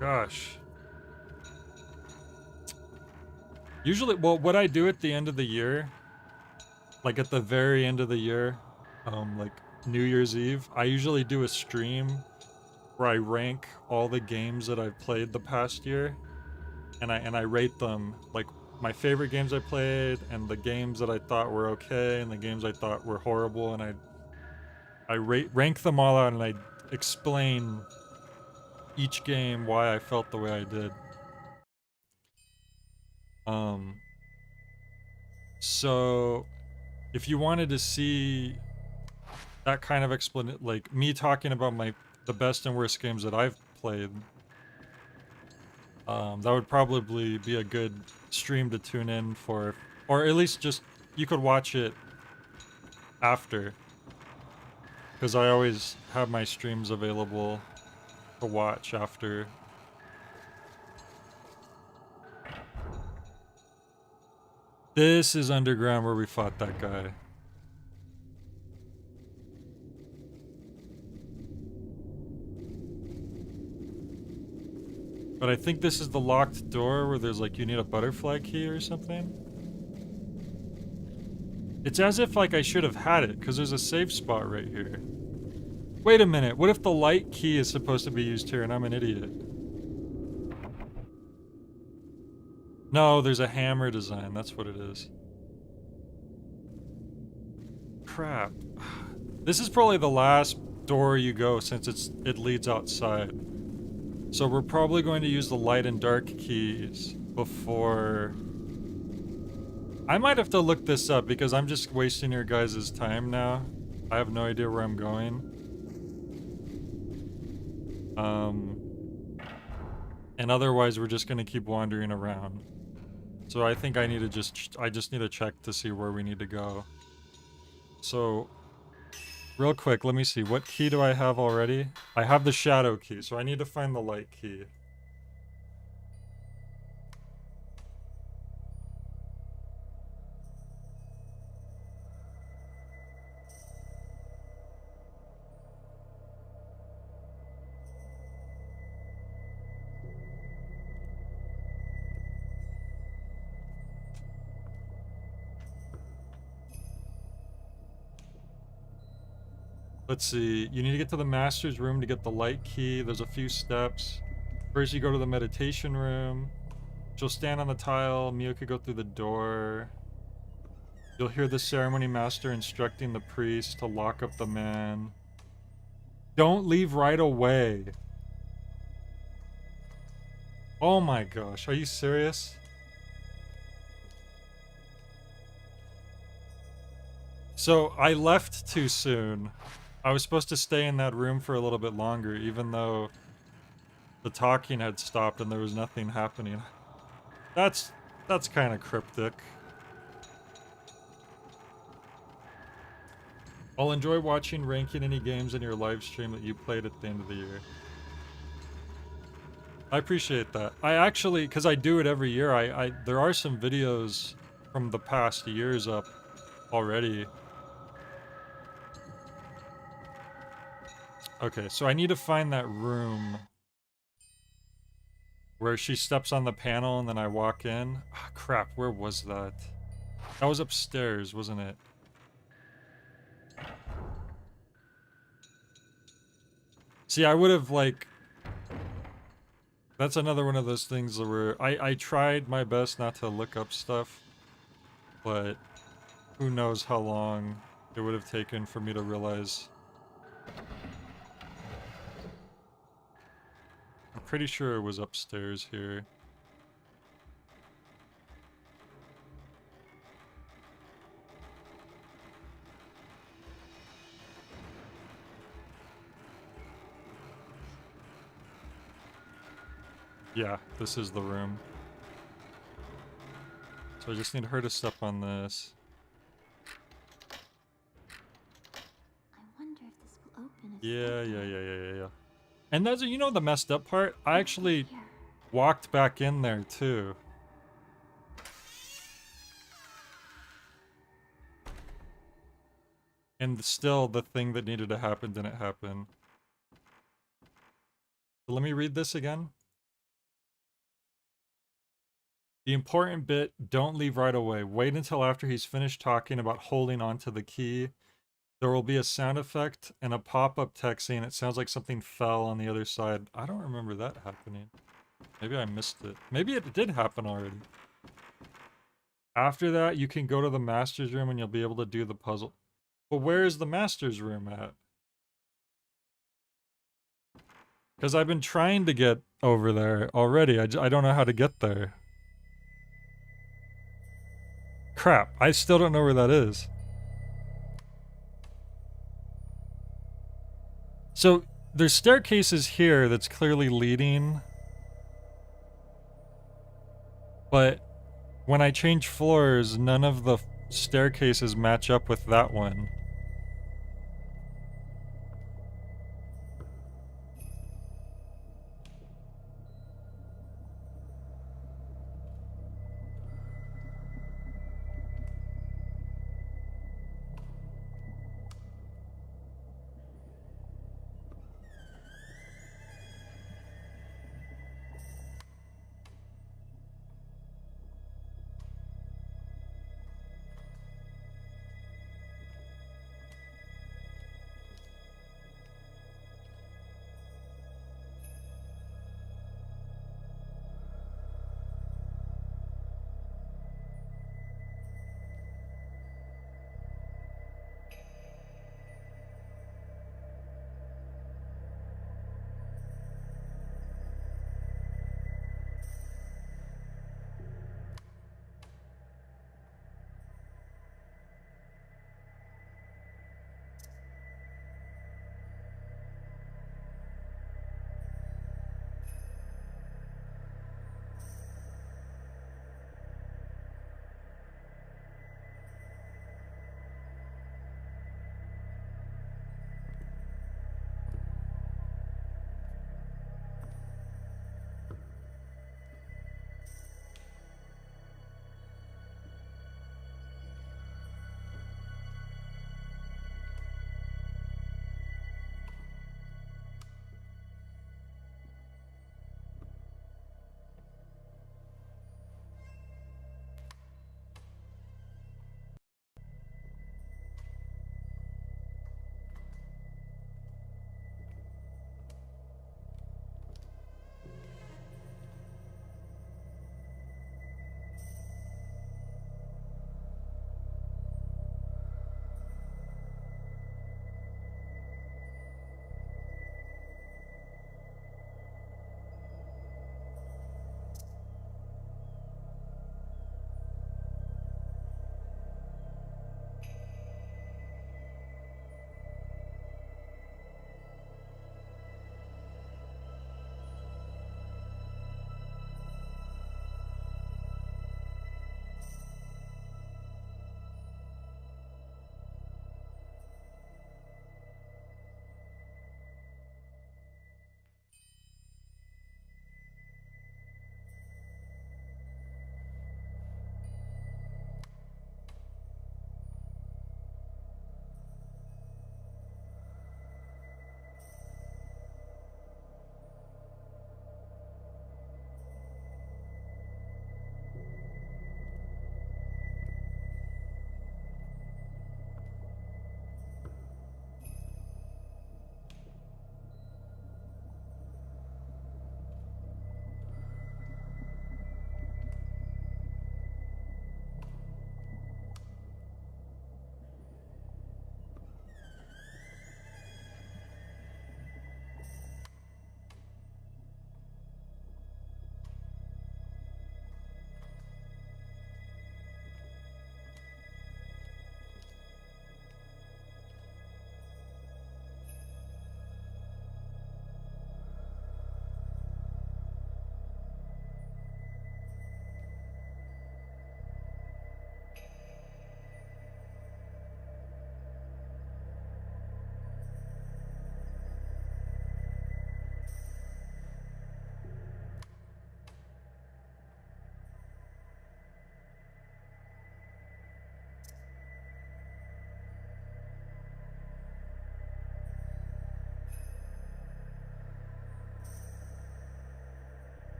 Gosh. Usually, well, what I do at the end of the year, like at the very end of the year, like New Year's Eve, I usually do a stream where I rank all the games that I've played the past year, and I rate them, like my favorite games I played, and the games that I thought were okay, and the games I thought were horrible, and I rank them all out, and I explain each game why I felt the way I did. So if you wanted to see that kind of like me talking about the best and worst games that I've played, that would probably be a good stream to tune in for, or at least just you could watch it after, because I always have my streams available to watch after. This is underground where we fought that guy. But I think this is the locked door where there's like, you need a butterfly key or something. It's as if like I should have had it, because there's a safe spot right here. Wait a minute, what if the light key is supposed to be used here and I'm an idiot? No, there's a hammer design, that's what it is. Crap. This is probably the last door you go since it leads outside. So we're probably going to use the light and dark keys before... I might have to look this up because I'm just wasting your guys' time now. I have no idea where I'm going. And otherwise we're just gonna keep wandering around. So I think I need to I just need to check to see where we need to go. So, real quick, let me see. What key do I have already? I have the shadow key, so I need to find the light key. Let's see. You need to get to the master's room to get the light key. There's a few steps. First, you go to the meditation room. She'll stand on the tile. Mio could go through the door. You'll hear the ceremony master instructing the priest to lock up the man. Don't leave right away. Oh my gosh, are you serious? So, I left too soon. I was supposed to stay in that room for a little bit longer, even though the talking had stopped and there was nothing happening. That's kind of cryptic. I'll enjoy watching ranking any games in your live stream that you played at the end of the year. I appreciate that. I actually, because I do it every year, there are some videos from the past years up already. Okay, so I need to find that room where she steps on the panel and then I walk in. Ah, crap, where was that? That was upstairs, wasn't it? See, I would have, like... That's another one of those things where I tried my best not to look up stuff, but who knows how long it would have taken for me to realize. I'm pretty sure it was upstairs here. Yeah, this is the room. So I just need her to step on this. I wonder if this will open. Yeah. And that's, you know, the messed up part? I actually walked back in there too. And still the thing that needed to happen didn't happen. So let me read this again. The important bit, don't leave right away. Wait until after he's finished talking about holding onto the key. there will be a sound effect and a pop-up text saying it sounds like something fell on the other side. I don't remember that happening. Maybe I missed it. Maybe it did happen already. After that, you can go to the master's room and you'll be able to do the puzzle. But where is the master's room at? Because I've been trying to get over there already. I don't know how to get there. Crap, I still don't know where that is. So, there's staircases here that's clearly leading. But when I change floors, none of the staircases match up with that one.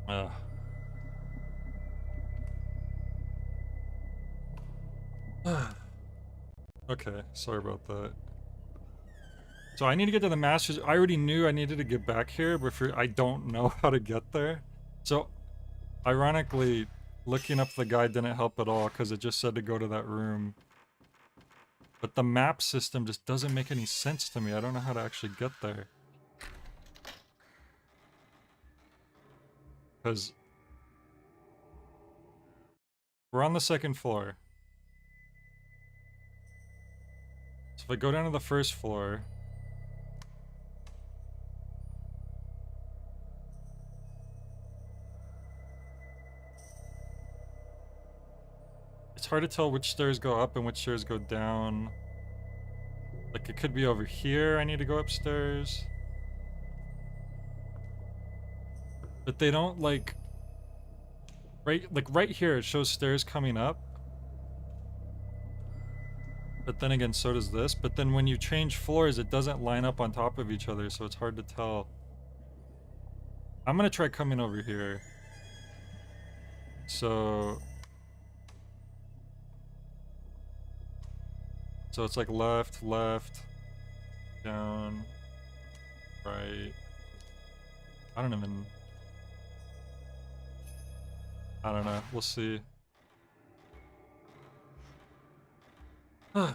Ugh. Okay, sorry about that. So I need to get to the Masters. I already knew I needed to get back here, but I don't know how to get there. So, ironically, looking up the guide didn't help at all, because it just said to go to that room. But the map system just doesn't make any sense to me. I don't know how to actually get there. Because we're on the second floor. So if I go down to the first floor... It's hard to tell which stairs go up and which stairs go down. Like, it could be over here, I need to go upstairs. But they don't, like... right here, it shows stairs coming up. But then again, so does this. But then when you change floors, it doesn't line up on top of each other, so it's hard to tell. I'm gonna try coming over here. So it's like left, left, down, right. I don't know. We'll see. Go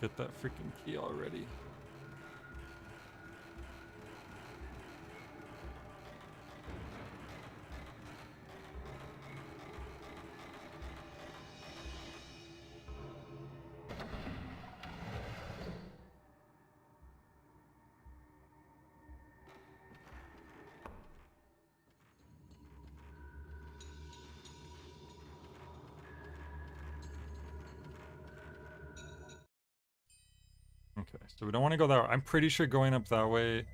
get that freaking key already. Okay, so we don't want to go that way. I'm pretty sure going up that way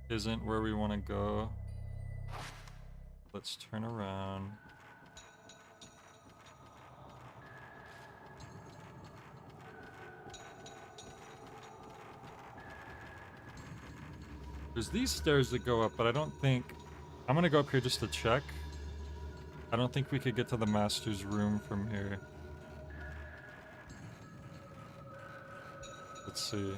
isn't where we want to go. Let's turn around. There's these stairs that go up, but I don't think... I'm gonna go up here just to check. I don't think we could get to the master's room from here. Let's see.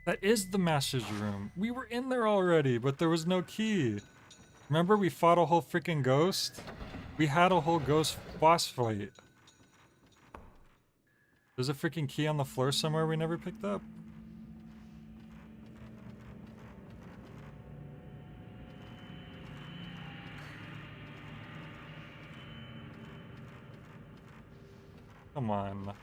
That is the master's room. We were in there already, but there was no key. Remember we fought a whole freaking ghost? We had a whole ghost boss fight. There's a freaking key on the floor somewhere we never picked up. Come on.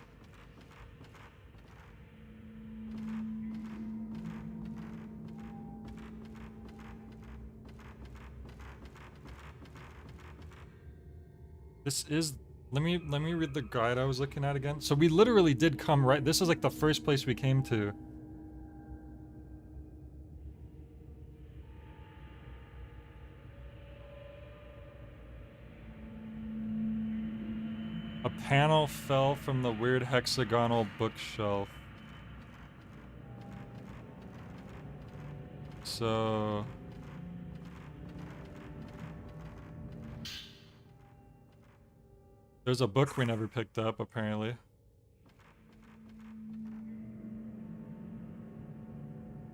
This is... Let me read the guide I was looking at again. So we literally did come right... This is like the first place we came to. A panel fell from the weird hexagonal bookshelf. So... There's a book we never picked up, apparently.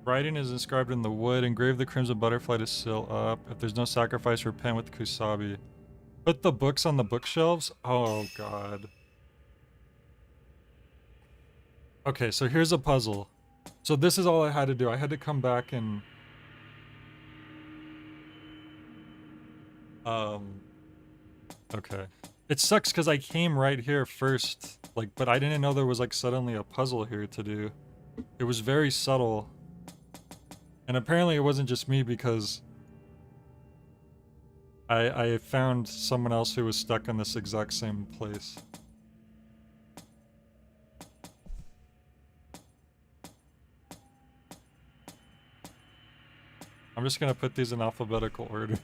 Writing is inscribed in the wood. Engrave the crimson butterfly to seal up. If there's no sacrifice, repent with kusabi. Put the books on the bookshelves? Oh, God. Okay, so here's a puzzle. So this is all I had to do. I had to come back and... Okay. It sucks because I came right here first, like, but I didn't know there was, like, suddenly a puzzle here to do. It was very subtle. And apparently it wasn't just me because... I found someone else who was stuck in this exact same place. I'm just gonna put these in alphabetical order.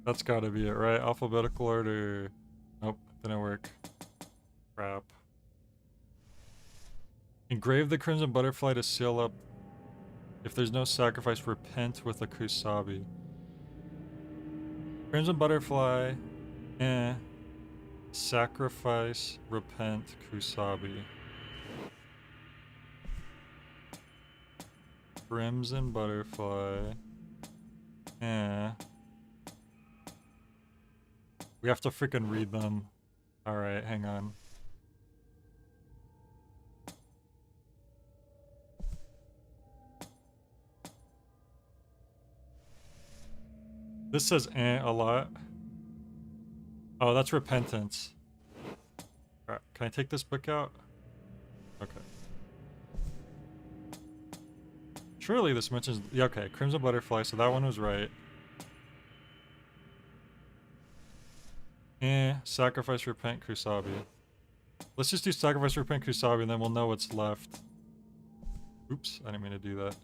That's gotta be it, right? Alphabetical order. Nope, didn't work. Crap. Engrave the crimson butterfly to seal up. If there's no sacrifice, repent with a kusabi. Crimson butterfly. Eh. Sacrifice, repent, kusabi. Crimson butterfly. Eh. We have to freaking read them. Alright, hang on. This says eh a lot. Oh, that's repentance. Alright, can I take this book out? Okay. Surely this mentions... Yeah, okay, Crimson Butterfly, so that one was right. Sacrifice, repent, kusabi. Let's just do sacrifice, repent, kusabi, and then we'll know what's left. Oops, I didn't mean to do that.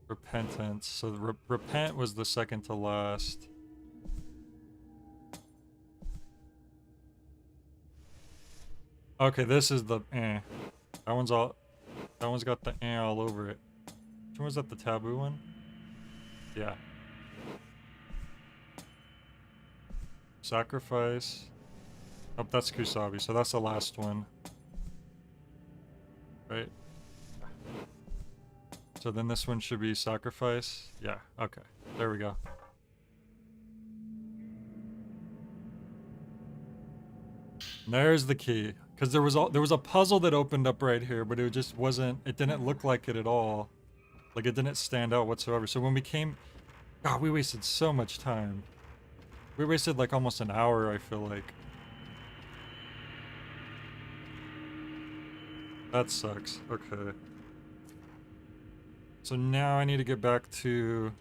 Repentance. So the repent was the second to last. Okay, this is the eh. That one's got the eh all over it. Which one was that, the taboo one? Yeah. Sacrifice. Oh, that's kusabi, so that's the last one. Right? So then this one should be sacrifice. Yeah, okay. There we go. And there's the key. Because there was a puzzle that opened up right here, but it just wasn't, it didn't look like it at all. Like, it didn't stand out whatsoever. So when we came... God, we wasted so much time. We wasted like almost an hour, I feel like. That sucks. Okay. So now I need to get back to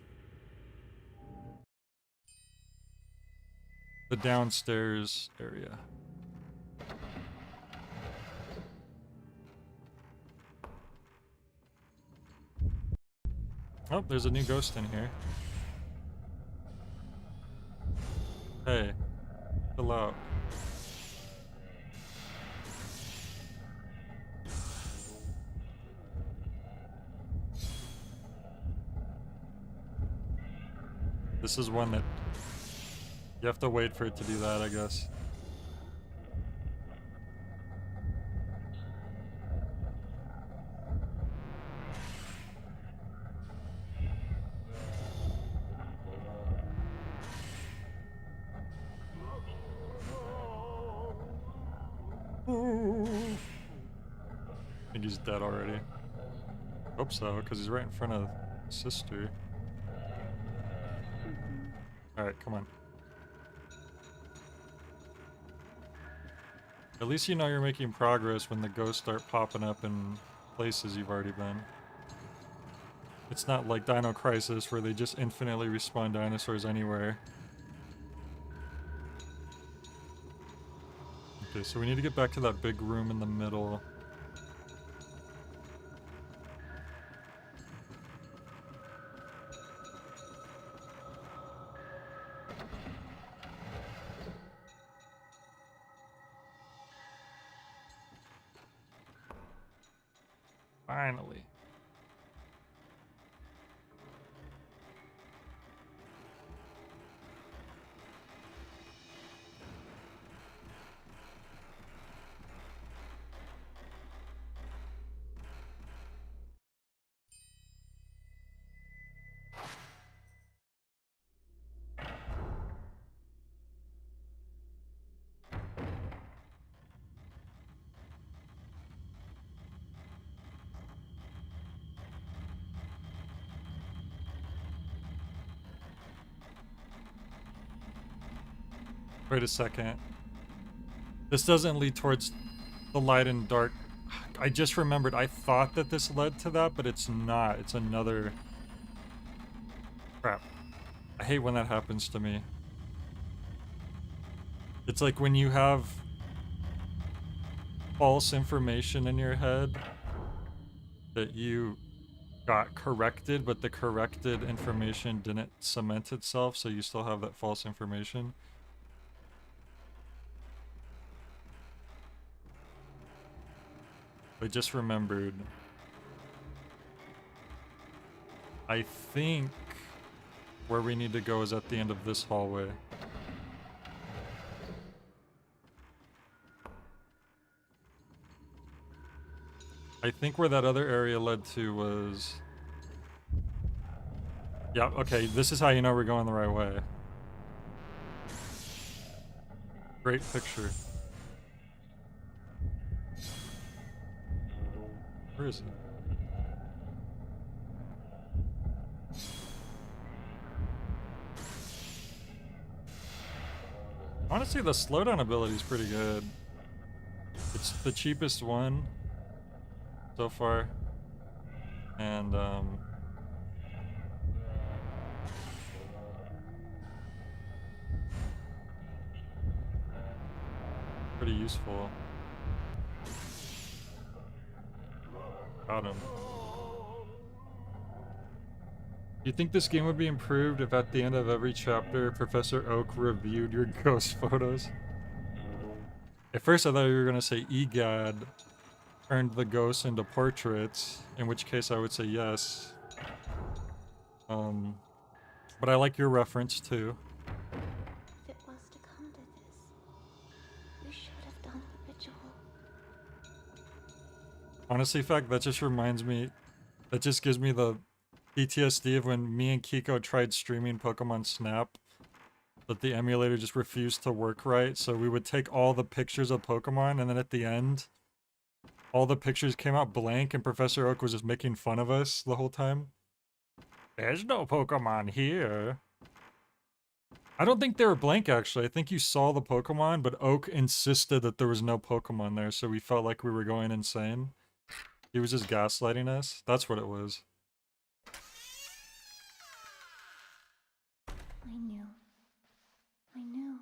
the downstairs area. Oh, there's a new ghost in here. Hey, chill out. This is one that you have to wait for it to do that, I guess. I think he's dead already. Hope so, because he's right in front of sister. Alright, come on. At least you know you're making progress when the ghosts start popping up in places you've already been. It's not like Dino Crisis where they just infinitely respawn dinosaurs anywhere. Okay, so we need to get back to that big room in the middle. Finally. Wait a second. This doesn't lead towards the light and dark. I just remembered, I thought that this led to that, but it's not. It's another... Crap. I hate when that happens to me. It's like when you have false information in your head that you got corrected, but the corrected information didn't cement itself, so you still have that false information. I just remembered. I think where we need to go is at the end of this hallway. I think where that other area led to was... Yeah, okay, this is how you know we're going the right way. Great picture. Where is it? Honestly, the slowdown ability is pretty good. It's the cheapest one so far. And, pretty useful. Got him. Do you think this game would be improved if at the end of every chapter, Professor Oak reviewed your ghost photos? At first I thought you were gonna say EGAD turned the ghosts into portraits, in which case I would say yes. But I like your reference too. If it was to come to this, we should have done the ritual. Honestly, fact, that just reminds me, that just gives me the PTSD of when me and Kiko tried streaming Pokemon Snap, but the emulator just refused to work right, so we would take all the pictures of Pokemon, and then at the end, all the pictures came out blank, and Professor Oak was just making fun of us the whole time. There's no Pokemon here. I don't think they were blank, actually. I think you saw the Pokemon, but Oak insisted that there was no Pokemon there, so we felt like we were going insane. He was just gaslighting us. That's what it was. I knew. I knew.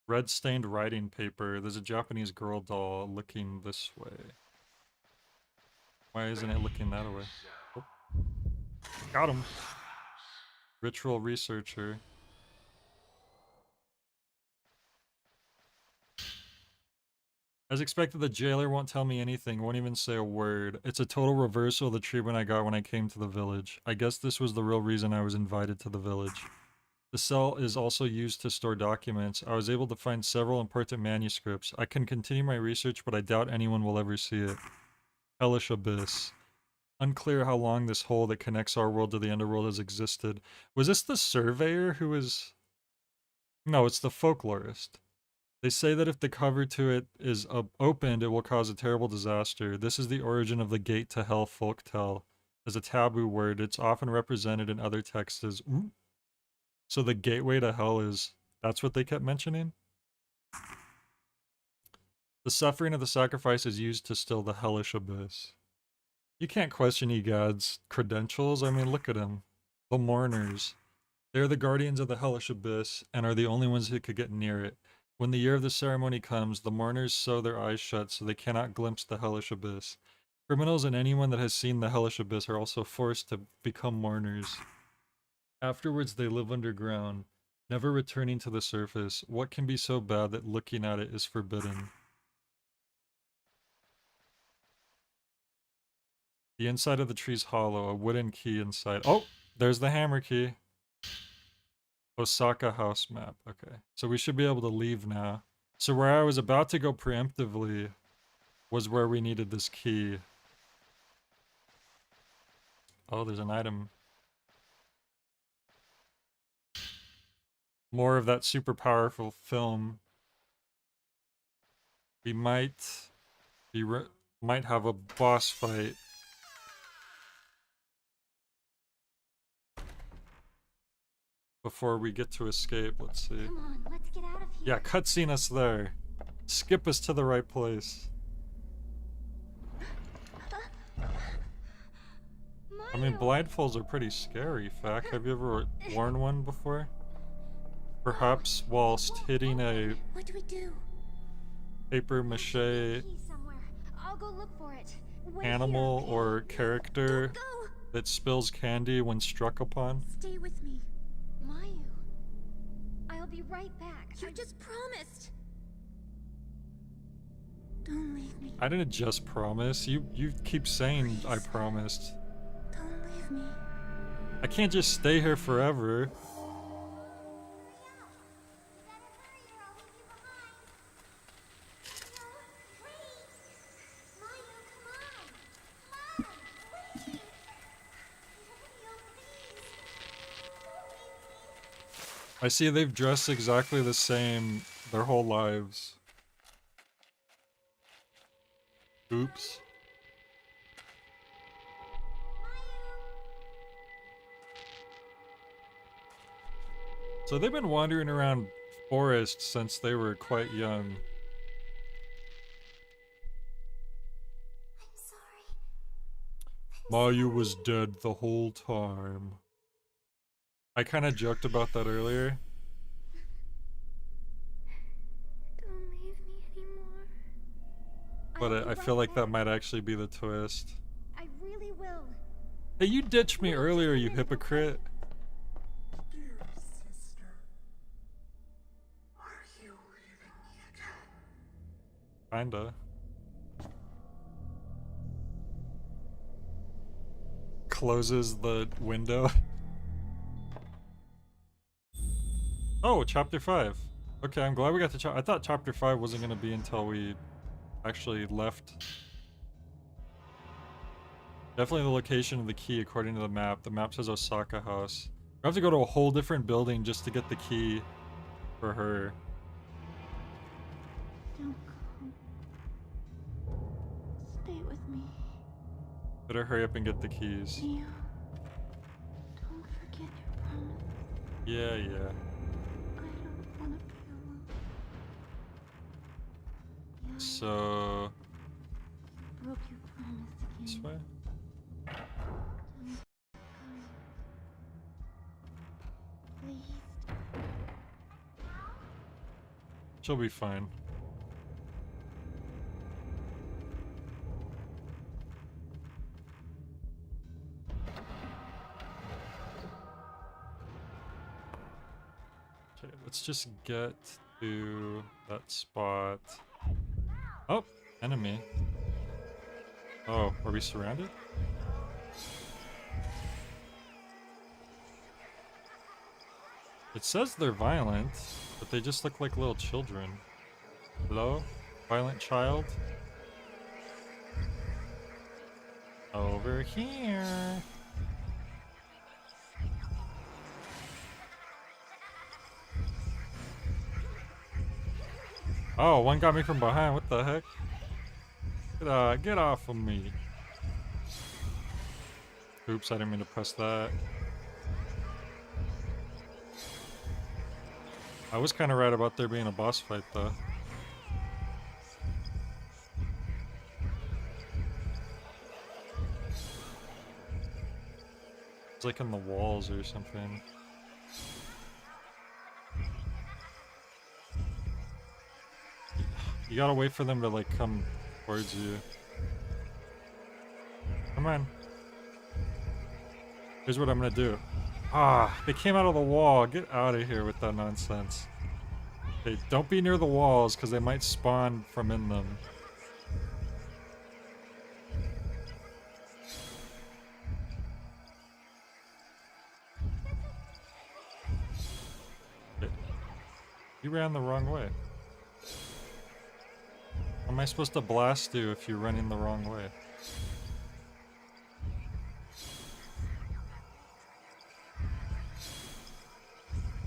Red stained writing paper. There's a Japanese girl doll looking this way. Why isn't it looking that way? Oh. Got him. Ritual researcher. As expected, the jailer won't tell me anything, won't even say a word. It's a total reversal of the treatment I got when I came to the village. I guess this was the real reason I was invited to the village. The cell is also used to store documents. I was able to find several important manuscripts. I can continue my research, but I doubt anyone will ever see it. Hellish Abyss. Unclear how long this hole that connects our world to the underworld has existed. Was this the surveyor who was... No, it's the folklorist. They say that if the cover to it is opened, it will cause a terrible disaster. This is the origin of the gate to hell folktale. As a taboo word, it's often represented in other texts as... Ooh. So the gateway to hell is... That's what they kept mentioning? The suffering of the sacrifice is used to still the hellish abyss. You can't question Egad's credentials. I mean, look at him. The mourners. They are the guardians of the hellish abyss, and are the only ones who could get near it. When the year of the ceremony comes, the mourners sew their eyes shut so they cannot glimpse the hellish abyss. Criminals and anyone that has seen the hellish abyss are also forced to become mourners. Afterwards, they live underground, never returning to the surface. What can be so bad that looking at it is forbidden? The inside of the tree's hollow, a wooden key inside. Oh, there's the hammer key. Osaka house map. Okay, so we should be able to leave now. So where I was about to go preemptively was where we needed this key. Oh, there's an item. More of that super powerful film. We might have a boss fight. Before we get to escape, let's see. Come on, let's get out of here. Yeah, cutscene us there. Skip us to the right place. I mean, blindfolds are pretty scary, Fact. Have you ever worn one before? Perhaps whilst hitting a What do we do? paper mache. Key somewhere. I'll go look for it. Wait animal here, or okay? character Don't go. that spills candy when struck upon? Stay with me, Mayu. I'll be right back. You just promised. Don't leave me. I didn't just promise. You keep saying I promised. Don't leave me. I can't just stay here forever. I see they've dressed exactly the same their whole lives. Oops. So they've been wandering around forests since they were quite young. I'm sorry. Mayu was dead the whole time. I kind of joked about that earlier. Don't leave me anymore. But I feel like that might actually be the twist. I really will. Hey, you ditched me earlier, you hypocrite. Dear sister, are you leaving me again? Kinda. Closes the window. Oh, chapter 5. Okay, I'm glad we got to I thought chapter 5 wasn't gonna be until we actually left. Definitely the location of the key according to the map. The map says Osaka House. We have to go to a whole different building just to get the key for her. Don't go. Stay with me. Better hurry up and get the keys. You. Don't forget your promise. Yeah, yeah. I don't want to be alone. Yeah, So... you broke your promise again. this way? Don't go. Please. She'll be fine. Okay, let's just get to that spot. Oh, enemy. Oh, are we surrounded? It says they're violent, but they just look like little children. Hello? Violent child? Over here. Oh, one got me from behind. What the heck? Get off of me. Oops, I didn't mean to press that. I was kind of right about there being a boss fight, though. It's like in the walls or something. You gotta wait for them to like come towards you. Come on. Here's what I'm gonna do. Ah, they came out of the wall. Get out of here with that nonsense. Okay, don't be near the walls because they might spawn from in them. Okay. You ran the wrong way. How am I supposed to blast you if you're running the wrong way?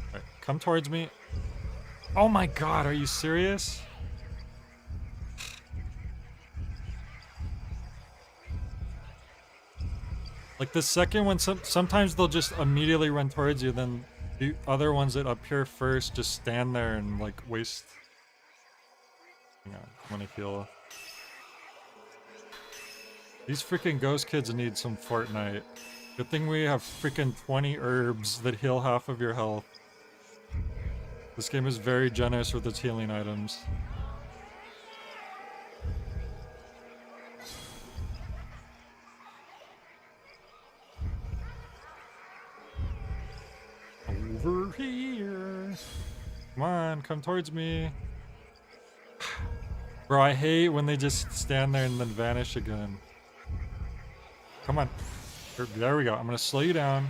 Alright, come towards me. Oh my god, are you serious? Like the second one, sometimes they'll just immediately run towards you, then the other ones that appear first just stand there and like waste. Hang on, I'm gonna heal. These freaking ghost kids need some Fortnite. Good thing we have freaking 20 herbs that heal half of your health. This game is very generous with its healing items. over here. Come on, come towards me. Bro, I hate when they just stand there and then vanish again. Come on. There we go. I'm gonna slow you down.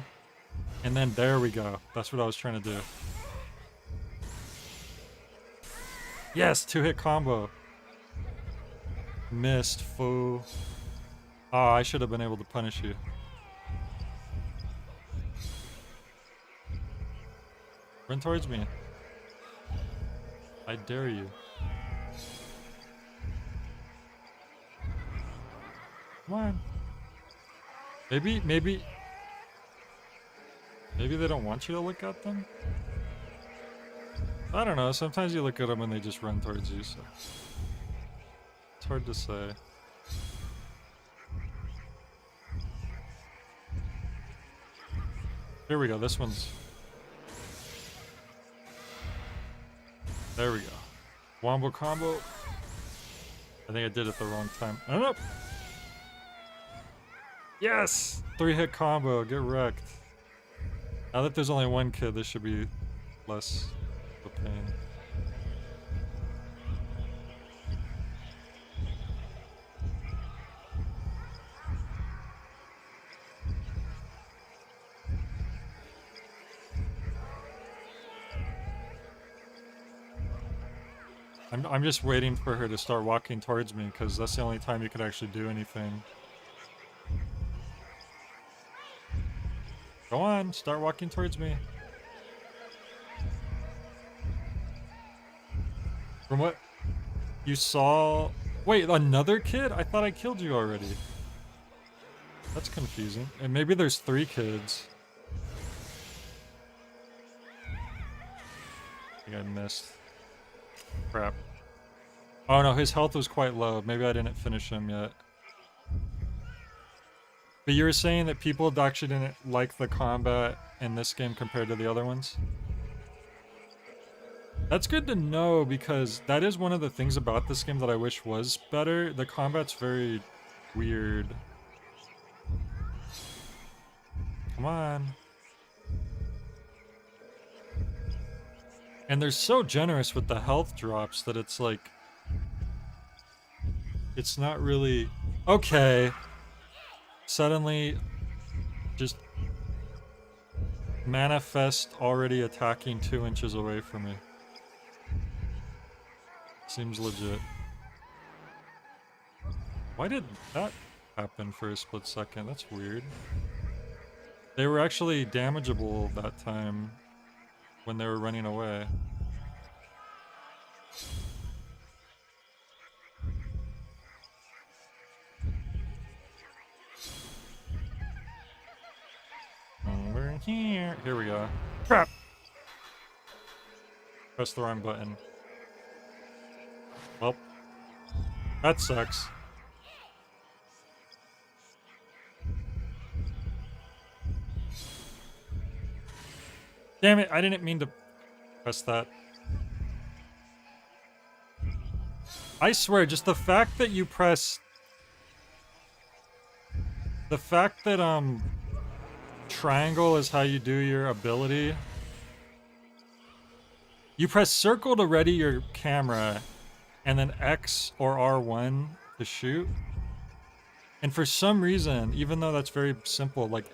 And then there we go. That's what I was trying to do. Yes, 2-hit combo. Missed, fool. Oh, I should have been able to punish you. Run towards me. I dare you. Come on. Maybe they don't want you to look at them? I don't know, sometimes you look at them and they just run towards you, so... It's hard to say. Here we go, this one's... There we go. Wombo combo. I think I did it the wrong time. I don't know! Yes! 3-hit combo, get wrecked. Now that there's only one kid, this should be less of a pain. I'm just waiting for her to start walking towards me, because that's the only time you could actually do anything. Go on, start walking towards me. From what you saw... Wait, another kid? I thought I killed you already. That's confusing. And maybe there's 3 kids. I think I missed. Crap. Oh no, his health was quite low. Maybe I didn't finish him yet. But you were saying that people actually didn't like the combat in this game compared to the other ones? That's good to know, because that is one of the things about this game that I wish was better. The combat's very weird. Come on. And they're so generous with the health drops that it's like... It's not really... Okay. Suddenly, just manifest already attacking 2 inches away from me. Seems legit. Why did that happen for a split second? That's weird. They were actually damageable that time when they were running away. Over here. Here we go. Crap! Press the wrong button. Well, that sucks. Damn it, I didn't mean to press that. I swear, just the fact that you press... The fact that, triangle is how you do your ability. You press circle to ready your camera, and then X or R1 to shoot. And for some reason, even though that's very simple, like,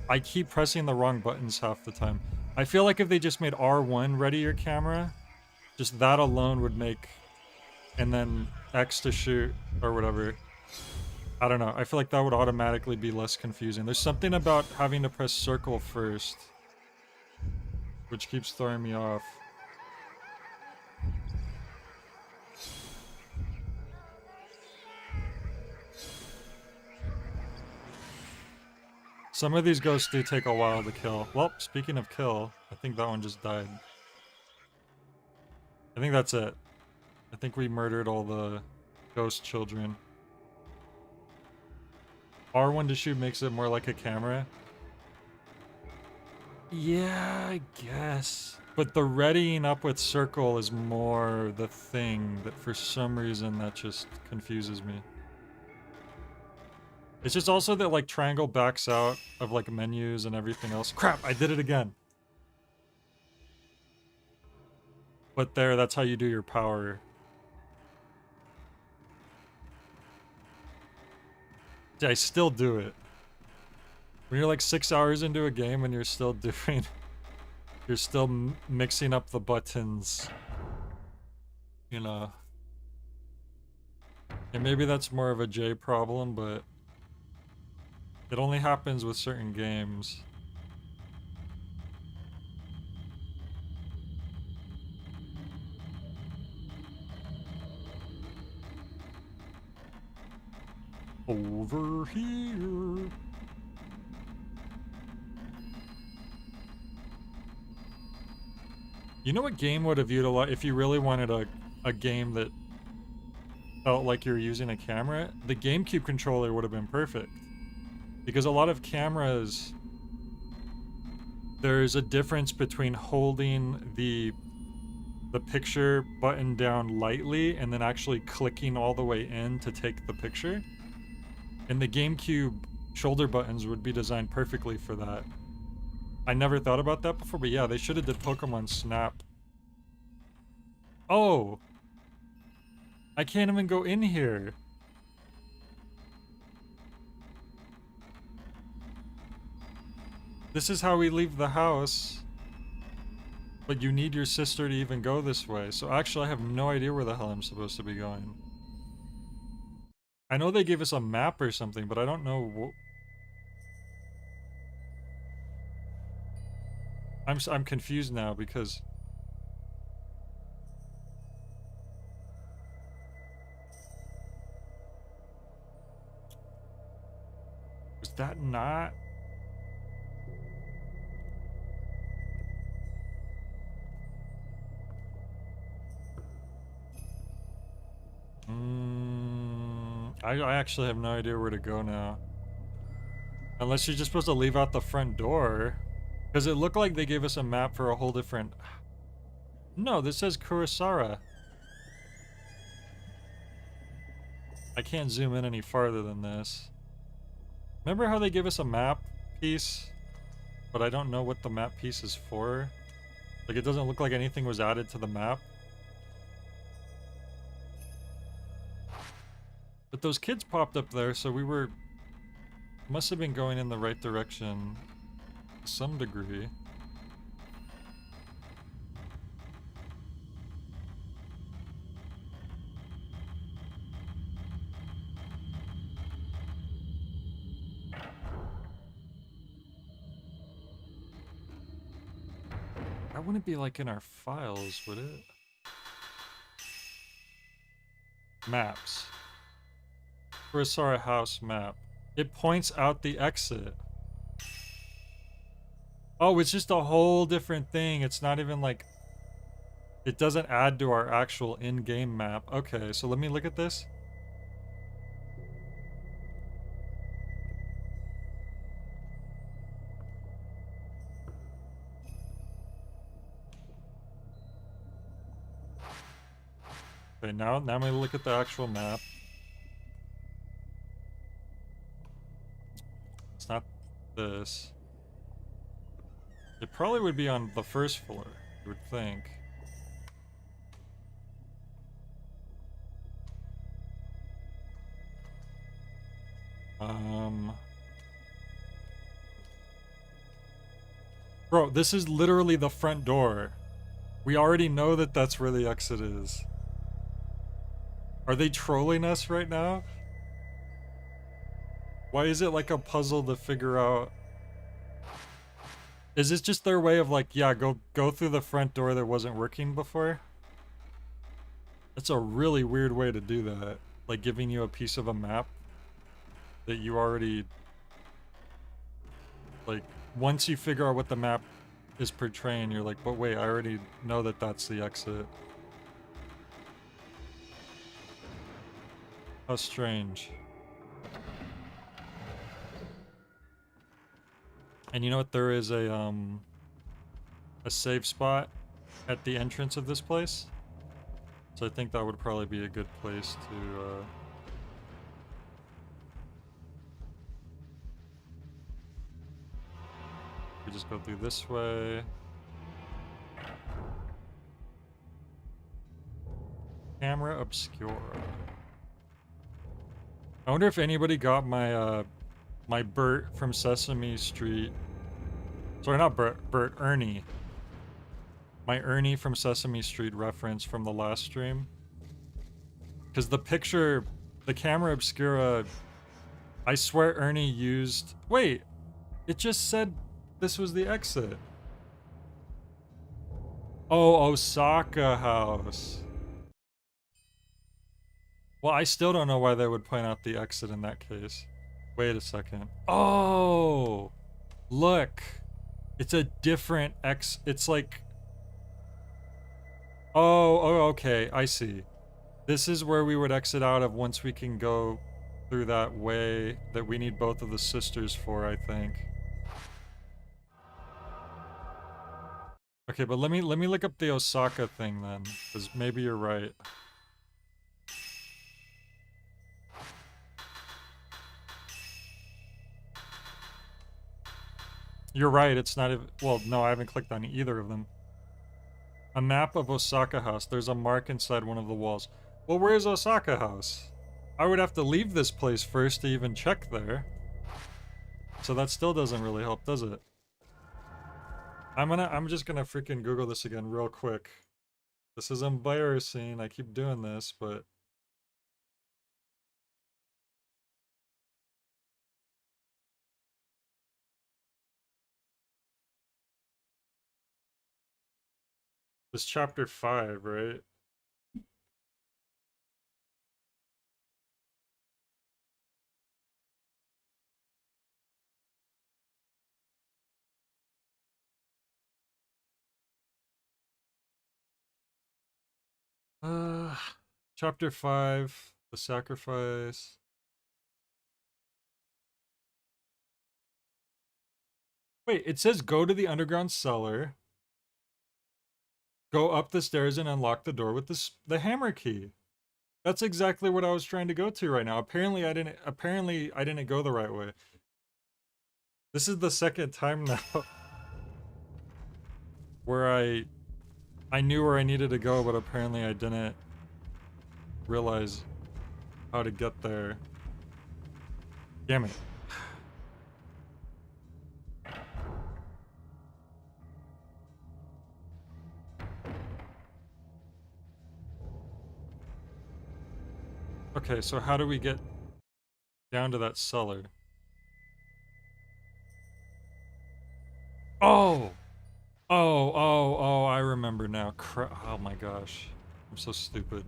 I keep pressing the wrong buttons half the time. I feel like if they just made R1 ready your camera, just that alone would make, and then X to shoot, or whatever. I don't know, I feel like that would automatically be less confusing. There's something about having to press circle first, which keeps throwing me off. Some of these ghosts do take a while to kill. Well, speaking of kill, I think that one just died. I think that's it. I think we murdered all the ghost children. R1 to shoot makes it more like a camera. Yeah, I guess. But the readying up with circle is more the thing that for some reason that just confuses me. It's just also that like triangle backs out of like menus and everything else. Crap, I did it again. But there, that's how you do your power. I still do it. When you're like 6 hours into a game and you're still doing... You're still mixing up the buttons. You know. And maybe that's more of a J problem, but... It only happens with certain games. Over here. You know what game would have utilized if you really wanted a game that felt like you're using a camera? The GameCube controller would have been perfect. Because a lot of cameras, there's a difference between holding the picture button down lightly and then actually clicking all the way in to take the picture. And the GameCube shoulder buttons would be designed perfectly for that. I never thought about that before, but yeah, they should have did Pokemon Snap. Oh! I can't even go in here. This is how we leave the house. But you need your sister to even go this way. So actually I have no idea where the hell I'm supposed to be going. I know they gave us a map or something, but I don't know I'm confused now because... Was that not... I actually have no idea where to go now. Unless you're just supposed to leave out the front door. Because it looked like they gave us a map for a whole different... No, this says Kurosara. I can't zoom in any farther than this. Remember how they gave us a map piece? But I don't know what the map piece is for. Like, it doesn't look like anything was added to the map. But those kids popped up there, so we were... Must have been going in the right direction to some degree. That wouldn't be like in our files, would it? Maps. Kurosara house map. It points out the exit. Oh, it's just a whole different thing. It's not even like... It doesn't add to our actual in-game map. Okay, so let me look at this. Okay, now I'm gonna look at the actual map. It's not this. It probably would be on the first floor, you would think. Bro, this is literally the front door. We already know that that's where the exit is. Are they trolling us right now? Why is it like a puzzle to figure out? Is this just their way of like, yeah, go through the front door that wasn't working before? That's a really weird way to do that. Like giving you a piece of a map that you already... Like, once you figure out what the map is portraying, you're like, but wait, I already know that that's the exit. How strange. And you know what? There is a save spot at the entrance of this place. So I think that would probably be a good place to, we just go through this way. Camera obscura. I wonder if anybody got my my Bert from Sesame Street. Sorry, not Bert, Ernie. My Ernie from Sesame Street reference from the last stream. Because the picture, the camera obscura, I swear Ernie used... Wait, it just said this was the exit. Oh, Osaka House. Well, I still don't know why they would point out the exit in that case. Wait a second. Oh! Look! It's a different it's like... Oh, okay, I see. This is where we would exit out of once we can go through that way that we need both of the sisters for, I think. Okay, but let me look up the Osaka thing then, because maybe you're right. You're right, it's not even... Well, no, I haven't clicked on either of them. A map of Osaka House. There's a mark inside one of the walls. Well, where's Osaka House? I would have to leave this place first to even check there. So that still doesn't really help, does it? I'm just gonna freaking Google this again real quick. This is embarrassing. I keep doing this, but... This is chapter 5, right? Chapter 5, the sacrifice. Wait, it says go to the underground cellar. Go up the stairs and unlock the door with the hammer key. That's exactly what I was trying to go to right now. Apparently I didn't go the right way. This is the second time now where I knew where I needed to go, but apparently I didn't realize how to get there. Damn it. Okay, so how do we get down to that cellar? Oh! Oh, I remember now. Oh my gosh. I'm so stupid.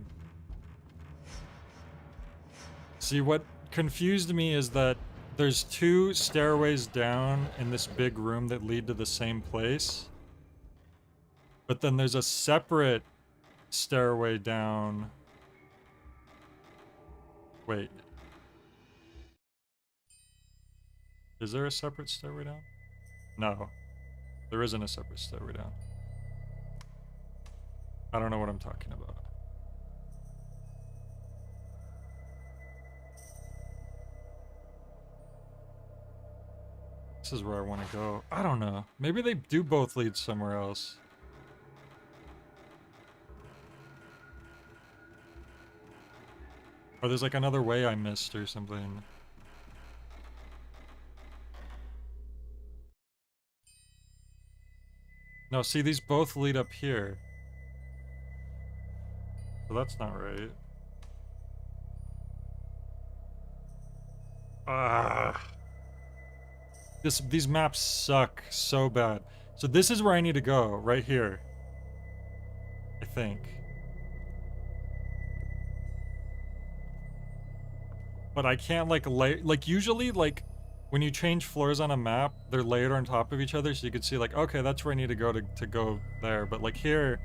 See, what confused me is that there's 2 stairways down in this big room that lead to the same place. But then there's a separate stairway down. Wait. Is there a separate stairway down? No. There isn't a separate stairway down. I don't know what I'm talking about. This is where I want to go. I don't know. Maybe they do both lead somewhere else. Or there's like another way I missed or something. No, see, these both lead up here. So that's not right. Ah. These maps suck so bad. So this is where I need to go, right here. I think. But I can't usually when you change floors on a map, they're layered on top of each other so you can see like, okay, that's where I need to go to go there. But like here,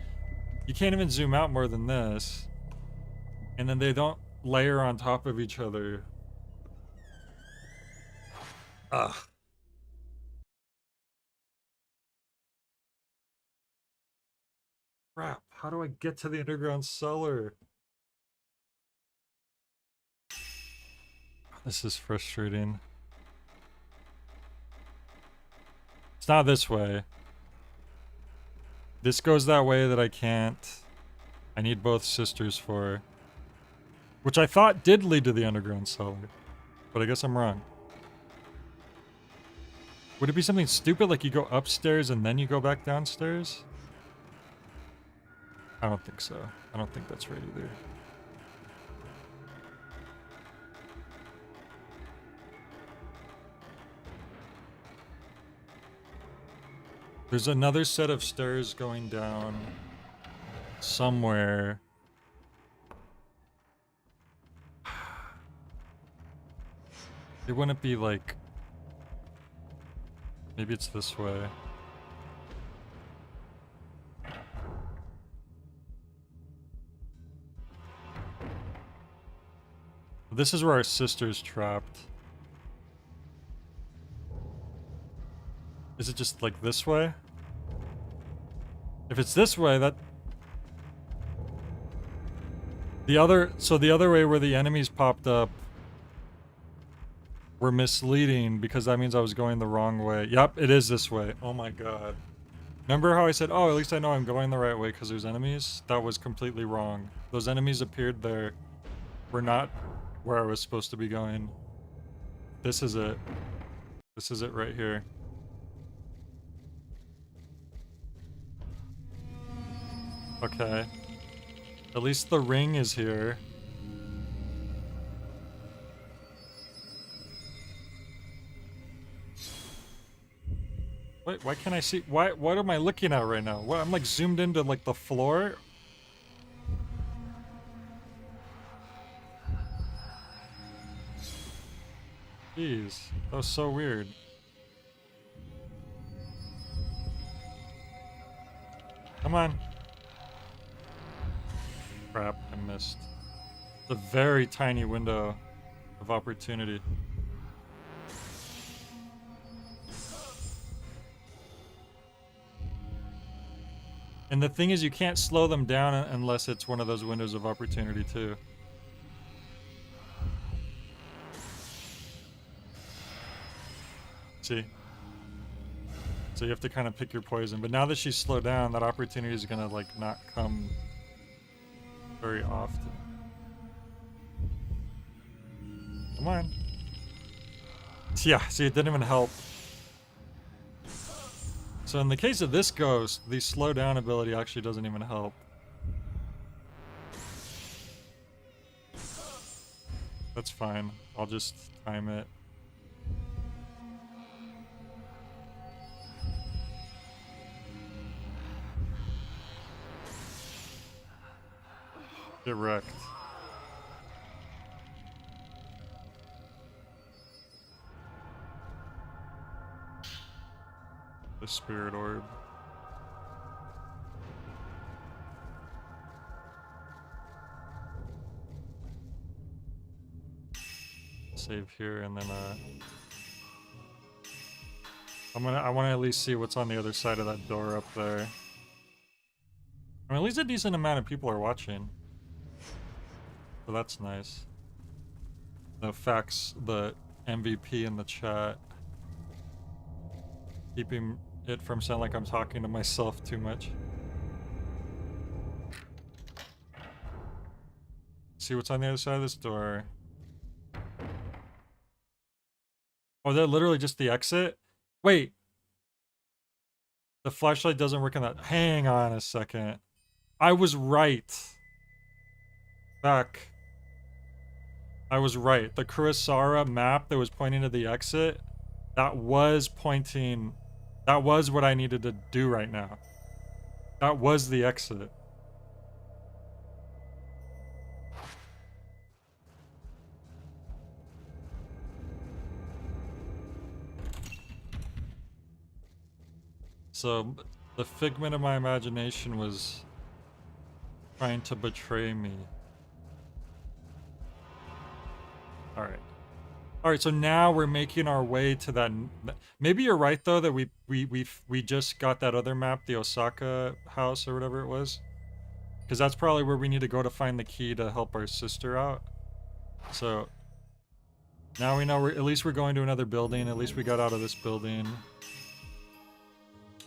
you can't even zoom out more than this. And then they don't layer on top of each other. Ugh. Crap, how do I get to the underground cellar? This is frustrating. It's not this way. This goes that way that I can't. I need both sisters for... Which I thought did lead to the underground cellar. But I guess I'm wrong. Would it be something stupid like you go upstairs and then you go back downstairs? I don't think so. I don't think that's right either. There's another set of stairs going down somewhere. It wouldn't be like... Maybe it's this way. This is where our sister's trapped. Is it just like this way? If it's this way, that... The other way where the enemies popped up were misleading because that means I was going the wrong way. Yep, it is this way. Oh my god. Remember how I said, oh, at least I know I'm going the right way because there's enemies? That was completely wrong. Those enemies appeared there. Were not where I was supposed to be going. This is it. This is it right here. Okay. At least the ring is here. Wait, why can't I see? What am I looking at right now? What, I'm like zoomed into like the floor? Jeez, that was so weird. Come on. Crap, I missed. It's a very tiny window of opportunity. And the thing is, you can't slow them down unless it's one of those windows of opportunity too. See? So you have to kind of pick your poison. But now that she's slowed down, that opportunity is gonna like not come very often. Come on. Yeah, see, it didn't even help. So in the case of this ghost, the slow down ability actually doesn't even help. That's fine. I'll just time it. Get wrecked. The spirit orb. Save here and then I want to at least see what's on the other side of that door up there. I mean, at least a decent amount of people are watching. So that's nice. The facts, the MVP in the chat. Keeping it from sounding like I'm talking to myself too much. See what's on the other side of this door. Oh, they're literally just the exit? Wait. The flashlight doesn't work on that. Hang on a second. I was right. Back. I was right. The Kurosara map that was pointing to the exit, that was pointing... That was what I needed to do right now. That was the exit. So, the figment of my imagination was trying to betray me. Alright. Alright, so now we're making our way to that... Maybe you're right, though, that we just got that other map, the Osaka house or whatever it was. Because that's probably where we need to go to find the key to help our sister out. So, now we know at least we're going to another building. At least we got out of this building.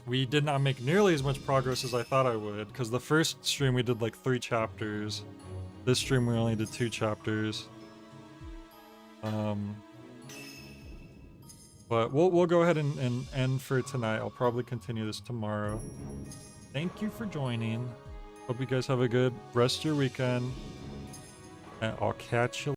we did not make nearly as much progress as I thought I would, because the first stream we did like 3 chapters. This stream we only did 2 chapters. But we'll go ahead and end for tonight. I'll probably continue this tomorrow. Thank you for joining. Hope you guys have a good rest of your weekend. And I'll catch you